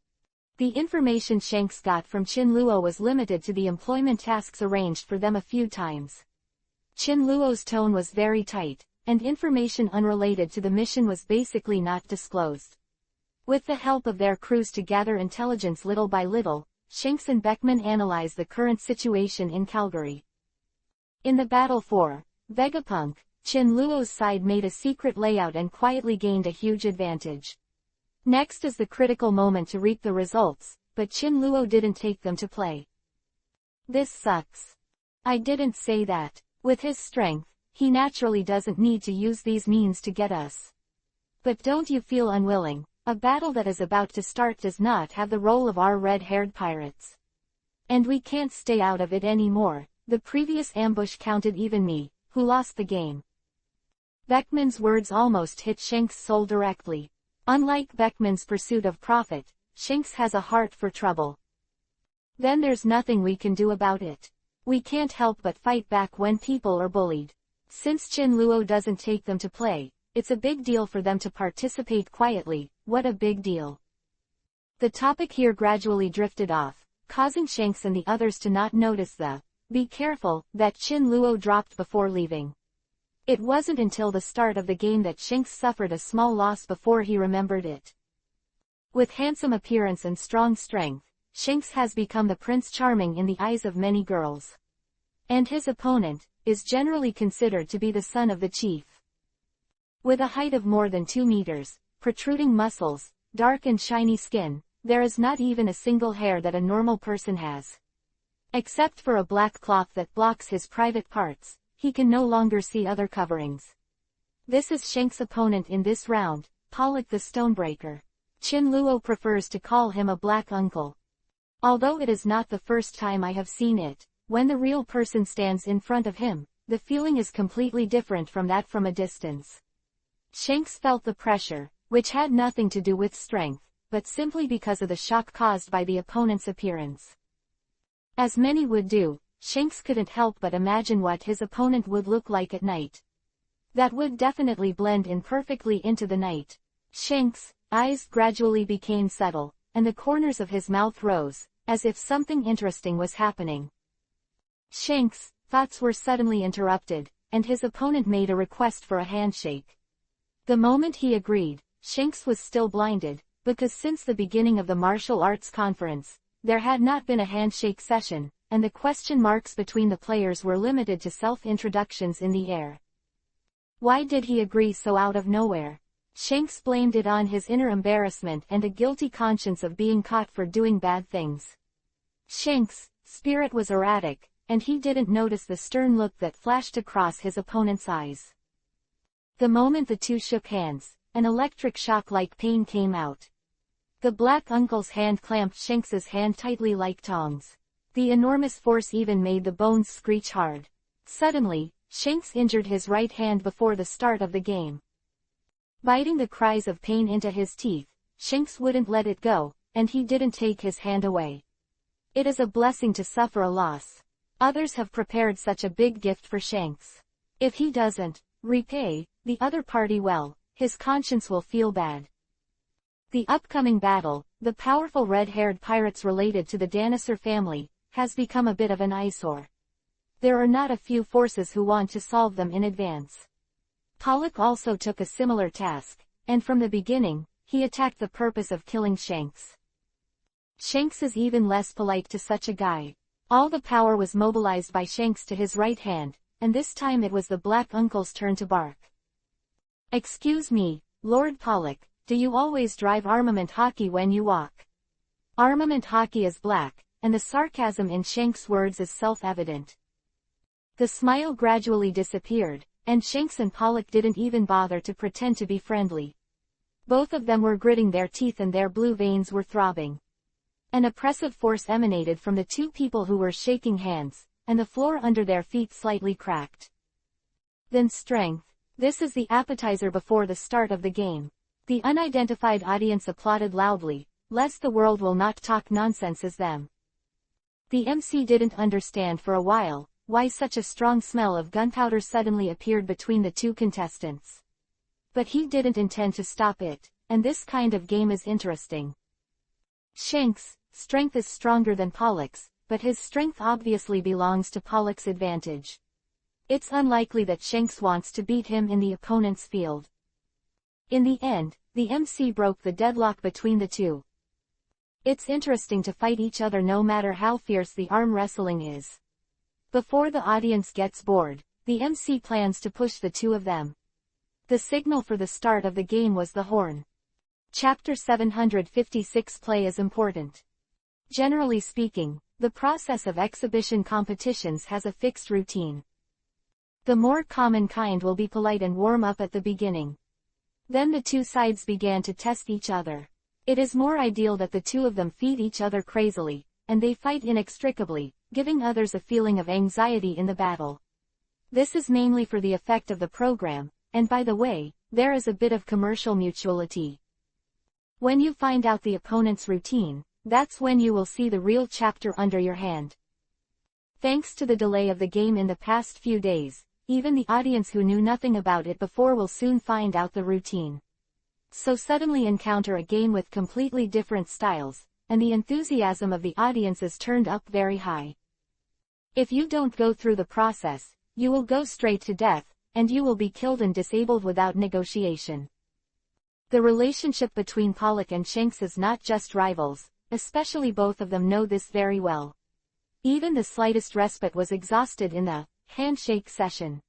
The information Shanks got from Chin Luo was limited to the employment tasks arranged for them a few times. Chin Luo's tone was very tight, and information unrelated to the mission was basically not disclosed. With the help of their crews to gather intelligence little by little, Shanks and Beckman analyzed the current situation in Calgary. In the battle for Vegapunk, Chin Luo's side made a secret layout and quietly gained a huge advantage. Next is the critical moment to reap the results, but Chin Luo didn't take them to play. This sucks. I didn't say that. With his strength, he naturally doesn't need to use these means to get us. But don't you feel unwilling? A battle that is about to start does not have the role of our red-haired pirates. And we can't stay out of it anymore. The previous ambush counted even me, who lost the game. Beckman's words almost hit Shanks' soul directly. Unlike Beckman's pursuit of profit, Shanks has a heart for trouble. Then there's nothing we can do about it. We can't help but fight back when people are bullied. Since Chin Luo doesn't take them to play, it's a big deal for them to participate quietly. What a big deal. The topic here gradually drifted off, causing Shanks and the others to not notice the "be careful" that Chin Luo dropped before leaving. It wasn't until the start of the game that Shanks suffered a small loss before he remembered it. With handsome appearance and strong strength, Shanks has become the Prince Charming in the eyes of many girls. And his opponent is generally considered to be the son of the chief. With a height of more than 2 meters, protruding muscles, dark and shiny skin, there is not even a single hair that a normal person has. Except for a black cloth that blocks his private parts, he can no longer see other coverings. This is Shanks' opponent in this round, Pollock the Stonebreaker. Chin Luo prefers to call him a black uncle. Although it is not the first time I have seen it, when the real person stands in front of him, the feeling is completely different from that from a distance. Shanks felt the pressure, which had nothing to do with strength, but simply because of the shock caused by the opponent's appearance. As many would do, Shanks couldn't help but imagine what his opponent would look like at night. That would definitely blend in perfectly into the night. Shanks' eyes gradually became subtle, and the corners of his mouth rose, as if something interesting was happening. Shanks' thoughts were suddenly interrupted, and his opponent made a request for a handshake. The moment he agreed, Shanks was still blinded, because since the beginning of the martial arts conference, there had not been a handshake session, and the question marks between the players were limited to self-introductions in the air. Why did he agree so out of nowhere? Shanks blamed it on his inner embarrassment and a guilty conscience of being caught for doing bad things. Shanks' spirit was erratic, and he didn't notice the stern look that flashed across his opponent's eyes. The moment the two shook hands, an electric shock-like pain came out. The black uncle's hand clamped Shanks's hand tightly like tongs. The enormous force even made the bones screech hard. Suddenly, Shanks injured his right hand before the start of the game. Biting the cries of pain into his teeth, Shanks wouldn't let it go, and he didn't take his hand away. It is a blessing to suffer a loss. Others have prepared such a big gift for Shanks. If he doesn't repay the other party well, his conscience will feel bad. The upcoming battle, the powerful red-haired pirates related to the Dinosaur family, has become a bit of an eyesore. there are not a few forces who want to solve them in advance. Pollock also took a similar task, and from the beginning, he attacked the purpose of killing Shanks. Shanks is even less polite to such a guy. All the power was mobilized by Shanks to his right hand, and this time it was the Black Uncle's turn to bark. "Excuse me, Lord Pollock, do you always drive armament hockey when you walk?" Armament hockey is black, and the sarcasm in Shanks' words is self-evident. The smile gradually disappeared, and Shanks and Pollock didn't even bother to pretend to be friendly. Both of them were gritting their teeth and their blue veins were throbbing. An oppressive force emanated from the two people who were shaking hands, and the floor under their feet slightly cracked. Then strength. This is the appetizer before the start of the game. The unidentified audience applauded loudly, lest the world will not talk nonsense as them. The MC didn't understand for a while why such a strong smell of gunpowder suddenly appeared between the two contestants. But he didn't intend to stop it, and this kind of game is interesting. Shanks' strength is stronger than Pollock's, but his strength obviously belongs to Pollock's advantage. It's unlikely that Shanks wants to beat him in the opponent's field. In the end, the MC broke the deadlock between the two. It's interesting to fight each other no matter how fierce the arm wrestling is. Before the audience gets bored, the MC plans to push the two of them. The signal for the start of the game was the horn. Chapter 756 Play is important. Generally speaking, the process of exhibition competitions has a fixed routine. The more common kind will be polite and warm up at the beginning. Then the two sides began to test each other. It is more ideal that the two of them feed each other crazily, and they fight inextricably, giving others a feeling of anxiety in the battle. This is mainly for the effect of the program, and by the way, there is a bit of commercial mutuality. When you find out the opponent's routine, that's when you will see the real chapter under your hand. Thanks to the delay of the game in the past few days, even the audience who knew nothing about it before will soon find out the routine. So suddenly encounter a game with completely different styles, and the enthusiasm of the audience is turned up very high. If you don't go through the process, you will go straight to death, and you will be killed and disabled without negotiation. The relationship between Pollock and Shanks is not just rivals, especially both of them know this very well. Even the slightest respite was exhausted in the handshake session.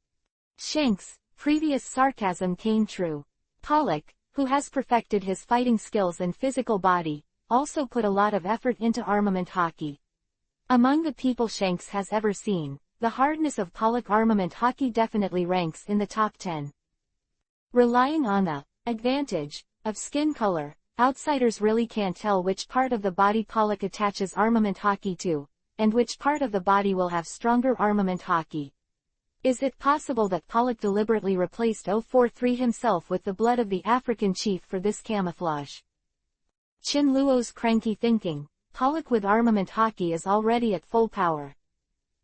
Shanks' previous sarcasm came true. Pollock, who has perfected his fighting skills and physical body, also put a lot of effort into armament hockey. Among the people Shanks has ever seen, the hardness of Pollock armament hockey definitely ranks in the top 10. Relying on the advantage of skin color, outsiders really can't tell which part of the body Pollock attaches armament hockey to, and which part of the body will have stronger armament hockey. Is it possible that Pollock deliberately replaced 043 himself with the blood of the African chief for this camouflage? Chin Luo's cranky thinking. Pollock with armament hockey is already at full power.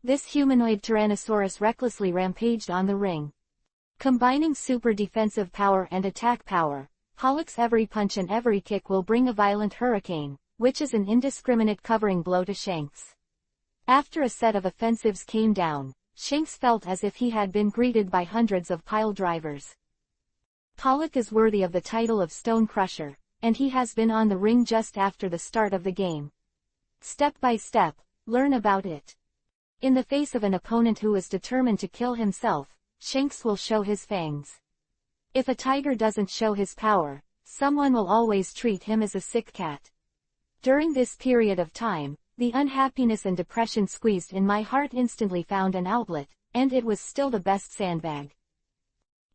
This humanoid Tyrannosaurus recklessly rampaged on the ring. Combining super defensive power and attack power, Pollock's every punch and every kick will bring a violent hurricane, which is an indiscriminate covering blow to Shanks. After a set of offensives came down, Shanks felt as if he had been greeted by hundreds of pile drivers. Pollock is worthy of the title of Stone Crusher, and he has been on the ring just after the start of the game. Step by step, learn about it. In the face of an opponent who is determined to kill himself, Shanks will show his fangs. If a tiger doesn't show his power, someone will always treat him as a sick cat. During this period of time, the unhappiness and depression squeezed in my heart instantly found an outlet, and it was still the best sandbag.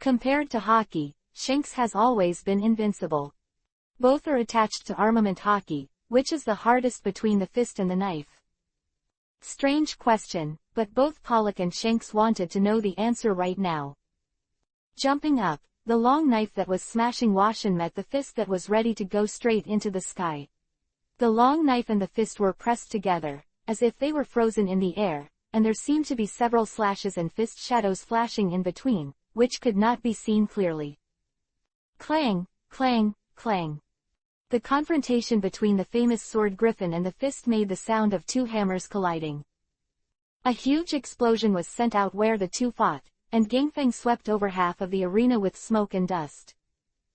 Compared to hockey, Shanks has always been invincible. Both are attached to armament hockey, which is the hardest between the fist and the knife. Strange question, but both Pollock and Shanks wanted to know the answer right now. Jumping up, the long knife that was smashing Washin met the fist that was ready to go straight into the sky. The long knife and the fist were pressed together, as if they were frozen in the air, and there seemed to be several slashes and fist shadows flashing in between, which could not be seen clearly. Clang, clang, clang. The confrontation between the famous sword griffin and the fist made the sound of two hammers colliding. A huge explosion was sent out where the two fought, and Gangfeng swept over half of the arena with smoke and dust.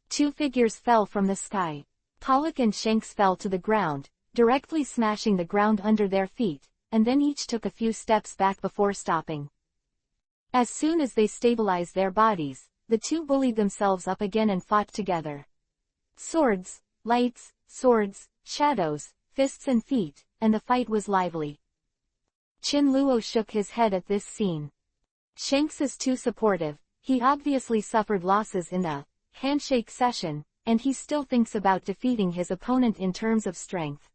Two figures fell from the sky. Pollock and Shanks fell to the ground, directly smashing the ground under their feet, and then each took a few steps back before stopping. As soon as they stabilized their bodies, the two bullied themselves up again and fought together. Swords, lights, swords, shadows, fists and feet, and the fight was lively. Chin Luo shook his head at this scene. Shanks is too supportive, he obviously suffered losses in the handshake session, and he still thinks about defeating his opponent in terms of strength.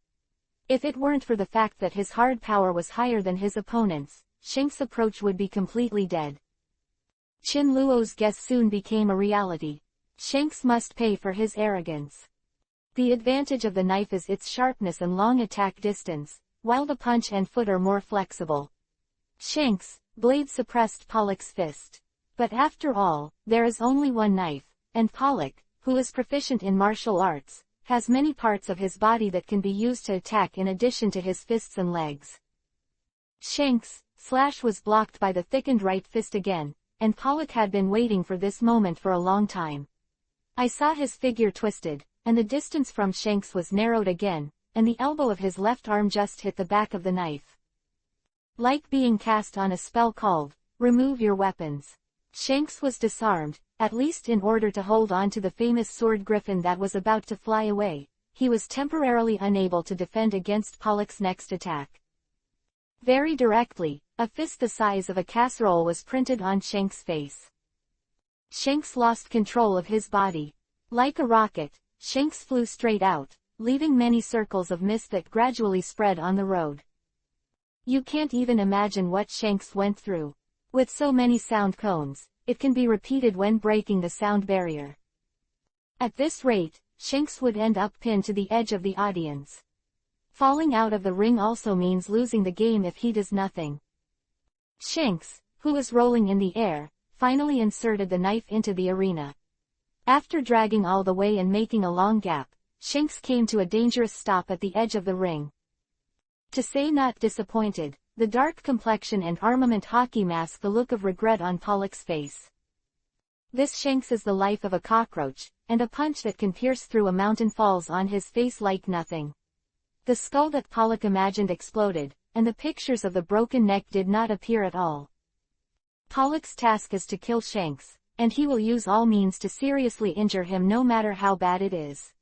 If it weren't for the fact that his hard power was higher than his opponent's, Shanks' approach would be completely dead. Chin Luo's guess soon became a reality. Shanks must pay for his arrogance. The advantage of the knife is its sharpness and long attack distance, while the punch and foot are more flexible. Shanks' blade suppressed Pollock's fist. But after all, there is only one knife, and Pollock, who is proficient in martial arts, has many parts of his body that can be used to attack in addition to his fists and legs. Shanks' slash was blocked by the thickened right fist again, and Pollock had been waiting for this moment for a long time. I saw his figure twisted, and the distance from Shanks was narrowed again, and the elbow of his left arm just hit the back of the knife. Like being cast on a spell called, "Remove your weapons." Shanks was disarmed, at least in order to hold on to the famous sword griffin that was about to fly away. He was temporarily unable to defend against Pollock's next attack. Very directly, a fist the size of a casserole was printed on Shanks' face. Shanks lost control of his body. Like a rocket, Shanks flew straight out, leaving many circles of mist that gradually spread on the road. You can't even imagine what Shanks went through. With so many sound cones, it can be repeated when breaking the sound barrier. At this rate, Shanks would end up pinned to the edge of the audience. Falling out of the ring also means losing the game if he does nothing. Shanks, who was rolling in the air, finally inserted the knife into the arena. After dragging all the way and making a long gap, Shanks came to a dangerous stop at the edge of the ring. To say not disappointed, the dark complexion and armament hockey mask the look of regret on Pollock's face. This Shanks is the life of a cockroach, and a punch that can pierce through a mountain falls on his face like nothing. The skull that Pollock imagined exploded, and the pictures of the broken neck did not appear at all. Pollock's task is to kill Shanks, and he will use all means to seriously injure him no matter how bad it is.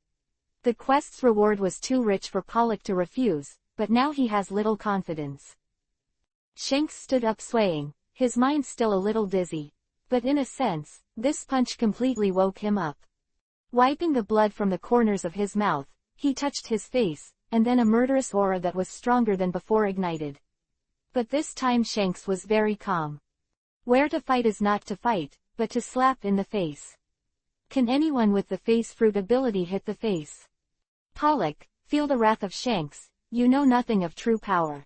The quest's reward was too rich for Pollock to refuse, but now he has little confidence. Shanks stood up swaying, his mind still a little dizzy. But in a sense, this punch completely woke him up. Wiping the blood from the corners of his mouth, he touched his face, and then a murderous aura that was stronger than before ignited. But this time Shanks was very calm. Where to fight is not to fight, but to slap in the face. Can anyone with the face fruit ability hit the face? Pollock, feel the wrath of Shanks, you know nothing of true power.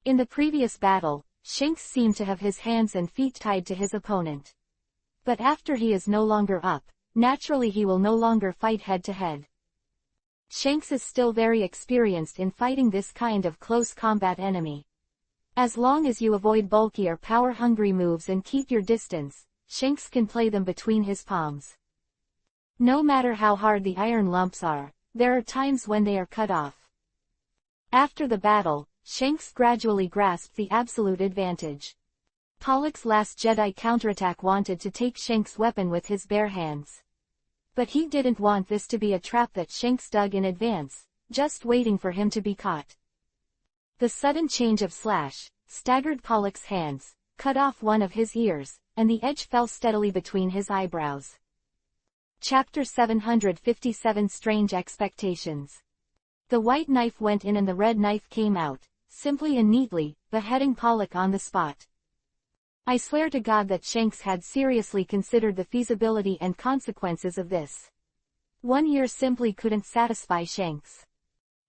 In the previous battle, Shanks seemed to have his hands and feet tied to his opponent. But after he is no longer up, naturally he will no longer fight head to head. Shanks is still very experienced in fighting this kind of close combat enemy. As long as you avoid bulky or power-hungry moves and keep your distance, Shanks can play them between his palms. No matter how hard the iron lumps are, there are times when they are cut off. After the battle, Shanks gradually grasped the absolute advantage. Pollock's Last Jedi counterattack wanted to take Shanks' weapon with his bare hands. But he didn't want this to be a trap that Shanks dug in advance, just waiting for him to be caught. The sudden change of slash staggered Pollock's hands, cut off one of his ears, and the edge fell steadily between his eyebrows. Chapter 757 Strange Expectations. The white knife went in and the red knife came out, simply and neatly, beheading Pollock on the spot. I swear to God that Shanks had seriously considered the feasibility and consequences of this. 1 year simply couldn't satisfy Shanks.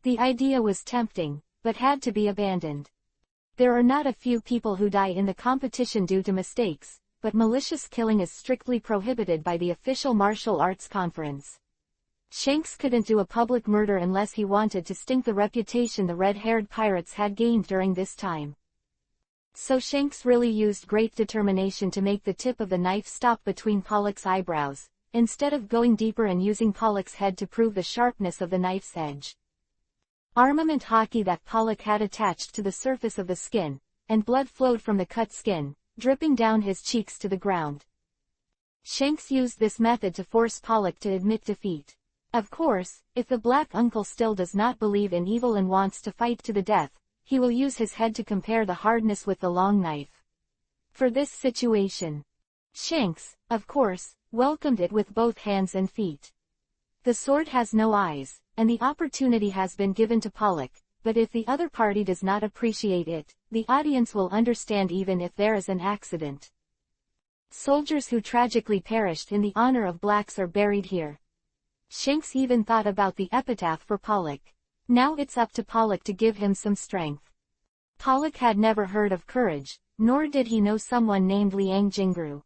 The idea was tempting, but had to be abandoned. There are not a few people who die in the competition due to mistakes, but malicious killing is strictly prohibited by the official martial arts conference. Shanks couldn't do a public murder unless he wanted to stink the reputation the red-haired pirates had gained during this time. So Shanks really used great determination to make the tip of the knife stop between Pollock's eyebrows, instead of going deeper and using Pollock's head to prove the sharpness of the knife's edge. Armament hockey that Pollock had attached to the surface of the skin, and blood flowed from the cut skin, dripping down his cheeks to the ground. Shanks used this method to force Pollock to admit defeat. Of course, if the black uncle still does not believe in evil and wants to fight to the death, he will use his head to compare the hardness with the long knife. For this situation, Shanks, of course, welcomed it with both hands and feet. The sword has no eyes, and the opportunity has been given to Pollock, but if the other party does not appreciate it, the audience will understand even if there is an accident. Soldiers who tragically perished in the honor of blacks are buried here. Shanks even thought about the epitaph for Pollock. Now it's up to Pollock to give him some strength. Pollock had never heard of courage, nor did he know someone named Liang Jingru.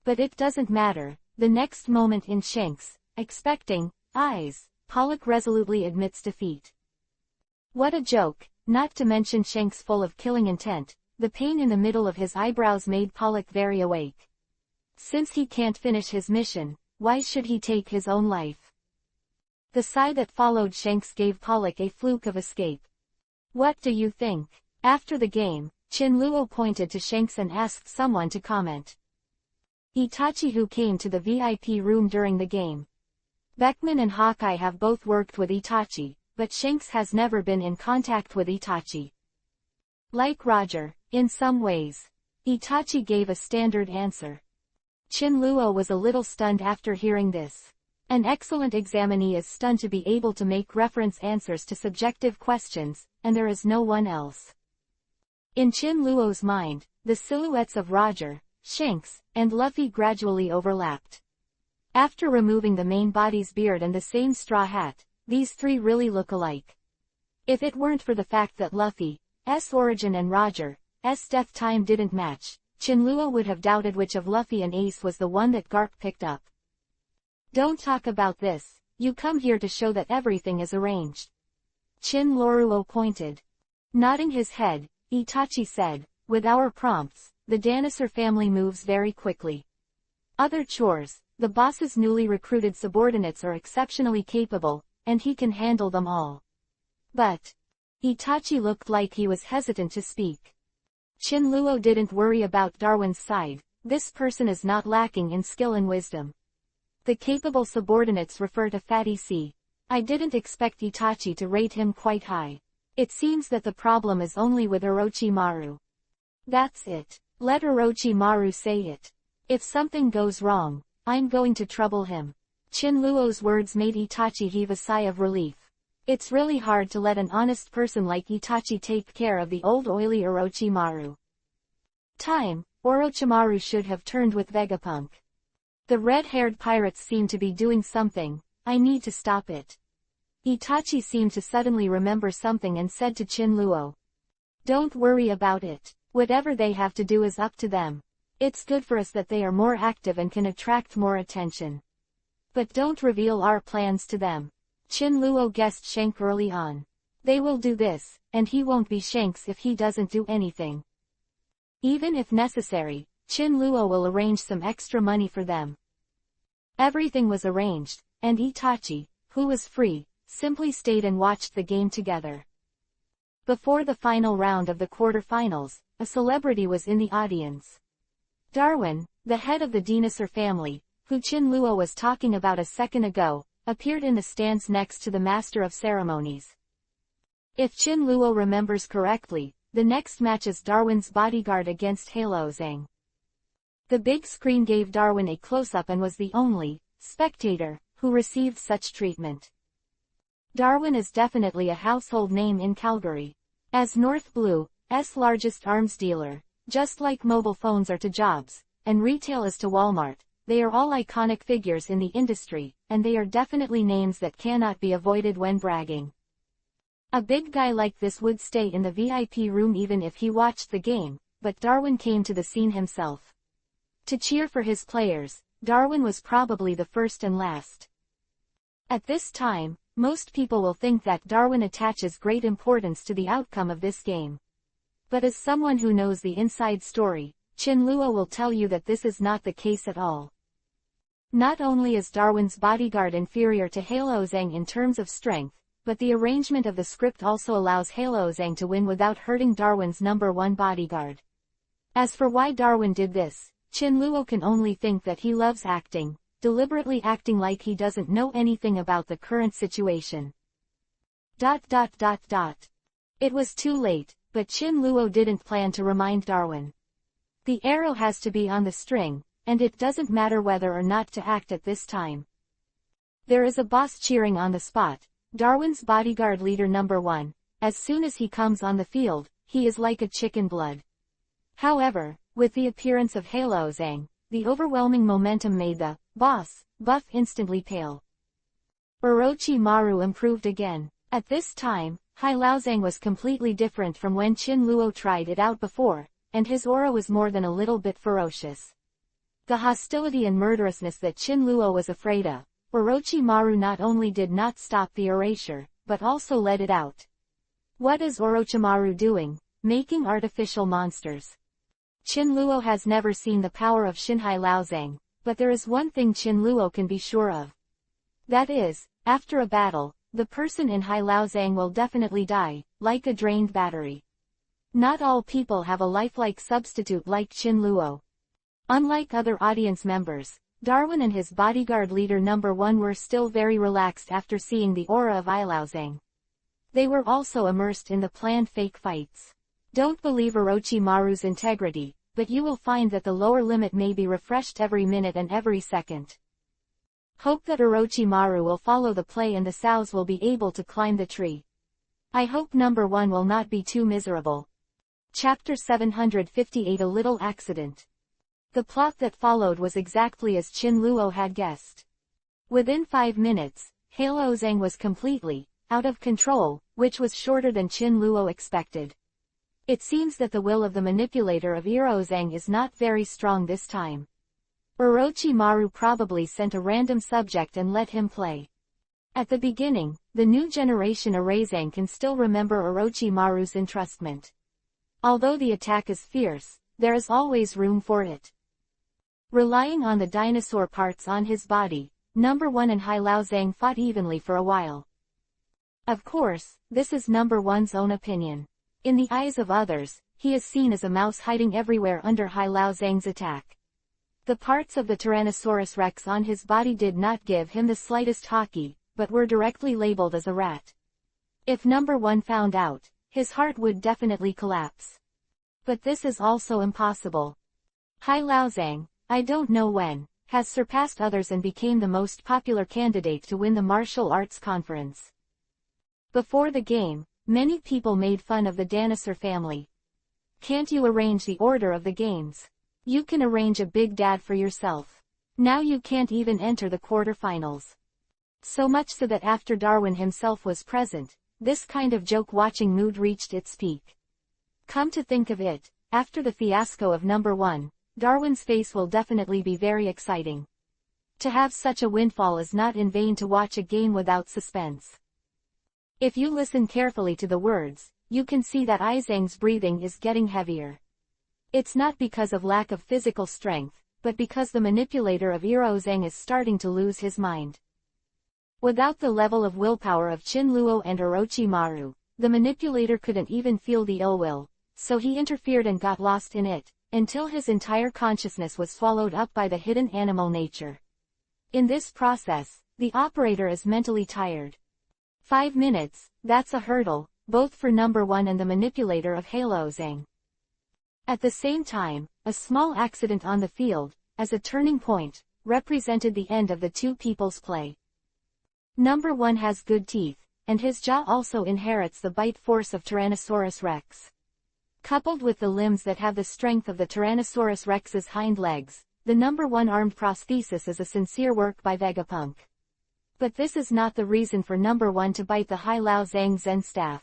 But it doesn't matter. The next moment in Shanks' expecting eyes, Pollock resolutely admits defeat. What a joke, not to mention Shanks full of killing intent. The pain in the middle of his eyebrows made Pollock very awake. Since he can't finish his mission, why should he take his own life? The sigh that followed Shanks gave Pollock a fluke of escape. What do you think? After the game, Chin Luo pointed to Shanks and asked someone to comment. Itachi, who came to the VIP room during the game. Beckman and Hawkeye have both worked with Itachi, but Shanks has never been in contact with Itachi. Like Roger, in some ways. Itachi gave a standard answer. Chin Luo was a little stunned after hearing this. An excellent examinee is stunned to be able to make reference answers to subjective questions, and there is no one else. In Chin Luo's mind, the silhouettes of Roger, Shanks, and Luffy gradually overlapped. After removing the main body's beard and the same straw hat, these three really look alike. If it weren't for the fact that Luffy's origin and Roger's death time didn't match, Chin Luo would have doubted which of Luffy and Ace was the one that Garp picked up. Don't talk about this, you come here to show that everything is arranged. Chin Luo pointed. Nodding his head, Itachi said, with our prompts, the Dinosaur family moves very quickly. Other chores, the boss's newly recruited subordinates are exceptionally capable, and he can handle them all. But Itachi looked like he was hesitant to speak. Chin Luo didn't worry about Darwin's side. This person is not lacking in skill and wisdom. The capable subordinates refer to Fatty C. I didn't expect Itachi to rate him quite high. It seems that the problem is only with Orochimaru. That's it. Let Orochimaru say it. If something goes wrong, I'm going to trouble him. Chin Luo's words made Itachi heave a sigh of relief. It's really hard to let an honest person like Itachi take care of the old oily Orochimaru. Orochimaru should have turned with Vegapunk. The red-haired pirates seem to be doing something. I need to stop it. Itachi seemed to suddenly remember something and said to Chin Luo. Don't worry about it. Whatever they have to do is up to them. It's good for us that they are more active and can attract more attention. But don't reveal our plans to them. Chin Luo guessed Shanks early on. They will do this, and he won't be Shanks if he doesn't do anything. Even if necessary, Chin Luo will arrange some extra money for them. Everything was arranged, and Itachi, who was free, simply stayed and watched the game together. Before the final round of the quarterfinals, a celebrity was in the audience. Darwin, the head of the Dinosaur family, who Chin Luo was talking about a second ago, appeared in the stands next to the Master of Ceremonies. If Chin Luo remembers correctly, the next match is Darwin's bodyguard against Halo Zhang. The big screen gave Darwin a close-up and was the only spectator who received such treatment. Darwin is definitely a household name in Calgary. As North Blue's largest arms dealer, just like mobile phones are to Jobs, and retail is to Walmart, they are all iconic figures in the industry, and they are definitely names that cannot be avoided when bragging. A big guy like this would stay in the VIP room even if he watched the game, but Darwin came to the scene himself. To cheer for his players, Darwin was probably the first and last. At this time, most people will think that Darwin attaches great importance to the outcome of this game. But as someone who knows the inside story, Chin Luo will tell you that this is not the case at all. Not only is Darwin's bodyguard inferior to Halo Zhang in terms of strength, but the arrangement of the script also allows Halo Zhang to win without hurting Darwin's number one bodyguard. As for why Darwin did this, Chin Luo can only think that he loves acting, deliberately acting like he doesn't know anything about the current situation. It was too late, but Chin Luo didn't plan to remind Darwin. The arrow has to be on the string, and it doesn't matter whether or not to act at this time. There is a boss cheering on the spot, Darwin's bodyguard leader number one. As soon as he comes on the field, he is like a chicken blood. However, with the appearance of Halo Zhang, the overwhelming momentum made the boss buff instantly pale. Orochimaru improved again. At this time, Halo Zhang was completely different from when Chin Luo tried it out before, and his aura was more than a little bit ferocious. The hostility and murderousness that Chin Luo was afraid of, Orochimaru not only did not stop the erasure, but also let it out. What is Orochimaru doing? Making artificial monsters. Chin Luo has never seen the power of Shin Halo Zhang, but there is one thing Chin Luo can be sure of. That is, after a battle, the person in Halo Zhang will definitely die, like a drained battery. Not all people have a lifelike substitute like Chin Luo. Unlike other audience members, Darwin and his bodyguard leader number one were still very relaxed after seeing the aura of Halo Zhang. They were also immersed in the planned fake fights. Don't believe Orochimaru's integrity, but you will find that the lower limit may be refreshed every minute and every second. Hope that Orochimaru will follow the play and the Sows will be able to climb the tree. I hope number one will not be too miserable. Chapter 758 A Little Accident. The plot that followed was exactly as Chin Luo had guessed. Within 5 minutes, Halo Zhang was completely out of control, which was shorter than Chin Luo expected. It seems that the will of the manipulator of Halo Zhang is not very strong this time. Orochimaru probably sent a random subject and let him play. At the beginning, the new generation Zhang can still remember Orochimaru's entrustment. Although the attack is fierce, there is always room for it. Relying on the dinosaur parts on his body, number one and Halo Zhang fought evenly for a while. Of course, this is number one's own opinion. In the eyes of others, he is seen as a mouse hiding everywhere under Halo Zhang's attack. The parts of the Tyrannosaurus Rex on his body did not give him the slightest hockey, but were directly labeled as a rat. If number one found out, his heart would definitely collapse. But this is also impossible. Halo Zhang, I don't know when, has surpassed others and became the most popular candidate to win the martial arts conference. Before the game, many people made fun of the dinosaur family. Can't you arrange the order of the games? You can arrange a big dad for yourself. Now you can't even enter the quarterfinals. So much so that after Darwin himself was present, this kind of joke-watching mood reached its peak. Come to think of it, after the fiasco of number one, Darwin's face will definitely be very exciting. To have such a windfall is not in vain to watch a game without suspense. If you listen carefully to the words, you can see that Zhang's breathing is getting heavier. It's not because of lack of physical strength, but because the manipulator of Halo Zhang is starting to lose his mind. Without the level of willpower of Chin Luo and Orochimaru, the manipulator couldn't even feel the ill will, so he interfered and got lost in it, until his entire consciousness was swallowed up by the hidden animal nature. In this process, the operator is mentally tired. 5 minutes, that's a hurdle, both for number one and the manipulator of Halo Zhang. At the same time, a small accident on the field, as a turning point, represented the end of the two people's play. Number one has good teeth, and his jaw also inherits the bite force of Tyrannosaurus Rex. Coupled with the limbs that have the strength of the Tyrannosaurus Rex's hind legs, the number one armed prosthesis is a sincere work by Vegapunk. But this is not the reason for number one to bite the Halo Zhang Zen staff.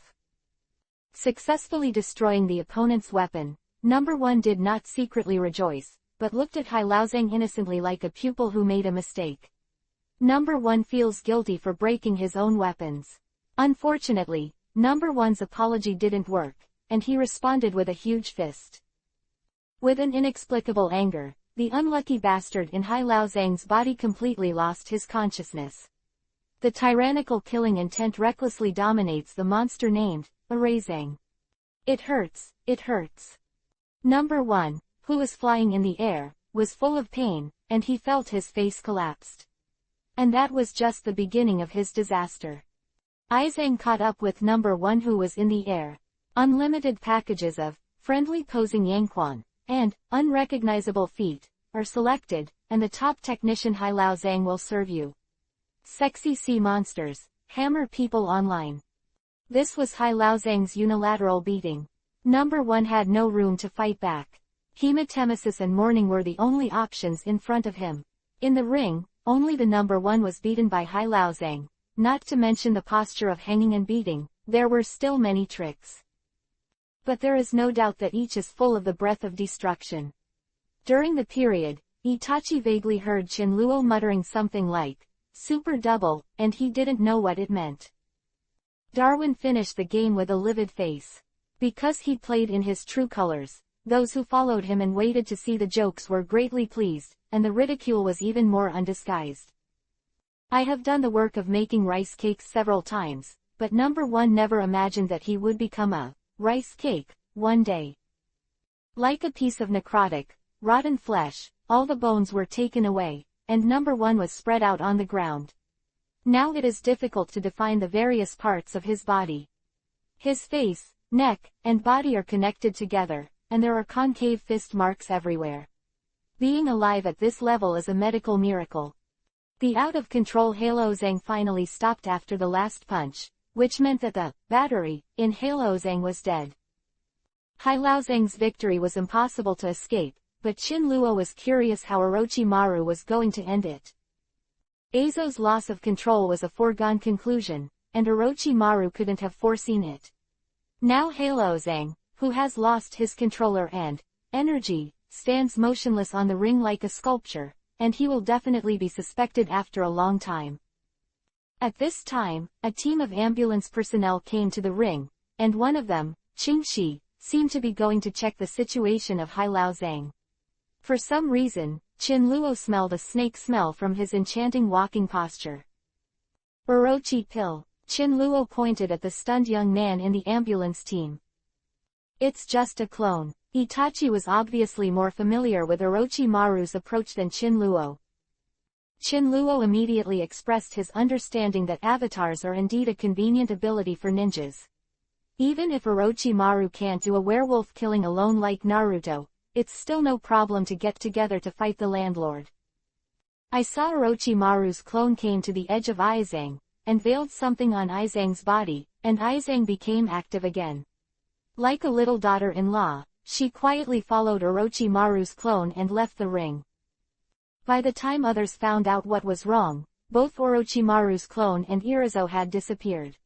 Successfully destroying the opponent's weapon, number one did not secretly rejoice, but looked at Halo Zhang innocently like a pupil who made a mistake. Number one feels guilty for breaking his own weapons. Unfortunately, number one's apology didn't work, and he responded with a huge fist. With an inexplicable anger, the unlucky bastard in Hai Lao Zhang's body completely lost his consciousness. The tyrannical killing intent recklessly dominates the monster named Zhang. It hurts, it hurts. Number 1, who was flying in the air, was full of pain, and he felt his face collapsed. And that was just the beginning of his disaster. Zhang caught up with number 1 who was in the air. Unlimited packages of friendly posing Yangquan and unrecognizable feet are selected, and the top technician Hai Lao Zhang will serve you. Sexy sea monsters, hammer people online. This was Hai Lao Zhang's unilateral beating. Number 1 had no room to fight back. Hematemesis and mourning were the only options in front of him. In the ring, only the number 1 was beaten by Hai Lao Zhang. Not to mention the posture of hanging and beating, there were still many tricks. But there is no doubt that each is full of the breath of destruction. During the period, Itachi vaguely heard Qin Luo muttering something like, "Super double," and he didn't know what it meant. Darwin finished the game with a livid face. Because he played in his true colors, those who followed him and waited to see the jokes were greatly pleased, and the ridicule was even more undisguised. I have done the work of making rice cakes several times, but number 1 never imagined that he would become a rice cake one day. Like a piece of necrotic, rotten flesh, all the bones were taken away, and number 1 was spread out on the ground. Now it is difficult to define the various parts of his body. His face, neck, and body are connected together, and there are concave fist marks everywhere. Being alive at this level is a medical miracle. The out-of-control Hai Lao Zhang finally stopped after the last punch, which meant that the battery in Hai Lao Zhang was dead. Hai Lao Zhang's victory was impossible to escape, but Qin Luo was curious how Orochimaru was going to end it. Azo's loss of control was a foregone conclusion, and Orochimaru couldn't have foreseen it. Now Hai Lao Zhang, who has lost his controller and energy, stands motionless on the ring like a sculpture, and he will definitely be suspected after a long time. At this time, a team of ambulance personnel came to the ring, and one of them, Qingxi, seemed to be going to check the situation of Hai Lao Zhang. For some reason, Qin Luo smelled a snake smell from his enchanting walking posture. Orochi pill. Qin Luo pointed at the stunned young man in the ambulance team. It's just a clone. Itachi was obviously more familiar with Orochimaru's approach than Qin Luo. Qin Luo immediately expressed his understanding that avatars are indeed a convenient ability for ninjas. Even if Orochimaru can't do a werewolf killing alone like Naruto, it's still no problem to get together to fight the landlord. I saw Orochimaru's clone came to the edge of Zhang, and veiled something on Zhang's body, and Zhang became active again. Like a little daughter-in-law, she quietly followed Orochimaru's clone and left the ring. By the time others found out what was wrong, both Orochimaru's clone and Irizo had disappeared.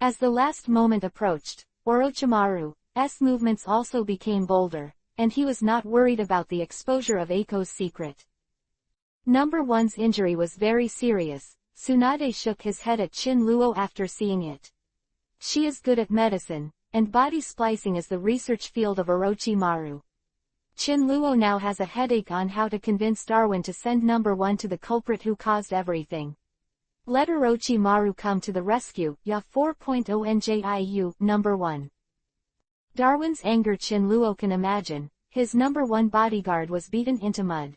As the last moment approached, Orochimaru's movements also became bolder, and he was not worried about the exposure of Aiko's secret. Number 1's injury was very serious. Tsunade shook his head at Qin Luo after seeing it. She is good at medicine, and body splicing is the research field of Orochimaru. Qin Luo now has a headache on how to convince Darwin to send number 1 to the culprit who caused everything. Let Orochimaru come to the rescue. Ya 4.0 NJIU, number 1. Darwin's anger Qin Luo can imagine. His number 1 bodyguard was beaten into mud.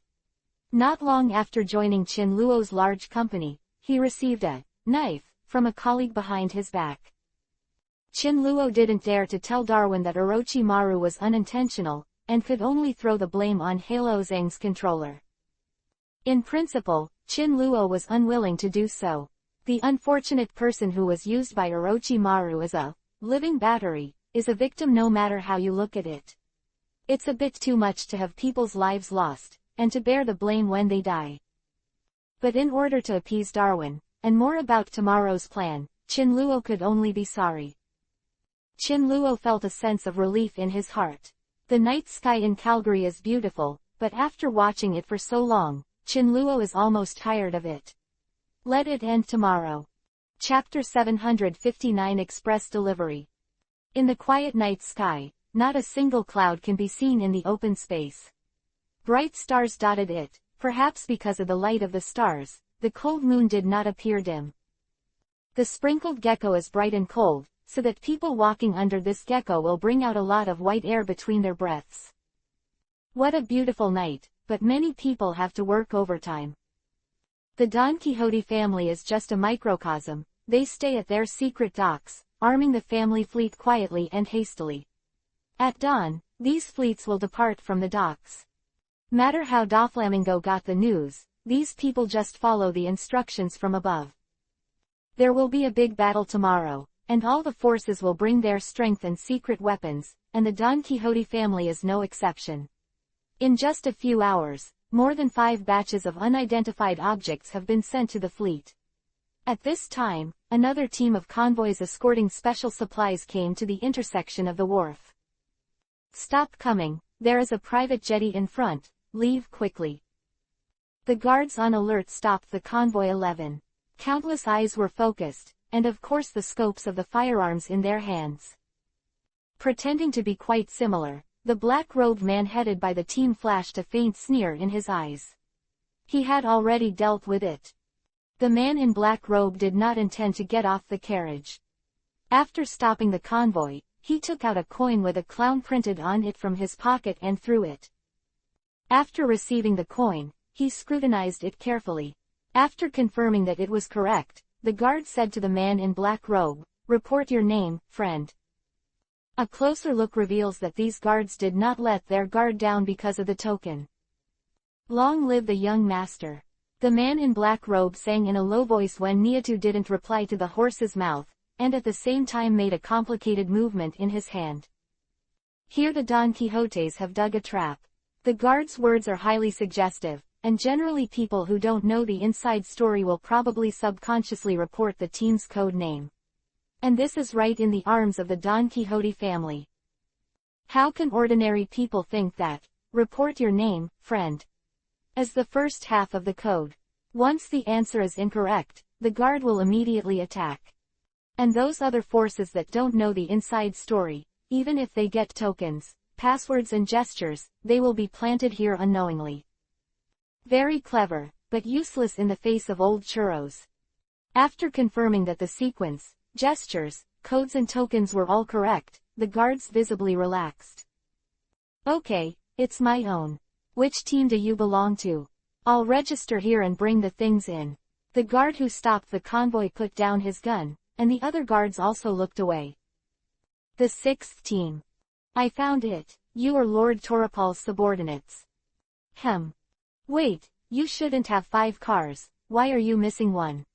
Not long after joining Qin Luo's large company, he received a knife from a colleague behind his back. Qin Luo didn't dare to tell Darwin that Orochimaru was unintentional, and could only throw the blame on Hai Lao Zhang's controller. In principle, Qin Luo was unwilling to do so. The unfortunate person who was used by Orochimaru as a living battery is a victim no matter how you look at it. It's a bit too much to have people's lives lost, and to bear the blame when they die. But in order to appease Darwin, and more about tomorrow's plan, Qin Luo could only be sorry. Qin Luo felt a sense of relief in his heart. The night sky in Calgary is beautiful, but after watching it for so long, Qin Luo is almost tired of it. Let it end tomorrow. Chapter 759 Express Delivery. In the quiet night sky, not a single cloud can be seen in the open space. Bright stars dotted it, perhaps because of the light of the stars, the cold moon did not appear dim. The sprinkled gecko is bright and cold, so that people walking under this gecko will bring out a lot of white air between their breaths. What a beautiful night, but many people have to work overtime. The Don Quixote family is just a microcosm. They stay at their secret docks, arming the family fleet quietly and hastily. At dawn, these fleets will depart from the docks. Matter how Doflamingo got the news, these people just follow the instructions from above. There will be a big battle tomorrow, and all the forces will bring their strength and secret weapons, and the Don Quixote family is no exception. In just a few hours, more than 5 batches of unidentified objects have been sent to the fleet. At this time, another team of convoys escorting special supplies came to the intersection of the wharf. Stop coming, there is a private jetty in front, leave quickly. The guards on alert stopped the convoy 11. Countless eyes were focused, and of course the scopes of the firearms in their hands. Pretending to be quite similar, the black-robed man headed by the team flashed a faint sneer in his eyes. He had already dealt with it. The man in black robe did not intend to get off the carriage. After stopping the convoy, he took out a coin with a clown printed on it from his pocket and threw it. After receiving the coin, he scrutinized it carefully. After confirming that it was correct, the guard said to the man in black robe, "Report your name, friend." A closer look reveals that these guards did not let their guard down because of the token. Long live the young master. The man in black robe sang in a low voice when Niatu didn't reply to the horse's mouth, and at the same time made a complicated movement in his hand. Here the Don Quixotes have dug a trap. The guard's words are highly suggestive, and generally people who don't know the inside story will probably subconsciously report the team's code name. And this is right in the arms of the Don Quixote family. How can ordinary people think that, report your name, friend, as the first half of the code? Once the answer is incorrect, the guard will immediately attack. And those other forces that don't know the inside story, even if they get tokens, passwords and gestures, they will be planted here unknowingly. Very clever, but useless in the face of old churros. After confirming that the sequence, gestures, codes and tokens were all correct, the guards visibly relaxed. Okay, it's my own. Which team do you belong to? I'll register here and bring the things in. The guard who stopped the convoy put down his gun, and the other guards also looked away. The 6th team. I found it. You are Lord Torapal's subordinates. Wait, you shouldn't have 5 cars, why are you missing one?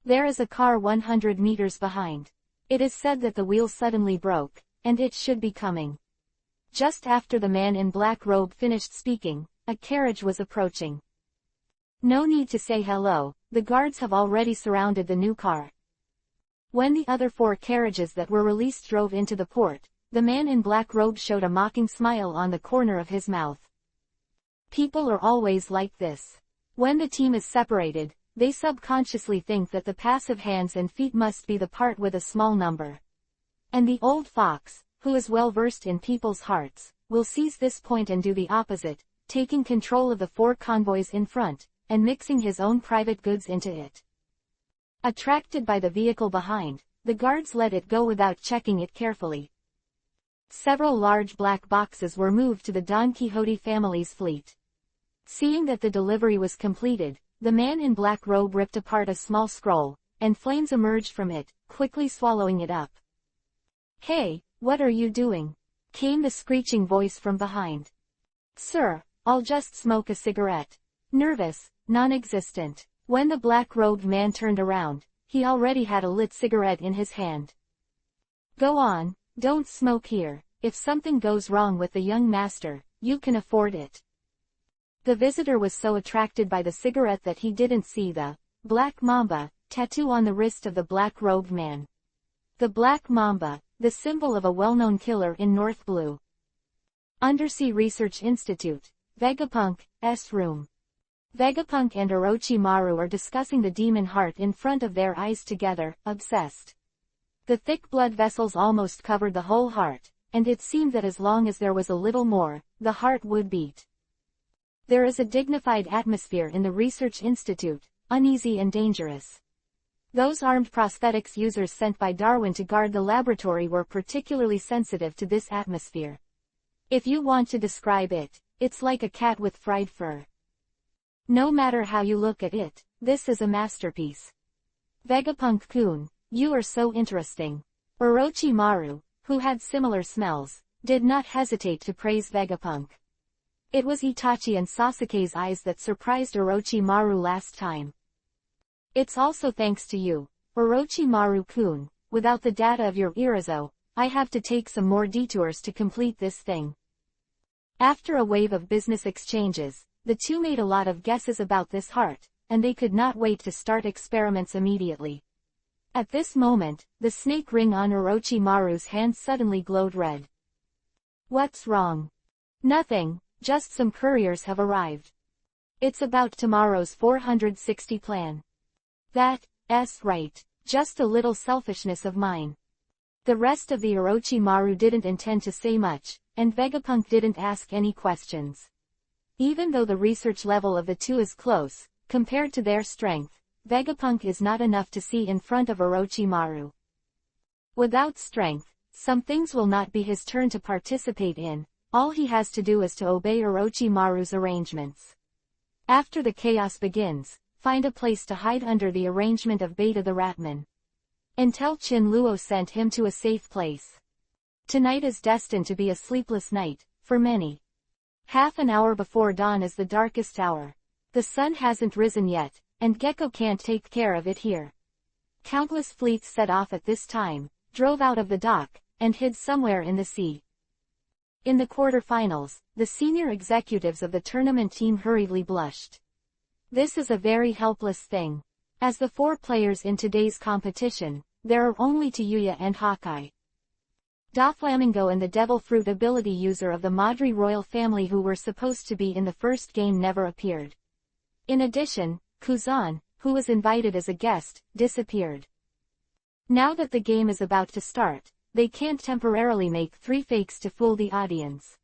There is a car 100 meters behind. It is said that the wheel suddenly broke, and it should be coming. Just after the man in black robe finished speaking, a carriage was approaching. No need to say hello, the guards have already surrounded the new car. When the other 4 carriages that were released drove into the port, the man in black robe showed a mocking smile on the corner of his mouth. People are always like this. When the team is separated, they subconsciously think that the passive hands and feet must be the part with a small number. And the old fox, who is well versed in people's hearts, will seize this point and do the opposite, taking control of the 4 convoys in front, and mixing his own private goods into it. Attracted by the vehicle behind, the guards let it go without checking it carefully. Several large black boxes were moved to the Don Quixote family's fleet. Seeing that the delivery was completed, the man in black robe ripped apart a small scroll, and flames emerged from it, quickly swallowing it up. Hey, what are you doing? Came the screeching voice from behind. Sir, I'll just smoke a cigarette. Nervous, non-existent. When the black-robed man turned around, he already had a lit cigarette in his hand. Go on, don't smoke here. If something goes wrong with the young master, you can afford it. The visitor was so attracted by the cigarette that he didn't see the black mamba tattoo on the wrist of the black-robed man. The black mamba, the symbol of a well-known killer in North Blue. Undersea Research Institute, Vegapunk's room. Vegapunk and Orochimaru are discussing the demon heart in front of their eyes together, obsessed. The thick blood vessels almost covered the whole heart, and it seemed that as long as there was a little more, the heart would beat. There is a dignified atmosphere in the research institute, uneasy and dangerous. Those armed prosthetics users sent by Darwin to guard the laboratory were particularly sensitive to this atmosphere. If you want to describe it, it's like a cat with fried fur. No matter how you look at it, this is a masterpiece. Vegapunk-kun, you are so interesting. Orochimaru, who had similar smells, did not hesitate to praise Vegapunk. It was Itachi and Sasuke's eyes that surprised Orochimaru last time. It's also thanks to you, Orochimaru-kun. Without the data of your Irizo, I have to take some more detours to complete this thing. After a wave of business exchanges, the two made a lot of guesses about this heart, and they could not wait to start experiments immediately. At this moment, the snake ring on Orochimaru's hand suddenly glowed red. What's wrong? Nothing, just some couriers have arrived. It's about tomorrow's 460 plan. That's right, just a little selfishness of mine. The rest of the Orochimaru didn't intend to say much, and Vegapunk didn't ask any questions. Even though the research level of the two is close, compared to their strength, Vegapunk is not enough to see in front of Orochimaru. Without strength, some things will not be his turn to participate in, all he has to do is to obey Orochimaru's arrangements. After the chaos begins, find a place to hide under the arrangement of Beta the Ratman. Until Chin Luo sent him to a safe place. Tonight is destined to be a sleepless night, for many. Half an hour before dawn is the darkest hour. The sun hasn't risen yet, and Gecko can't take care of it here. Countless fleets set off at this time, drove out of the dock, and hid somewhere in the sea. In the quarterfinals, the senior executives of the tournament team hurriedly blushed. This is a very helpless thing. As the four players in today's competition, there are only Tayuya and Hawkeye. Doflamingo and the Devil Fruit ability user of the Madri royal family who were supposed to be in the first game never appeared. In addition, Kuzan, who was invited as a guest, disappeared. Now that the game is about to start, they can't temporarily make 3 fakes to fool the audience.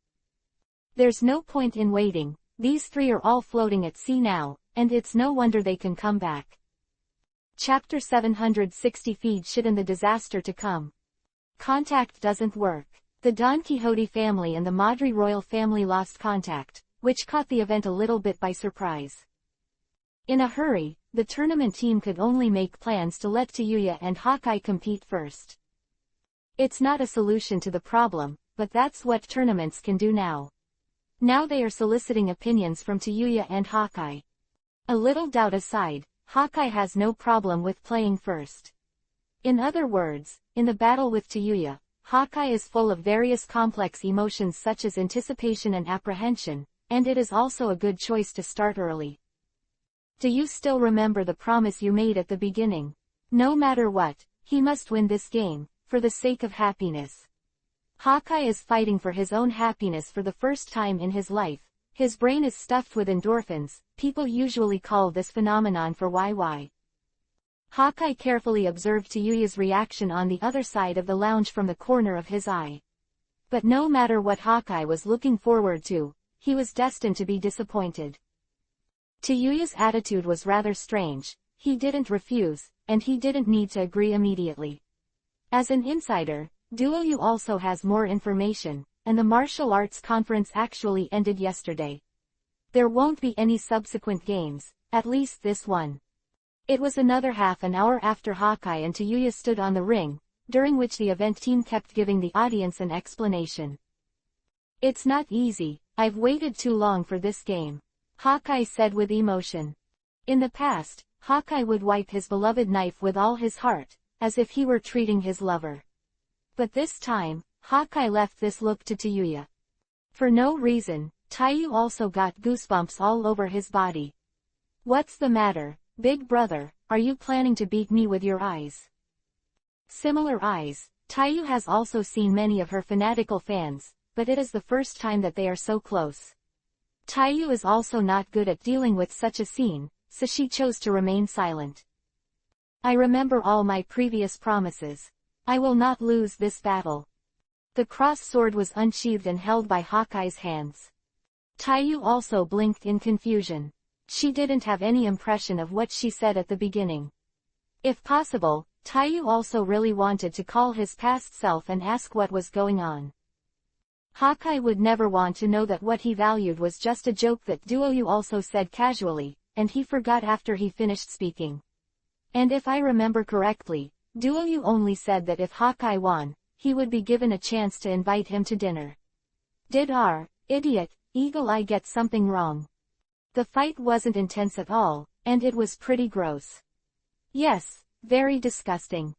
There's no point in waiting, these 3 are all floating at sea now, and it's no wonder they can come back. Chapter 760 Feed shit in the disaster to come. Contact doesn't work. The Don Quixote family and the Madri royal family lost contact, which caught the event a little bit by surprise. In a hurry, the tournament team could only make plans to let Tayuya and Hawkeye compete first. It's not a solution to the problem, but that's what tournaments can do now. Now they are soliciting opinions from Tayuya and Hawkeye. A little doubt aside, Hawkeye has no problem with playing first. In other words, in the battle with Tayuya, Hawkeye is full of various complex emotions such as anticipation and apprehension, and it is also a good choice to start early. Do you still remember the promise you made at the beginning? No matter what, he must win this game, for the sake of happiness. Hawkeye is fighting for his own happiness for the first time in his life. His brain is stuffed with endorphins, people usually call this phenomenon for YY. Hawkeye carefully observed Tayuya's reaction on the other side of the lounge from the corner of his eye. But no matter what Hawkeye was looking forward to, he was destined to be disappointed. Tayuya's attitude was rather strange, he didn't refuse, and he didn't need to agree immediately. As an insider, Duoyu also has more information, and the martial arts conference actually ended yesterday. There won't be any subsequent games, at least this one. It was another half an hour after Hawkeye and Tayuya stood on the ring, during which the event team kept giving the audience an explanation. It's not easy, I've waited too long for this game, Hawkeye said with emotion. In the past, Hawkeye would wipe his beloved knife with all his heart, as if he were treating his lover. But this time, Hawkeye left this look to Tayuya. For no reason, Tayuya also got goosebumps all over his body. What's the matter, big brother, are you planning to beat me with your eyes? Similar eyes, Tayuya has also seen many of her fanatical fans, but it is the first time that they are so close. Tayuya is also not good at dealing with such a scene, so she chose to remain silent. I remember all my previous promises. I will not lose this battle. The cross sword was unsheathed and held by Hawkeye's hands. Taiyu also blinked in confusion. She didn't have any impression of what she said at the beginning. If possible, Taiyu also really wanted to call his past self and ask what was going on. Hawkeye would never want to know that what he valued was just a joke that Duoyu also said casually, and he forgot after he finished speaking. And if I remember correctly, Duoyu only said that if Hawkeye won, he would be given a chance to invite him to dinner. Did our idiot Eagle Eye get something wrong? The fight wasn't intense at all, and it was pretty gross. Yes, very disgusting.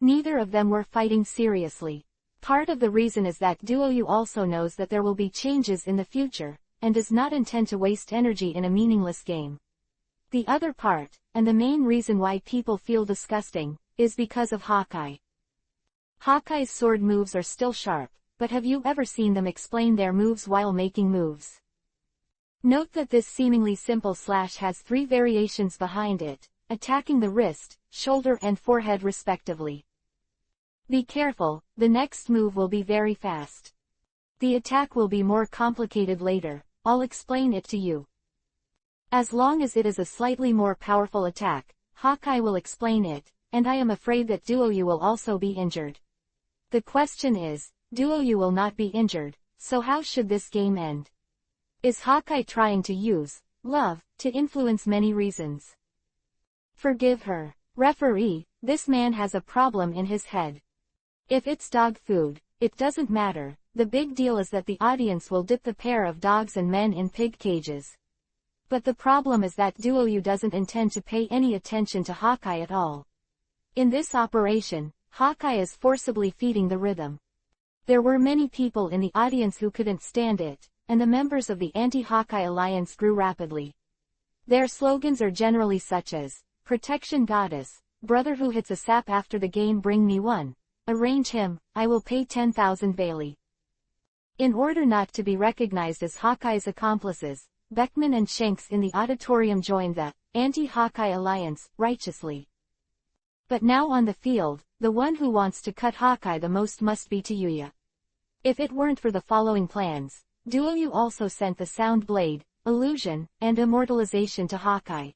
Neither of them were fighting seriously. Part of the reason is that Duoyu also knows that there will be changes in the future, and does not intend to waste energy in a meaningless game. The other part, and the main reason why people feel disgusting, is because of Hawkeye. Hawkeye's sword moves are still sharp, but have you ever seen them explain their moves while making moves? Note that this seemingly simple slash has 3 variations behind it, attacking the wrist, shoulder and forehead respectively. Be careful, the next move will be very fast. The attack will be more complicated later, I'll explain it to you. As long as it is a slightly more powerful attack, Hawkeye will explain it, and I am afraid that Duoyu will also be injured. The question is, Duoyu will not be injured, so how should this game end? Is Hawkeye trying to use love to influence many reasons? Forgive her. Referee, this man has a problem in his head. If it's dog food, it doesn't matter, the big deal is that the audience will dip the pair of dogs and men in pig cages. But the problem is that Duoyu doesn't intend to pay any attention to Hawkeye at all. In this operation, Hawkeye is forcibly feeding the rhythm. There were many people in the audience who couldn't stand it, and the members of the anti-Hawkeye alliance grew rapidly. Their slogans are generally such as, "Protection Goddess," "Brother who hits a sap after the game bring me one," "Arrange him, I will pay 10,000 Bailey." In order not to be recognized as Hawkeye's accomplices, Beckman and Shanks in the auditorium joined the anti-Hawkeye alliance righteously. But now on the field, the one who wants to cut Hawkeye the most must be Tayuya. If it weren't for the following plans, Duoyu also sent the sound blade, illusion, and immortalization to Hawkeye.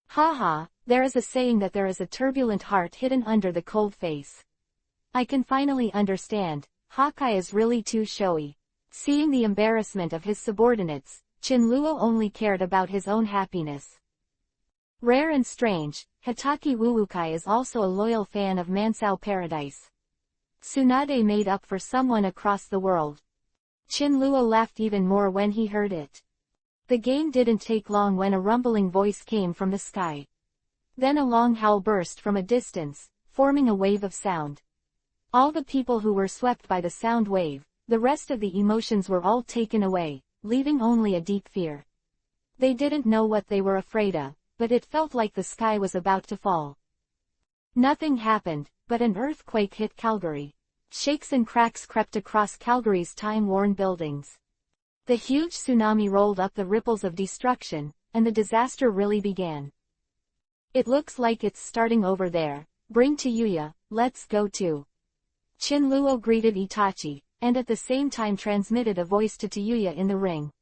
Haha, there is a saying that there is a turbulent heart hidden under the cold face. I can finally understand, Hawkeye is really too showy. Seeing the embarrassment of his subordinates, Chinluo only cared about his own happiness. Rare and strange, Hitaki Wuwukai is also a loyal fan of Mansao Paradise. Tsunade made up for someone across the world. Chinluo laughed even more when he heard it. The game didn't take long when a rumbling voice came from the sky. Then a long howl burst from a distance, forming a wave of sound. All the people who were swept by the sound wave, the rest of the emotions were all taken away, leaving only a deep fear. They didn't know what they were afraid of, but it felt like the sky was about to fall. Nothing happened, but an earthquake hit Calgary. Shakes and cracks crept across Calgary's time-worn buildings. The huge tsunami rolled up the ripples of destruction, and the disaster really began. It looks like it's starting over there. Bring Tayuya, let's go too. Chinluo greeted Itachi, and at the same time transmitted a voice to Tayuya in the ring.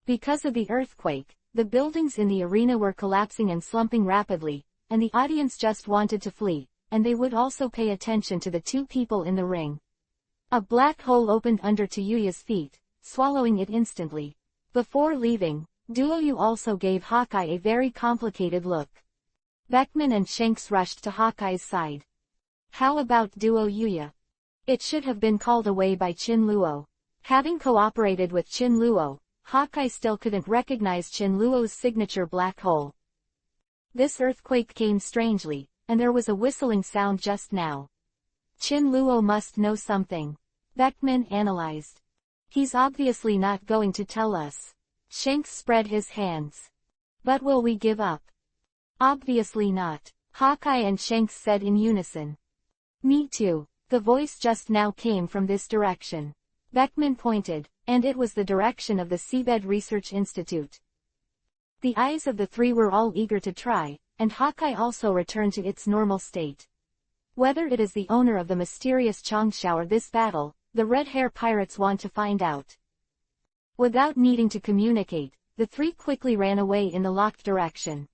Because of the earthquake, the buildings in the arena were collapsing and slumping rapidly, and the audience just wanted to flee, and they would also pay attention to the 2 people in the ring. A black hole opened under Tayuya's feet, swallowing it instantly. Before leaving, Duoyu also gave Hawkeye a very complicated look. Beckman and Shanks rushed to Hawkeye's side. How about Duoyuya? It should have been called away by Chinluo. Having cooperated with Chinluo, Hawkeye still couldn't recognize Chinluo's signature black hole. This earthquake came strangely, and there was a whistling sound just now. Chinluo must know something. Beckman analyzed. He's obviously not going to tell us. Shanks spread his hands. But will we give up? Obviously not. Hawkeye and Shanks said in unison. Me too. The voice just now came from this direction. Beckman pointed, and it was the direction of the Seabed Research Institute. The eyes of the 3 were all eager to try, and Hawkeye also returned to its normal state. Whether it is the owner of the mysterious Changsha or this battle, the red hair pirates want to find out. Without needing to communicate, the three quickly ran away in the locked direction.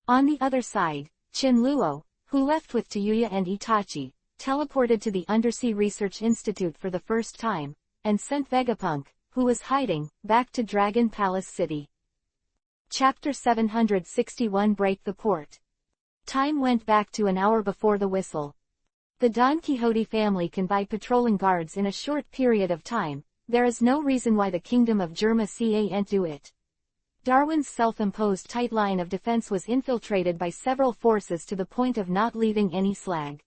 On the other side, Qin Luo, who left with Tayuya and Itachi, teleported to the Undersea Research Institute for the first time, and sent Vegapunk, who was hiding, back to Dragon Palace City. Chapter 761 Break the Port. Time went back to an hour before the whistle. The Don Quixote family can buy patrolling guards in a short period of time. There is no reason why the Kingdom of Germa can't do it. Darwin's self-imposed tight line of defense was infiltrated by several forces to the point of not leaving any slag.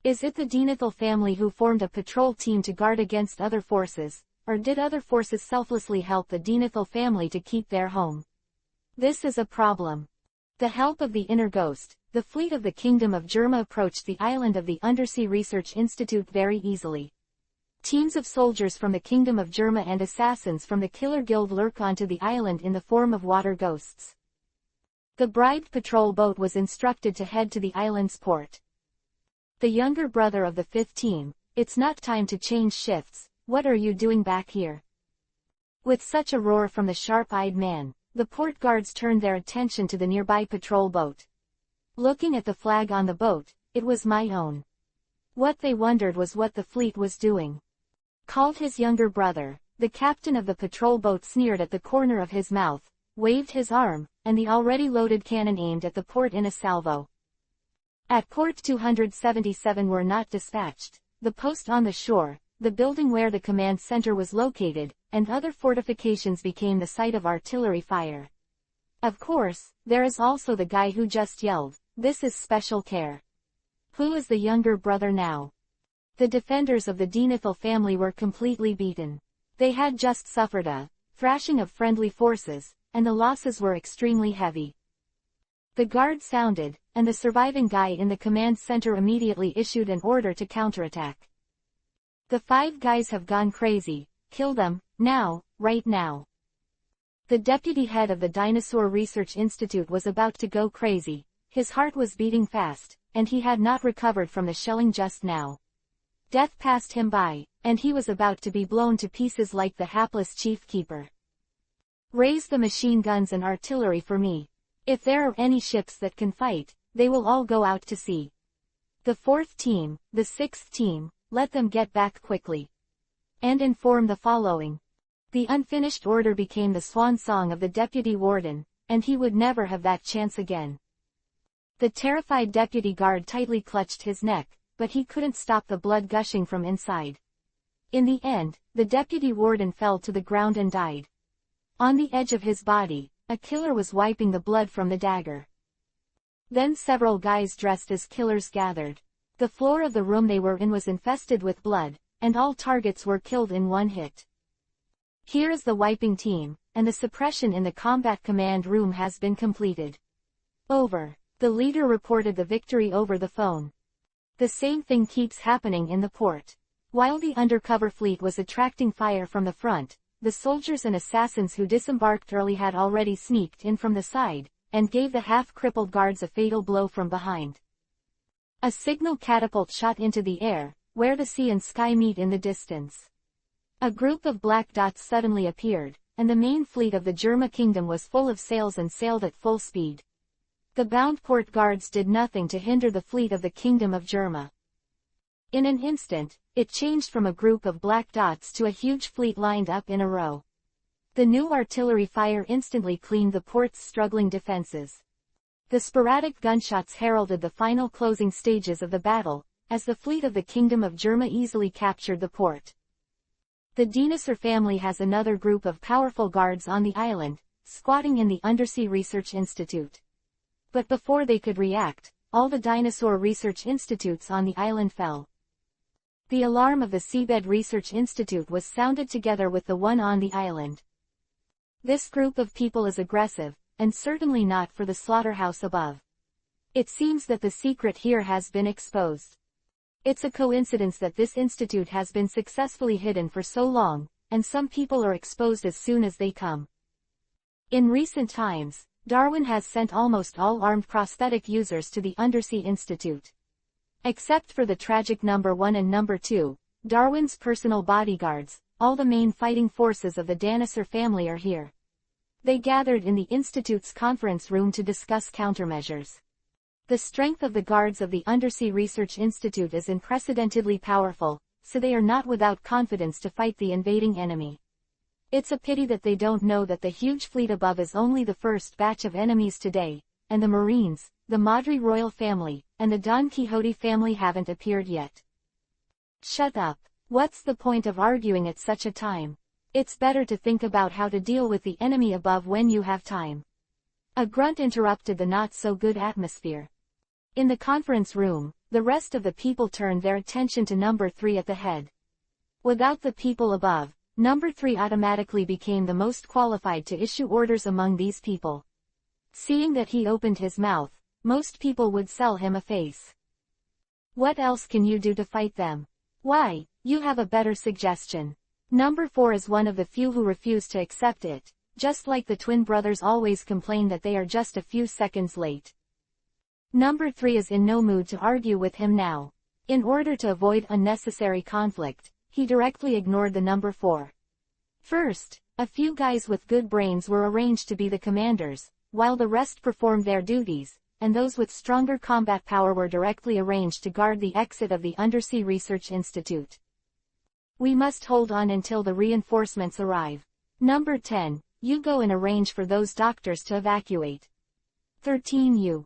Is it the Dienethal family who formed a patrol team to guard against other forces, or did other forces selflessly help the Dienethal family to keep their home? This is a problem. The help of the Inner Ghost, the fleet of the Kingdom of Germa approached the island of the Undersea Research Institute very easily. Teams of soldiers from the Kingdom of Germa and assassins from the Killer Guild lurk onto the island in the form of water ghosts. The bribed patrol boat was instructed to head to the island's port. The younger brother of the fifth team, "It's not time to change shifts, what are you doing back here?" With such a roar from the sharp-eyed man, the port guards turned their attention to the nearby patrol boat. Looking at the flag on the boat, it was my own. What they wondered was what the fleet was doing. Called his younger brother, the captain of the patrol boat sneered at the corner of his mouth, waved his arm, and the already loaded cannon aimed at the port in a salvo. At Port 277 were not dispatched, the post on the shore, the building where the command center was located, and other fortifications became the site of artillery fire. Of course, there is also the guy who just yelled, "This is special care." Who is the younger brother now? The defenders of the Dienethal family were completely beaten. They had just suffered a thrashing of friendly forces, and the losses were extremely heavy. The guard sounded, and the surviving guy in the command center immediately issued an order to counterattack. "The 5 guys have gone crazy, kill them, now, right now." The deputy head of the Dinosaur Research Institute was about to go crazy, his heart was beating fast, and he had not recovered from the shelling just now. Death passed him by, and he was about to be blown to pieces like the hapless chief keeper. "Raise the machine guns and artillery for me. If there are any ships that can fight, they will all go out to sea. The 4th team, the 6th team, let them get back quickly. And inform the following." The unfinished order became the swan song of the deputy warden, and he would never have that chance again. The terrified deputy guard tightly clutched his neck, but he couldn't stop the blood gushing from inside. In the end, the deputy warden fell to the ground and died. On the edge of his body, a killer was wiping the blood from the dagger. Then several guys dressed as killers gathered. The floor of the room they were in was infested with blood, and all targets were killed in one hit. Here is the wiping team, and the suppression in the combat command room has been completed. Over. The leader reported the victory over the phone. The same thing keeps happening in the port. While the undercover fleet was attracting fire from the front, the soldiers and assassins who disembarked early had already sneaked in from the side, and gave the half-crippled guards a fatal blow from behind. A signal catapult shot into the air, where the sea and sky meet in the distance. A group of black dots suddenly appeared, and the main fleet of the Germa kingdom was full of sails and sailed at full speed. The bound port guards did nothing to hinder the fleet of the Kingdom of Germa. In an instant, it changed from a group of black dots to a huge fleet lined up in a row. The new artillery fire instantly cleaned the port's struggling defenses. The sporadic gunshots heralded the final closing stages of the battle, as the fleet of the Kingdom of Germa easily captured the port. The Dinosaur family has another group of powerful guards on the island, squatting in the Undersea Research Institute. But before they could react, all the Dinosaur Research Institutes on the island fell. The alarm of the Seabed Research Institute was sounded together with the one on the island. This group of people is aggressive, and certainly not for the slaughterhouse above. It seems that the secret here has been exposed. It's a coincidence that this institute has been successfully hidden for so long, and some people are exposed as soon as they come. In recent times, Darwin has sent almost all armed prosthetic users to the Undersea Institute. Except for the tragic number 1 and number 2, Darwin's personal bodyguards, all the main fighting forces of the dinosaur family are here. They gathered in the Institute's conference room to discuss countermeasures. The strength of the guards of the Undersea Research Institute is unprecedentedly powerful, so they are not without confidence to fight the invading enemy. It's a pity that they don't know that the huge fleet above is only the first batch of enemies today, and the Marines, the Madri royal family, and the Don Quixote family haven't appeared yet. Shut up. What's the point of arguing at such a time? It's better to think about how to deal with the enemy above when you have time. A grunt interrupted the not-so-good atmosphere. In the conference room, the rest of the people turned their attention to number 3 at the head. Without the people above, number 3 automatically became the most qualified to issue orders among these people. Seeing that he opened his mouth, most people would sell him a face. What else can you do to fight them? Why, you have a better suggestion. Number 4 is one of the few who refuse to accept it, just like the twin brothers always complain that they are just a few seconds late. Number 3 is in no mood to argue with him now. In order to avoid unnecessary conflict, he directly ignored the number 4. First, a few guys with good brains were arranged to be the commanders, while the rest performed their duties, and those with stronger combat power were directly arranged to guard the exit of the Undersea Research Institute. We must hold on until the reinforcements arrive. Number 10, you go and arrange for those doctors to evacuate. 13 you.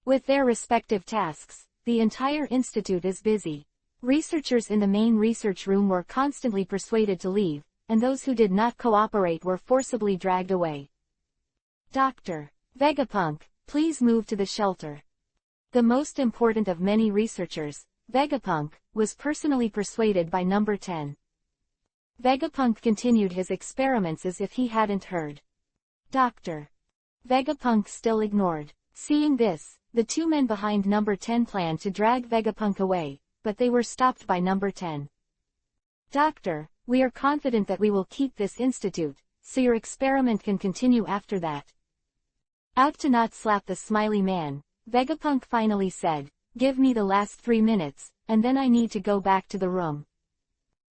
With their respective tasks, the entire institute is busy. Researchers in the main research room were constantly persuaded to leave, and those who did not cooperate were forcibly dragged away. Dr. Vegapunk, please move to the shelter. The most important of many researchers, Vegapunk, was personally persuaded by number 10. Vegapunk continued his experiments as if he hadn't heard. Dr. Vegapunk still ignored. Seeing this, the two men behind number 10 planned to drag Vegapunk away, but they were stopped by number 10. Doctor, we are confident that we will keep this institute, so your experiment can continue after that. Out to not slap the smiley man, Vegapunk finally said, give me the last 3 minutes, and then I need to go back to the room.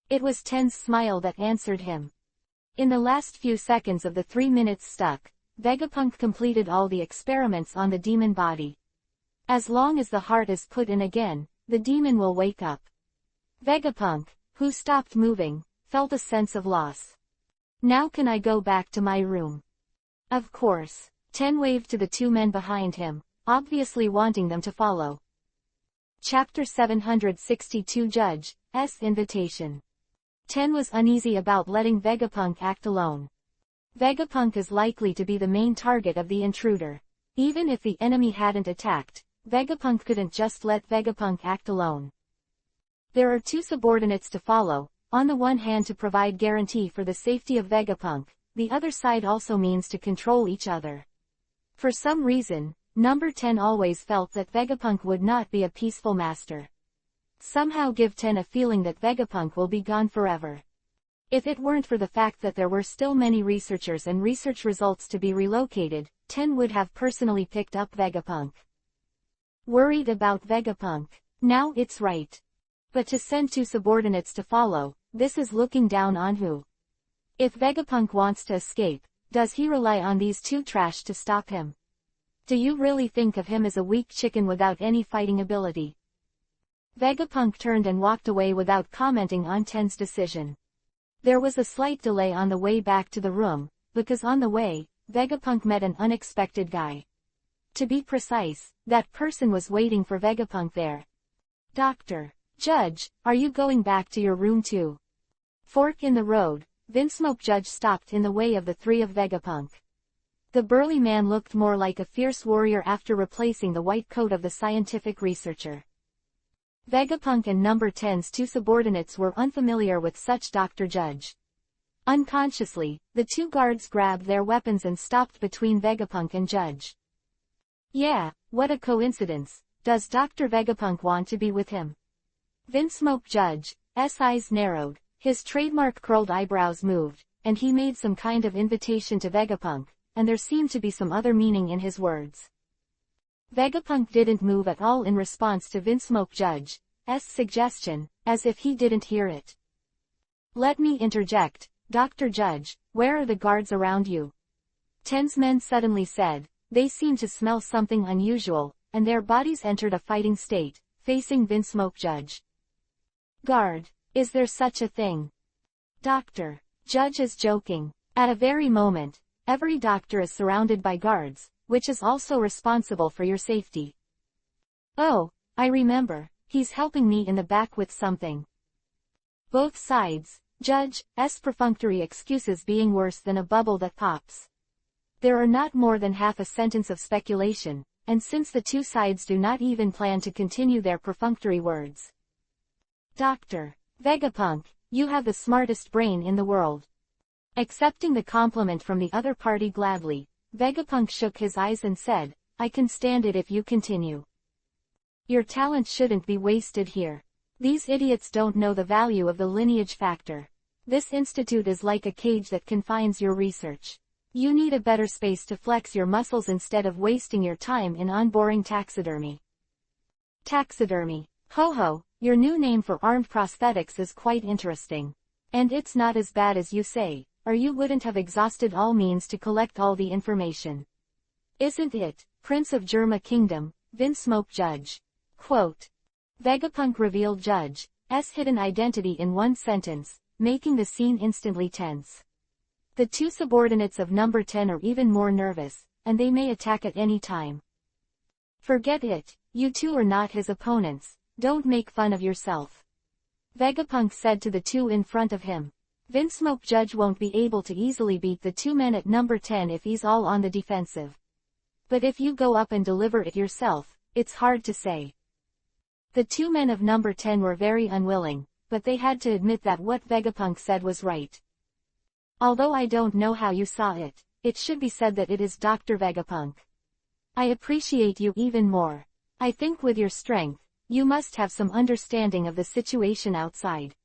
It was 10's smile that answered him. In the last few seconds of the 3 minutes stuck, Vegapunk completed all the experiments on the demon body. As long as the heart is put in again, the demon will wake up. Vegapunk, who stopped moving, felt a sense of loss. Now can I go back to my room? Of course. 10 waved to the 2 men behind him, obviously wanting them to follow. Chapter 762 Judge's Invitation. 10 was uneasy about letting Vegapunk act alone. Vegapunk is likely to be the main target of the intruder. Even if the enemy hadn't attacked, Vegapunk couldn't just let Vegapunk act alone. There are 2 subordinates to follow, on the one hand to provide guarantee for the safety of Vegapunk, the other side also means to control each other. For some reason, number 10 always felt that Vegapunk would not be a peaceful master. Somehow give 10 a feeling that Vegapunk will be gone forever. If it weren't for the fact that there were still many researchers and research results to be relocated, 10 would have personally picked up Vegapunk. Worried about Vegapunk. Now it's right. But to send 2 subordinates to follow, this is looking down on who? If Vegapunk wants to escape, does he rely on these 2 trash to stop him? Do you really think of him as a weak chicken without any fighting ability? Vegapunk turned and walked away without commenting on 10's decision. There was a slight delay on the way back to the room, because on the way, Vegapunk met an unexpected guy. To be precise, that person was waiting for Vegapunk there. Dr. Judge, are you going back to your room too? Fork in the road, Vinsmoke Judge stopped in the way of the 3 of Vegapunk. The burly man looked more like a fierce warrior after replacing the white coat of the scientific researcher. Vegapunk and number 10's 2 subordinates were unfamiliar with such Dr. Judge. Unconsciously, the 2 guards grabbed their weapons and stopped between Vegapunk and Judge. Yeah, what a coincidence. Does Dr. Vegapunk want to be with him? Vinsmoke Judge's eyes narrowed, his trademark curled eyebrows moved, and he made some kind of invitation to Vegapunk, and there seemed to be some other meaning in his words. Vegapunk didn't move at all in response to Vinsmoke Judge's suggestion, as if he didn't hear it. "Let me interject, Dr. Judge, where are the guards around you?" 10's men suddenly said. They seemed to smell something unusual, and their bodies entered a fighting state, facing Vinsmoke Judge. "Guard? Is there such a thing? Dr. Judge is joking. At a very moment, every doctor is surrounded by guards, which is also responsible for your safety." "Oh, I remember, he's helping me in the back with something." Both sides, Judge's perfunctory excuses being worse than a bubble that pops. There are not more than half a sentence of speculation, and since the two sides do not even plan to continue their perfunctory words. "Dr. Vegapunk, you have the smartest brain in the world." Accepting the compliment from the other party gladly, Vegapunk shook his eyes and said, "I can stand it if you continue. Your talent shouldn't be wasted here. These idiots don't know the value of the lineage factor. This institute is like a cage that confines your research. You need a better space to flex your muscles instead of wasting your time in unboring taxidermy." Taxidermy. Ho ho, your new name for armed prosthetics is quite interesting. And it's not as bad as you say, or you wouldn't have exhausted all means to collect all the information. Isn't it, Prince of Germa Kingdom, Vinsmoke Judge? Quote. Vegapunk revealed Judge's hidden identity in one sentence, making the scene instantly tense. The two subordinates of number 10 are even more nervous, and they may attack at any time. "Forget it, you two are not his opponents, don't make fun of yourself," Vegapunk said to the two in front of him. "Vinsmoke Judge won't be able to easily beat the two men at number 10 if he's all on the defensive. But if you go up and deliver it yourself, it's hard to say." The two men of number 10 were very unwilling, but they had to admit that what Vegapunk said was right. "Although I don't know how you saw it, it should be said that it is Dr. Vegapunk. I appreciate you even more. I think with your strength, you must have some understanding of the situation outside."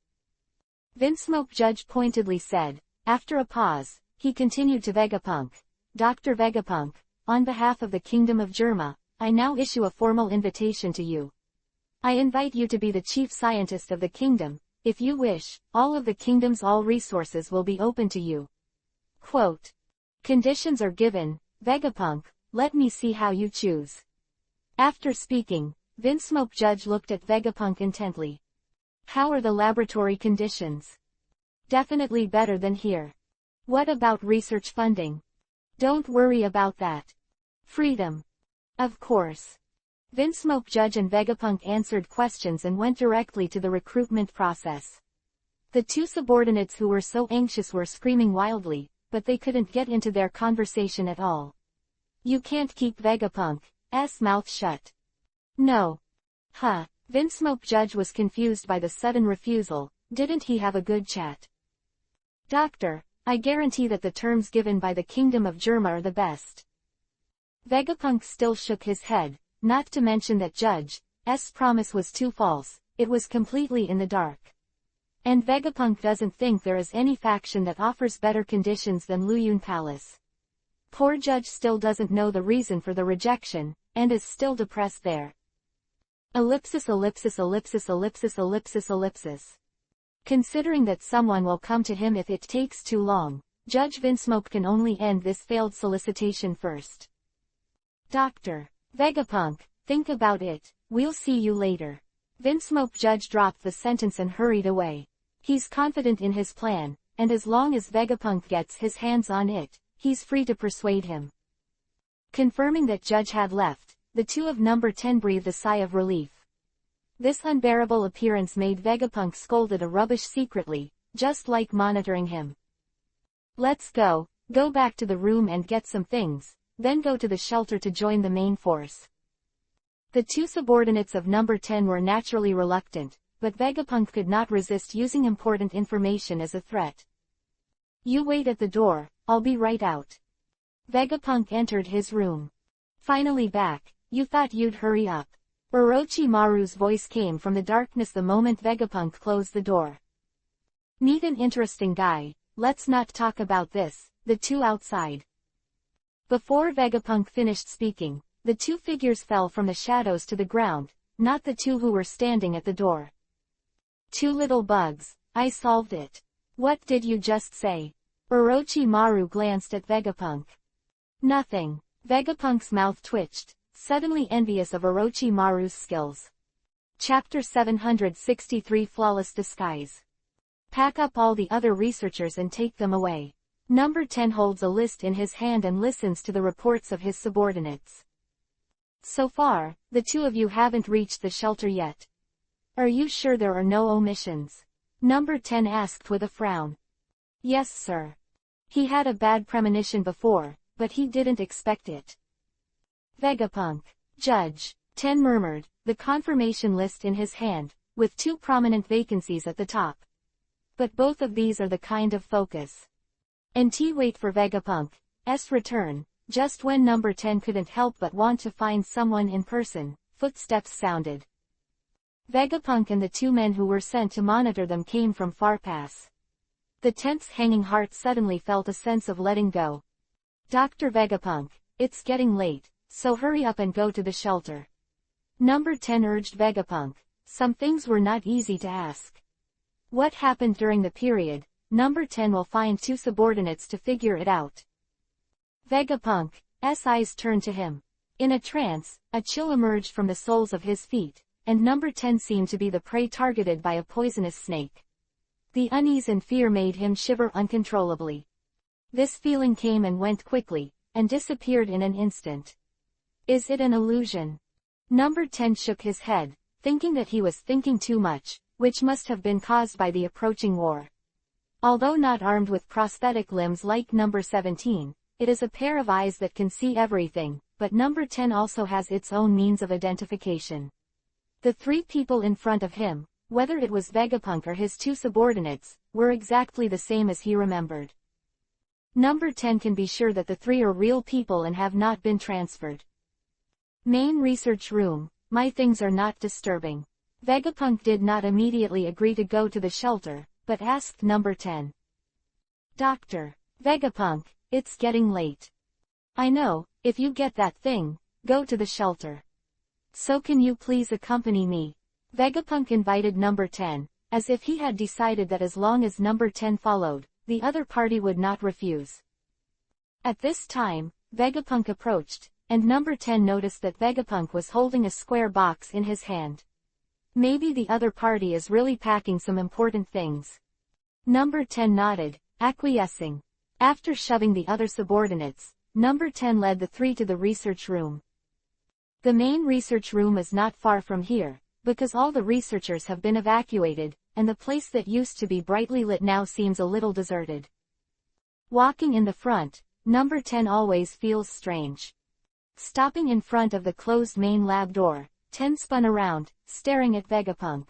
Vinsmoke Judge pointedly said. After a pause, he continued to Vegapunk. "Dr. Vegapunk, on behalf of the Kingdom of Germa, I now issue a formal invitation to you. I invite you to be the chief scientist of the kingdom. If you wish, all of the kingdom's all resources will be open to you." Quote. "Conditions are given, Vegapunk, let me see how you choose." After speaking, Vinsmoke Judge looked at Vegapunk intently. "How are the laboratory conditions?" "Definitely better than here." "What about research funding?" "Don't worry about that." "Freedom?" "Of course." Vinsmoke Judge and Vegapunk answered questions and went directly to the recruitment process. The two subordinates who were so anxious were screaming wildly, but they couldn't get into their conversation at all. "You can't keep Vegapunk's mouth shut." "No." "Huh." Vinsmoke Judge was confused by the sudden refusal. Didn't he have a good chat? "Doctor, I guarantee that the terms given by the Kingdom of Germa are the best." Vegapunk still shook his head. Not to mention that Judge's promise was too false, it was completely in the dark. And Vegapunk doesn't think there is any faction that offers better conditions than Luyun Palace. Poor Judge still doesn't know the reason for the rejection, and is still depressed there. Ellipsis ellipsis ellipsis ellipsis ellipsis ellipsis. Considering that someone will come to him if it takes too long, Judge Vinsmoke can only end this failed solicitation first. "Dr. Vegapunk, think about it, we'll see you later." Vinsmoke Judge dropped the sentence and hurried away. He's confident in his plan, and as long as Vegapunk gets his hands on it, he's free to persuade him. Confirming that Judge had left, the two of number 10 breathed a sigh of relief. This unbearable appearance made Vegapunk scolded a rubbish secretly, just like monitoring him. "Let's go back to the room and get some things, then go to the shelter to join the main force." The two subordinates of number 10 were naturally reluctant, but Vegapunk could not resist using important information as a threat. "You wait at the door, I'll be right out." Vegapunk entered his room. "Finally back, you thought you'd hurry up." Orochimaru's voice came from the darkness the moment Vegapunk closed the door. "Meet an interesting guy, let's not talk about this." The two outside. Before Vegapunk finished speaking, the two figures fell from the shadows to the ground, not the two who were standing at the door. Two little bugs, I solved it. What did you just say? Orochimaru glanced at Vegapunk. Nothing. Vegapunk's mouth twitched, suddenly envious of Orochimaru's skills. Chapter 763 Flawless Disguise. Pack up all the other researchers and take them away. Number 10 holds a list in his hand and listens to the reports of his subordinates. So far, the two of you haven't reached the shelter yet. Are you sure there are no omissions? Number 10 asked with a frown. Yes, sir. He had a bad premonition before, but he didn't expect it. Vegapunk. Judge. 10 murmured, the confirmation list in his hand, with 2 prominent vacancies at the top. But both of these are the kind of focus. Wait for Vegapunk's return. Just when number 10 couldn't help but want to find someone in person, footsteps sounded. Vegapunk and the 2 men who were sent to monitor them came from far past. The tense hanging heart suddenly felt a sense of letting go. Dr. Vegapunk, it's getting late, so hurry up and go to the shelter. Number 10 urged Vegapunk. Some things were not easy to ask. What happened during the period? Number 10 will find 2 subordinates to figure it out. Vegapunk's eyes turned to him. In a trance, a chill emerged from the soles of his feet, and number 10 seemed to be the prey targeted by a poisonous snake. The unease and fear made him shiver uncontrollably. This feeling came and went quickly, and disappeared in an instant. Is it an illusion? Number 10 shook his head, thinking that he was thinking too much, which must have been caused by the approaching war. Although not armed with prosthetic limbs like number 17, it is a pair of eyes that can see everything, but number 10 also has its own means of identification. The 3 people in front of him, whether it was Vegapunk or his 2 subordinates, were exactly the same as he remembered. Number 10 can be sure that the 3 are real people and have not been transferred. Main research room. My things are not disturbing. Vegapunk did not immediately agree to go to the shelter, but asked number 10. Doctor. Vegapunk, it's getting late. I know, if you get that thing, go to the shelter. So can you please accompany me? Vegapunk invited number 10, as if he had decided that as long as number 10 followed, the other party would not refuse. At this time, Vegapunk approached, and number 10 noticed that Vegapunk was holding a square box in his hand. Maybe the other party is really packing some important things. Number 10 nodded, acquiescing. After shoving the other subordinates, number 10 led the 3 to the research room. The main research room is not far from here, because all the researchers have been evacuated, and the place that used to be brightly lit now seems a little deserted. Walking in the front, number 10 always feels strange. Stopping in front of the closed main lab door, 10 spun around, staring at Vegapunk.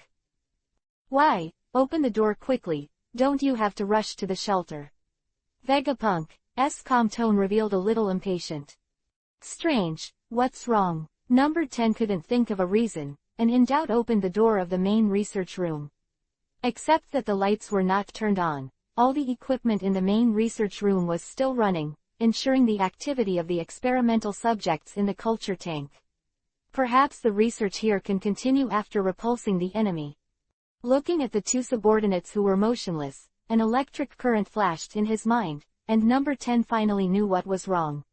Why, open the door quickly, don't you have to rush to the shelter? Vegapunk's calm tone revealed a little impatient. Strange, what's wrong? Number 10 couldn't think of a reason, and in doubt opened the door of the main research room. Except that the lights were not turned on, all the equipment in the main research room was still running, ensuring the activity of the experimental subjects in the culture tank. Perhaps the research here can continue after repulsing the enemy. Looking at the 2 subordinates who were motionless, an electric current flashed in his mind, and number 10 finally knew what was wrong.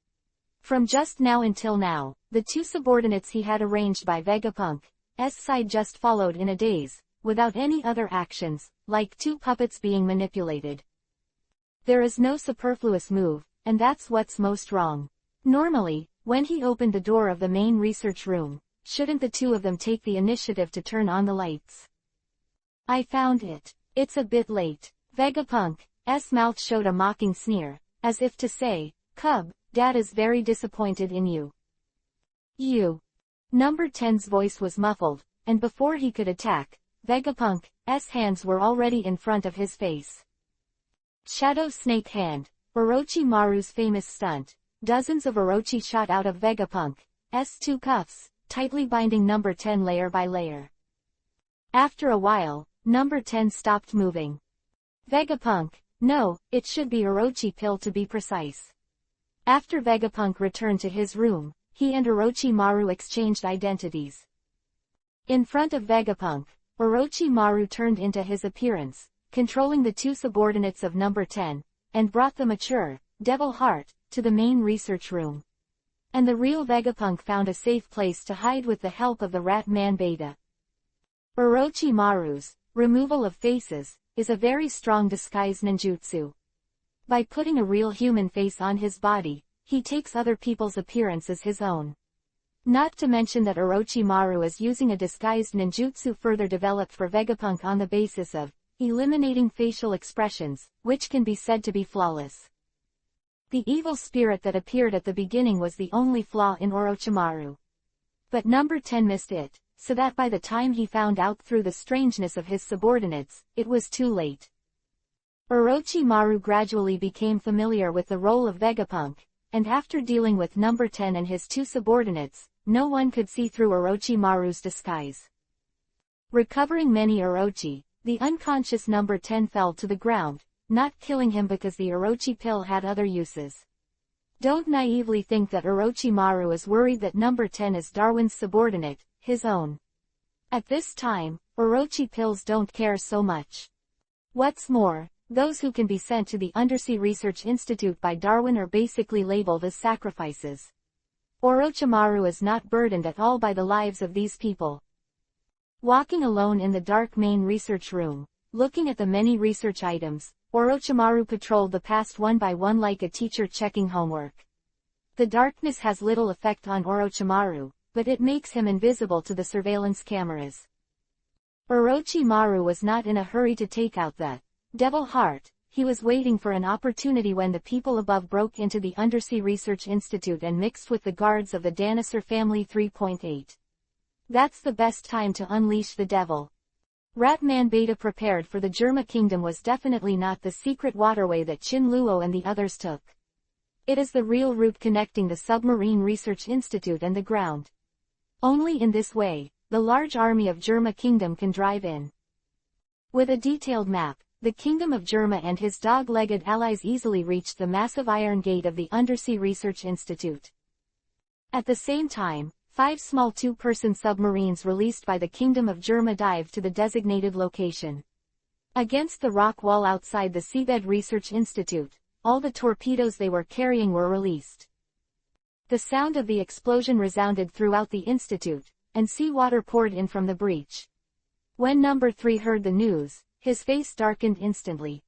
From just now until now, the 2 subordinates he had arranged by Vegapunk's side just followed in a daze, without any other actions, like 2 puppets being manipulated. There is no superfluous move, and that's what's most wrong. Normally, when he opened the door of the main research room, shouldn't the 2 of them take the initiative to turn on the lights? I found it. It's a bit late. Vegapunk's mouth showed a mocking sneer, as if to say, Cub, Dad is very disappointed in you. You. Number 10's voice was muffled, and before he could attack, Vegapunk's hands were already in front of his face. Shadow Snake Hand. Orochimaru's famous stunt. Dozens of Orochi shot out of Vegapunk's 2 cuffs, tightly binding number 10 layer by layer. After a while, number 10 stopped moving. Vegapunk, no, it should be Orochi pill to be precise. After Vegapunk returned to his room, he and Orochimaru exchanged identities. In front of Vegapunk, Orochimaru turned into his appearance, controlling the two subordinates of number 10, and brought the mature, Devil Heart, to the main research room. And the real Vegapunk found a safe place to hide with the help of the Rat Man Beta. Orochimaru's removal of faces is a very strong disguise ninjutsu. By putting a real human face on his body, he takes other people's appearance as his own. Not to mention that Orochimaru is using a disguised ninjutsu further developed for Vegapunk on the basis of eliminating facial expressions, which can be said to be flawless. The evil spirit that appeared at the beginning was the only flaw in Orochimaru. But number 10 missed it, so that by the time he found out through the strangeness of his subordinates, it was too late. Orochimaru gradually became familiar with the role of Vegapunk, and after dealing with number 10 and his two subordinates, no one could see through Orochimaru's disguise. Recovering many Orochi, the unconscious number 10 fell to the ground, not killing him because the Orochi pill had other uses. Don't naively think that Orochimaru is worried that number 10 is Darwin's subordinate, his own. At this time, Orochi pills don't care so much. What's more, those who can be sent to the Undersea Research Institute by Darwin are basically labeled as sacrifices. Orochimaru is not burdened at all by the lives of these people. Walking alone in the dark main research room, looking at the many research items, Orochimaru patrolled the past one by one like a teacher checking homework. The darkness has little effect on Orochimaru, but it makes him invisible to the surveillance cameras. Orochimaru was not in a hurry to take out the Devil Heart. He was waiting for an opportunity when the people above broke into the Undersea Research Institute and mixed with the guards of the Dinosaur Family 3.8. That's the best time to unleash the devil. Ratman Beta prepared for the Germa Kingdom was definitely not the secret waterway that Qin Luo and the others took. It is the real route connecting the Submarine Research Institute and the ground. Only in this way, the large army of Germa Kingdom can drive in. With a detailed map, the Kingdom of Germa and his dog-legged allies easily reached the massive iron gate of the Undersea Research Institute. At the same time, 5 small two-person submarines released by the Kingdom of Germa dived to the designated location. Against the rock wall outside the Seabed Research Institute, all the torpedoes they were carrying were released. The sound of the explosion resounded throughout the institute, and seawater poured in from the breach. When number 3 heard the news, his face darkened instantly.